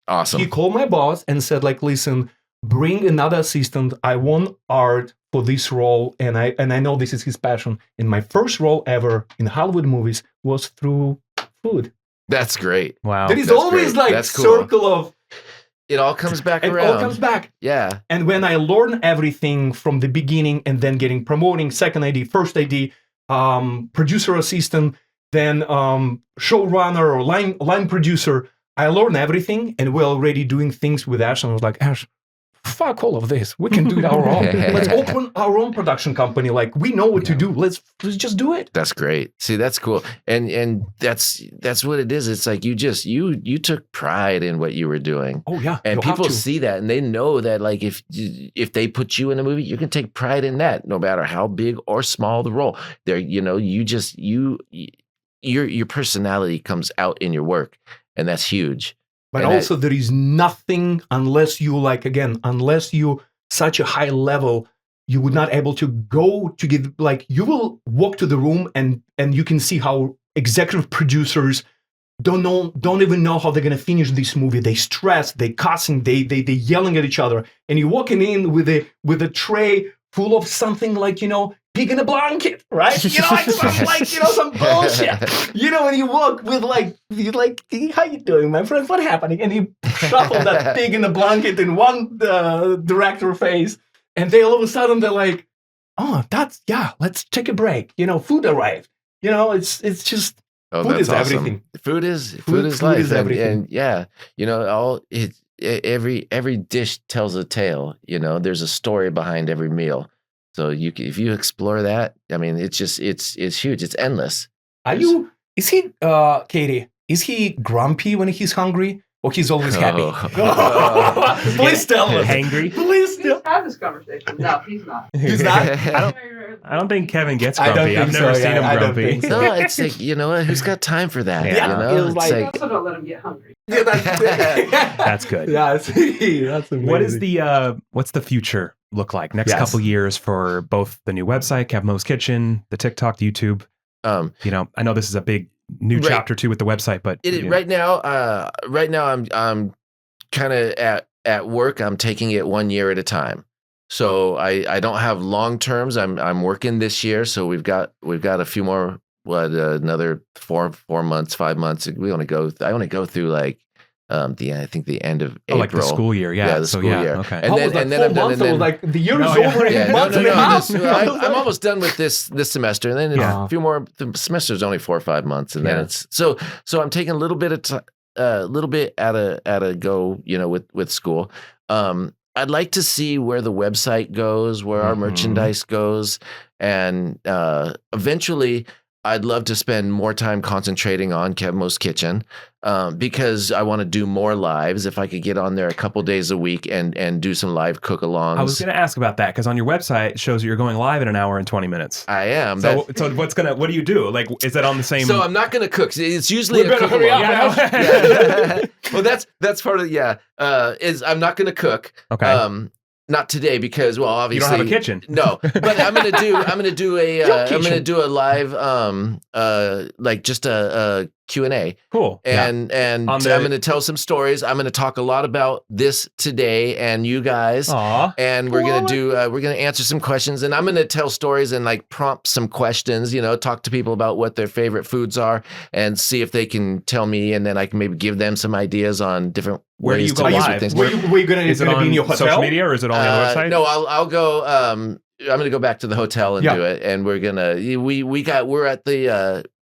Awesome. He called my boss and said, like, listen, bring another assistant. I want Art for this role, and I know this is his passion. And my first role ever in Hollywood movies was through food. That's great. Wow. There is That's always great. like That's cool. circle of. It all comes back It around. all comes back. Yeah. And when I learned everything from the beginning, and then getting promoting, second AD, first AD, producer assistant, then showrunner or line producer, I learned everything, and we're already doing things with Ash. And I was like, Ash, fuck all of this. We can do it our own. Let's open our own production company. Like, we know what to do. Let's just do it. That's great. See, that's cool. And that's what it is. It's like you took pride in what you were doing. Oh yeah. And you have people to. see that, and they know that, like, if they put you in a movie, you can take pride in that, no matter how big or small the role. There, your personality comes out in your work, and that's huge. But and also, there is nothing, unless you such a high level, you would not able to go to give, like, you will walk to the room and you can see how executive producers don't even know how they're gonna finish this movie. They stress, they cussing, they yelling at each other, and you're walking in with a tray full of something like, pig in a blanket, right? Some bullshit. When you walk with you like, how you doing, my friend? What's happening? And you shuffle that pig in a blanket in one director face, and they all of a sudden they're like, oh, let's take a break. Food arrived. It's just food is awesome. everything. Food is life, is everything. Every dish tells a tale. There's a story behind every meal. So if you explore that, I mean, it's huge. It's endless. Is he, Katie? Is he grumpy when he's hungry, or he's always happy? Please tell us. Hangry? Please tell. Let's have this conversation. No, he's not. He's not. I don't think Kevin gets I don't grumpy. think I've never so, seen yeah, I him don't grumpy. think so. No, it's like, what? Who's got time for that? Yeah, It's like, Also, don't let him get hungry. Yeah, That's good. Yeah, that's amazing. What is what's the future look like next couple years for both the new website, Kevmo's Kitchen, the TikTok, the YouTube? I know this is a big new chapter too with the website, but right now I'm kind of at work. I'm taking it 1 year at a time. So I don't have long terms. I'm working this year, so we've got a few more. Another 4 months, 5 months. I want to go through like I think the end of April. Like the school year, the school year. Okay. And then I'm done. And then like the year is over in a month and a half. I'm almost done with this semester, and then a few more. The semester is only 4 or 5 months, and then it's so I'm taking a little bit at a go, with school. I'd like to see where the website goes, where our merchandise goes, and eventually I'd love to spend more time concentrating on Kevmo's Kitchen because I want to do more lives. If I could get on there a couple days a week and do some live cook-alongs. I was going to ask about that because on your website it shows that you're going live in an hour and 20 minutes. I am. So what do you do? Like, is that on the same? So I'm not going to cook. It's usually a cook-along. Well, that's part of is I'm not going to cook. Okay. Not today because, well, obviously you don't have a kitchen. No, but I'm gonna do a live like just a Q&A. Cool. And I'm gonna tell some stories. I'm gonna talk a lot about this today and you guys. Aww. And we're gonna answer some questions, and I'm gonna tell stories and like prompt some questions. Talk to people about what their favorite foods are and see if they can tell me, and then I can maybe give them some ideas on different. Where do you go live? Is it going to be in your hotel? Social media, or is it on the website? No, I'll go. I'm gonna go back to the hotel and do it, and we're gonna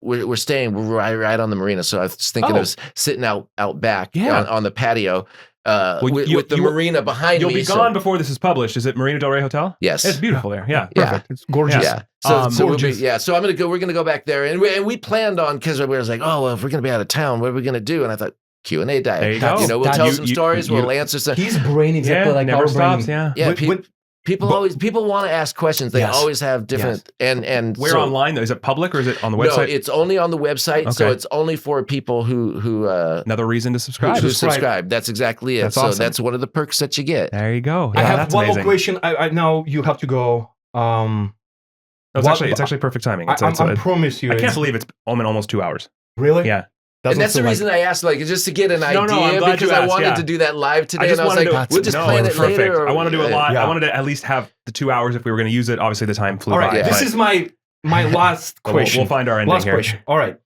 we're staying right on the marina. So I was thinking of sitting out back on the patio. With the marina behind me. You'll be gone before this is published. Is it Marina Del Rey Hotel? Yes, it's beautiful there. Yeah, perfect. It's gorgeous. Yeah. So gorgeous. So we're gonna go back there, and we planned on, because we was like, oh well, if we're gonna be out of town, what are we gonna do? And I thought, Q&A day. There you go. We'll tell some stories. We'll answer some. His brain exactly like never our stops. brain. Yeah. People want to ask questions. They always have different and where online though? Is it public or is it on the website? No, it's only on the website. Okay. So it's only for people who another reason to subscribe. Who subscribe. That's exactly it. That's awesome. So that's one of the perks that you get. There you go. I have one more question. I now you have to go. It's actually perfect timing. I promise you. I can't believe it's almost 2 hours. Really? Yeah. And that's the reason I asked, just to get an idea, because I wanted to do that live today. And I was like, we'll just plan it later. I want to do a lot. I wanted to at least have the 2 hours if we were going to use it. Obviously, the time flew by. All right, this is my last question. We'll find our ending here. Question. All right.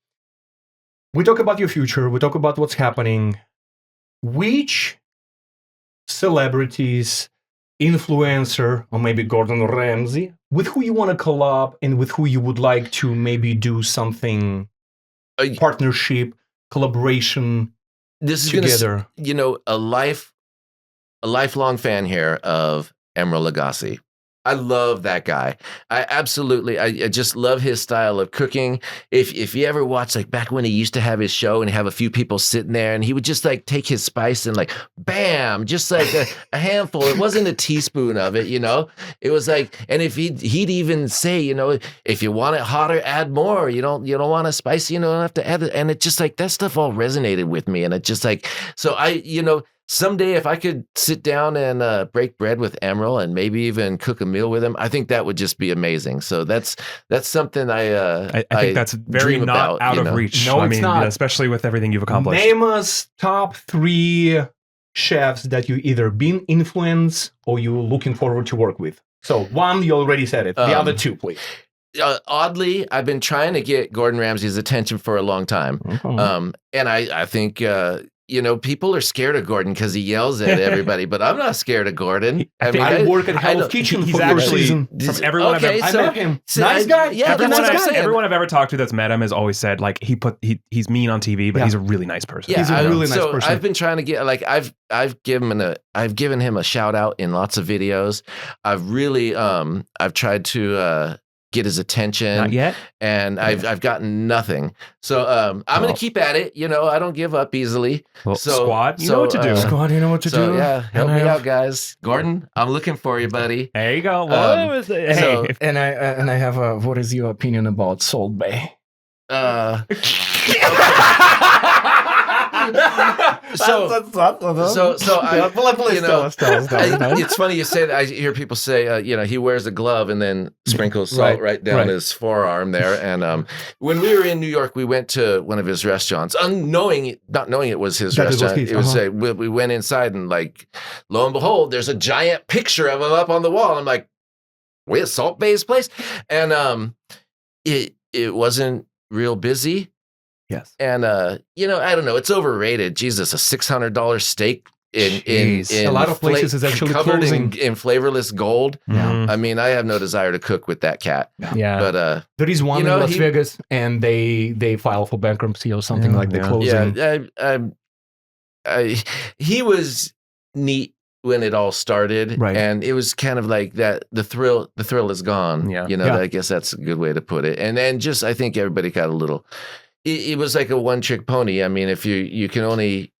We talk about your future. We talk about what's happening. Which celebrities, influencer, or maybe Gordon Ramsay, with who you want to collab and with who you would like to maybe do something, partnership, collaboration this is together? A lifelong fan here of Emeril Lagasse. I love that guy. I just love his style of cooking. If you ever watch, like back when he used to have his show and have a few people sitting there, and he would just like take his spice and like bam, just like a handful. It wasn't a teaspoon of it, It was like, and if he'd even say, if you want it hotter, add more. You don't want it spicy, you don't have to add it. And it just like that stuff all resonated with me, and it just like so someday, if I could sit down and break bread with Emeril and maybe even cook a meal with him, I think that would just be amazing. So that's something I think that's very not out of reach. No, it's not. Especially with everything you've accomplished. Name us top 3 chefs that you either been influenced or you looking forward to work with. So one, you already said it. The other two, please. Oddly, I've been trying to get Gordon Ramsay's attention for a long time. And I think, people are scared of Gordon because he yells at everybody, but I'm not scared of Gordon. I work at Hell's Kitchen for the season. From everyone I've ever, I met him. Nice guy. Yeah, everyone I've ever talked to that's met him has always said like he's mean on TV, but he's a really nice person. Yeah, he's a really nice person. I've been trying to get I've given him a shout out in lots of videos. I've really I've tried to get his attention. Not yet. And I've gotten nothing. So I'm going to keep at it. I don't give up easily. Well, squad, you know what to do. Squad, you know what to do. Yeah, help me out, guys. Gordon, I'm looking for you, buddy. There you go. And I have a, what is your opinion about Salt Bay? It's funny you say that. I hear people say, he wears a glove and then sprinkles salt right down his forearm there. And when we were in New York, we went to one of his restaurants, not knowing it was his restaurant. It was we went inside and lo and behold, there's a giant picture of him up on the wall. I'm like, wait, Salt Bay's place? And it wasn't real busy. Yes. And, I don't know. It's overrated. Jesus, a $600 steak in a lot of places is actually covered closing. in flavorless gold. Yeah. I mean, I have no desire to cook with that cat. Yeah. But there is one in Las Vegas, and they file for bankruptcy or something like they're closing. Yeah, he was neat when it all started, and it was kind of like that. The thrill is gone. Yeah. I guess that's a good way to put it. And then just I think everybody got a little. It was like a one-trick pony. I mean, if you can only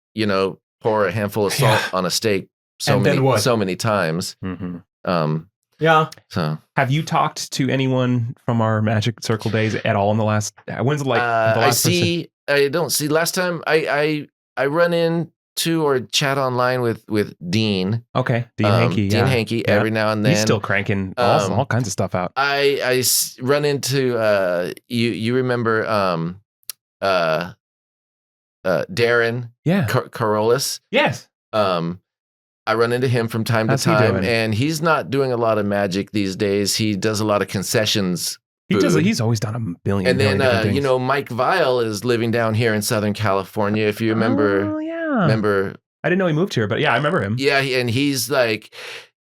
pour a handful of salt on a steak so many times. Mm-hmm. So have you talked to anyone from our Magic Circle days at all in the last? When's the last? I don't see. Last time I run into or chat online with Dean. Okay, Dean Hankey. Dean Hankey every now and then. He's still cranking all kinds of stuff out. I run into you remember Darren Carolis. Yes. I run into him from time to time, and he's not doing a lot of magic these days. He does a lot of concessions. He's always done a billion. And then Mike Vile is living down here in Southern California. If you remember, remember. I didn't know he moved here, but yeah, I remember him. Yeah, and he's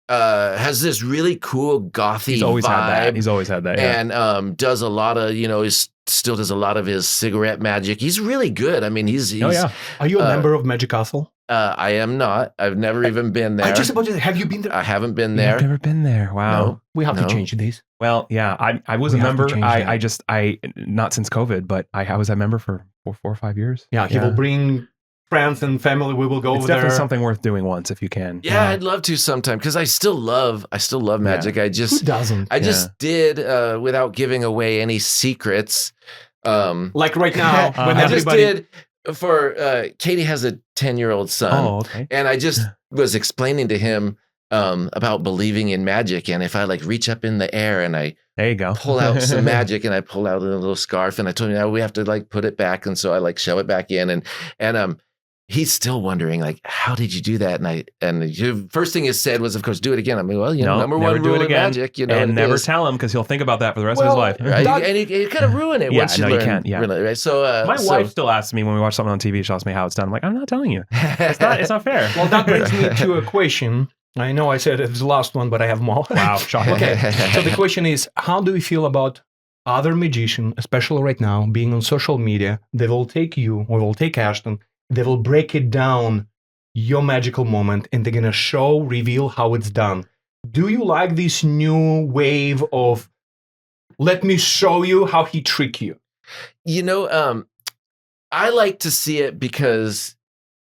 has this really cool gothy He's always vibe. had that. He's always had that. Yeah. And does a lot of still does a lot of his cigarette magic. He's really good. I mean, he's Are you a member of Magic Castle? I am not. I've never even been there. I just about to say, have you been there? I haven't been there. I've never been there. Wow. No, we have to change these. Well, yeah, I was a member. I not since COVID, but I was a member for 4 or 5 years. Yeah, he will bring friends and family. We will go over there. It's definitely something worth doing once if you can. Yeah, I'd love to sometime because I still love magic. I just who doesn't? I just did without giving away any secrets. Like right now, when I just did for Katie has a 10-year-old son. Oh, okay. And I just was explaining to him about believing in magic, and if I reach up in the air and I there you go pull out some magic, and I pull out a little scarf, and I told him now we have to put it back, and so I shove it back in, and he's still wondering how did you do that? And the first thing he said was, of course, do it again. I mean, well, number one rule in magic, and never tell him because he'll think about that for the rest of his life. Right? And you kind of ruin it once you learn. You can't. Yeah. Really, right? So my wife still asks me when we watch something on TV. She asks me how it's done. I'm like, I'm not telling you. It's not fair. Well, that brings me to a question. I know I said it's the last one, but I have more. Wow, shocking. Okay, so the question is, how do you feel about other magicians, especially right now, being on social media? They will take you, or will take Ashton. They will break it down, your magical moment, and they're going to reveal how it's done. Do you like this new wave of, let me show you how he trick you? I like to see it because,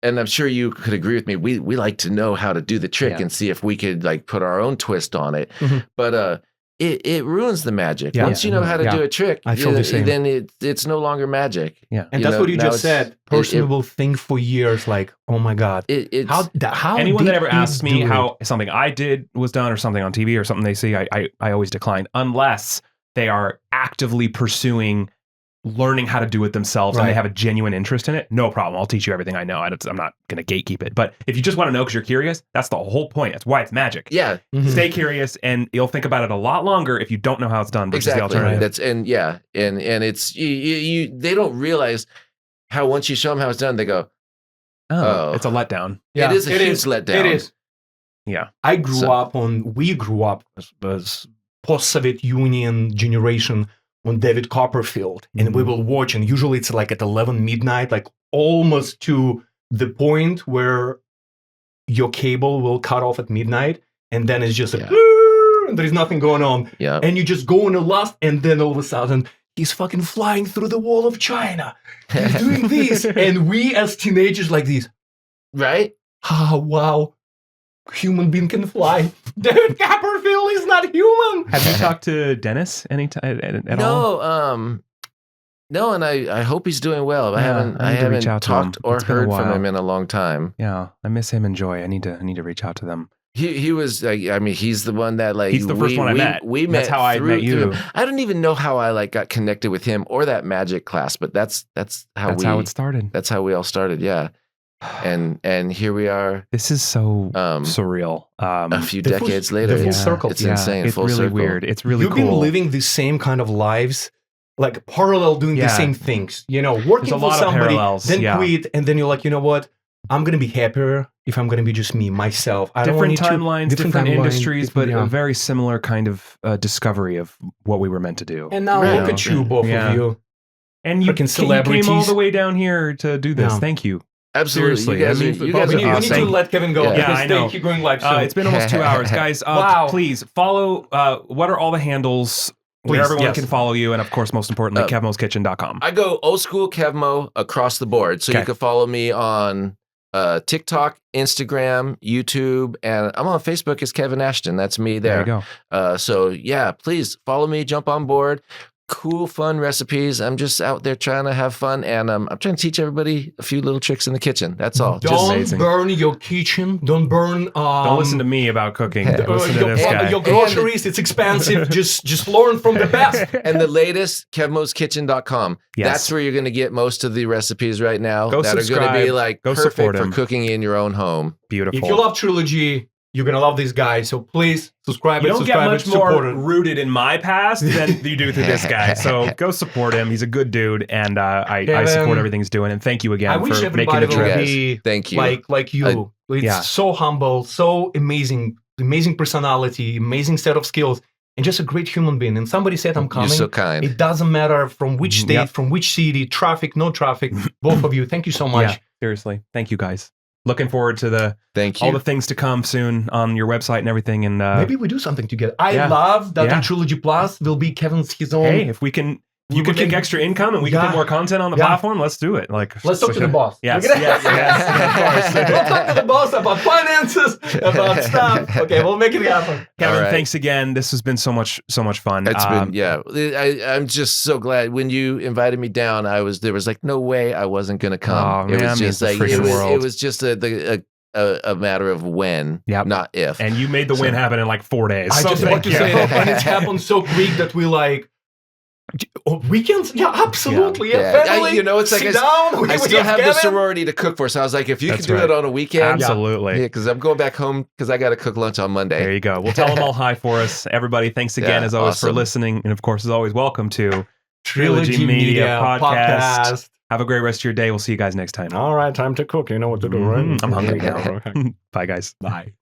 and I'm sure you could agree with me, we like to know how to do the trick and see if we could put our own twist on it. Mm-hmm. But it ruins the magic. Once you know how to do a trick, I feel the same. Then it's no longer magic. Yeah, and that's what you just said. Person will think for years, oh my God. How anyone that ever asks me how something I did was done, or something on TV, or something they see, I always decline, unless they are actively pursuing learning how to do it themselves and Right. they have a genuine interest in it, no problem. I'll teach you everything I know. I'm not going to gatekeep it. But if you just want to know because you're curious, that's the whole point. That's why it's magic. Yeah, Mhm. Stay curious, and you'll think about it a lot longer if you don't know how it's done versus the exactly. alternative. That's and it's you. They don't realize how once you show them how it's done, they go, Oh, it's a letdown. Yeah, it is a huge letdown. It is. Yeah. We grew up as post-Soviet Union generation on David Copperfield, and we will watch, and usually it's like at 11 midnight, like almost to the point where your cable will cut off at midnight, and then it's just like, and there's nothing going on. Yeah. And you just go on the last, and then all of a sudden, he's fucking flying through the wall of China. He's doing this. And we as teenagers like this, Right? oh, wow, human being can fly. David Copperfield is not human. Have you talked to Dennis at all? No, and I hope he's doing well. I haven't I need to reach haven't out to him. talked or It's been a heard from while. him in a long time. Yeah, I miss him and Joy. I need to reach out to them. He was like, I mean, he's the one that like He's the first one I met. We That's met how I through met you. him. I don't even know how I like got connected with him or that magic class, but that's how it started. That's how we all started. Yeah, and here we are. This is so A surreal. few the full- decades later, the full it's, circle. it's Yeah, insane. It's Full really circle. weird. It's really You've cool. been living the same kind of lives, like parallel doing the Yeah. same things, working a for lot of somebody, parallels, then yeah. quit, and then you're like, you know what? I'm going to be happier if I'm going to be just me, myself. I don't different need to- timelines, different timeline, industries, but different- a very similar kind of discovery of what we were meant to do. And now Right. look at you, both Yeah. of you. And you freaking came all celebrities. the way down here to do this. Yeah. Thank you. Absolutely, Seriously, you guys, I mean, you but guys We are need, we need to awesome. let Kevin go. Yeah. because Yeah, I know. Keep going live soon. It's been almost 2 hours, guys. Wow. Please follow. What are all the handles where Please, everyone yes. can follow you, and of course, most importantly, KevmosKitchen.com. I go old school Kevmo across the board. So Okay. you can follow me on TikTok, Instagram, YouTube, and I'm on Facebook as Kevin Ashton. That's me There there. you go. So yeah, please follow me, jump on board. Cool, fun recipes. I'm just out there trying to have fun, and I'm trying to teach everybody a few little tricks in the kitchen. That's all. Don't amazing. burn your kitchen. Don't burn. Don't listen to me about cooking. Listen to your, this guy. your groceries. It's expensive. just learn from the best. And the latest, KevmosKitchen.com. Yes. That's where you're going to get most of the recipes right now Go that are going to subscribe. be like Go perfect support for him. cooking in your own home. Beautiful. If you love Trilogy, you're gonna love this guy. So please subscribe. You it, don't get subscribe much it, more support it. rooted in my past than you do through this guy. So go support him. He's a good dude, and I Kevin, support everything he's doing. And thank you again I for wish making everybody the will trip. be Thank you. like you. It's yeah. so humble, so amazing personality, amazing set of skills, and just a great human being. And somebody said, "I'm coming." You're so kind. It doesn't matter from which state, Yep. from which city, traffic, no traffic. Both of you, thank you so much. Yeah, seriously. Thank you guys. Looking forward to Thank you. all the things to come soon on your website and everything. And Maybe we do something together. I yeah. love that Yeah. on Trilogy Plus will be Kevin's his own. hey, if we can, you can make extra income and we can Yeah. put more content on the Yeah. platform. Let's do it. Like, Let's talk to the boss. Yes, Look at yes, that. yes, of course. We'll talk to the boss about finances, about stuff. Okay, we'll make it happen. Kevin, All right. thanks again. This has been so much fun. It's been, yeah. I'm just so glad when you invited me down. There was like no way I wasn't going to come. Oh, It man, was just means the like, freaking world. it was just a matter of when, Yep. not if. And you made the win happen in like 4 days. I So just thank want to you. say that when it's happened so quick that we like, weekends? Yeah, absolutely. Yeah, Yeah. family. It's like sit down. We I still have the Kevin. sorority to cook for. So I was like, if you That's could do right. it on a weekend. Absolutely. Yeah, because I'm going back home because I got to cook lunch on Monday. There you go. We'll tell them all hi for us. Everybody, thanks again Yeah, as always for awesome. listening. And of course, as always, welcome to Trilogy Media podcast. Have a great rest of your day. We'll see you guys next time. All right, time to cook. You know what to do, right? I'm hungry now. Bye, guys. Bye.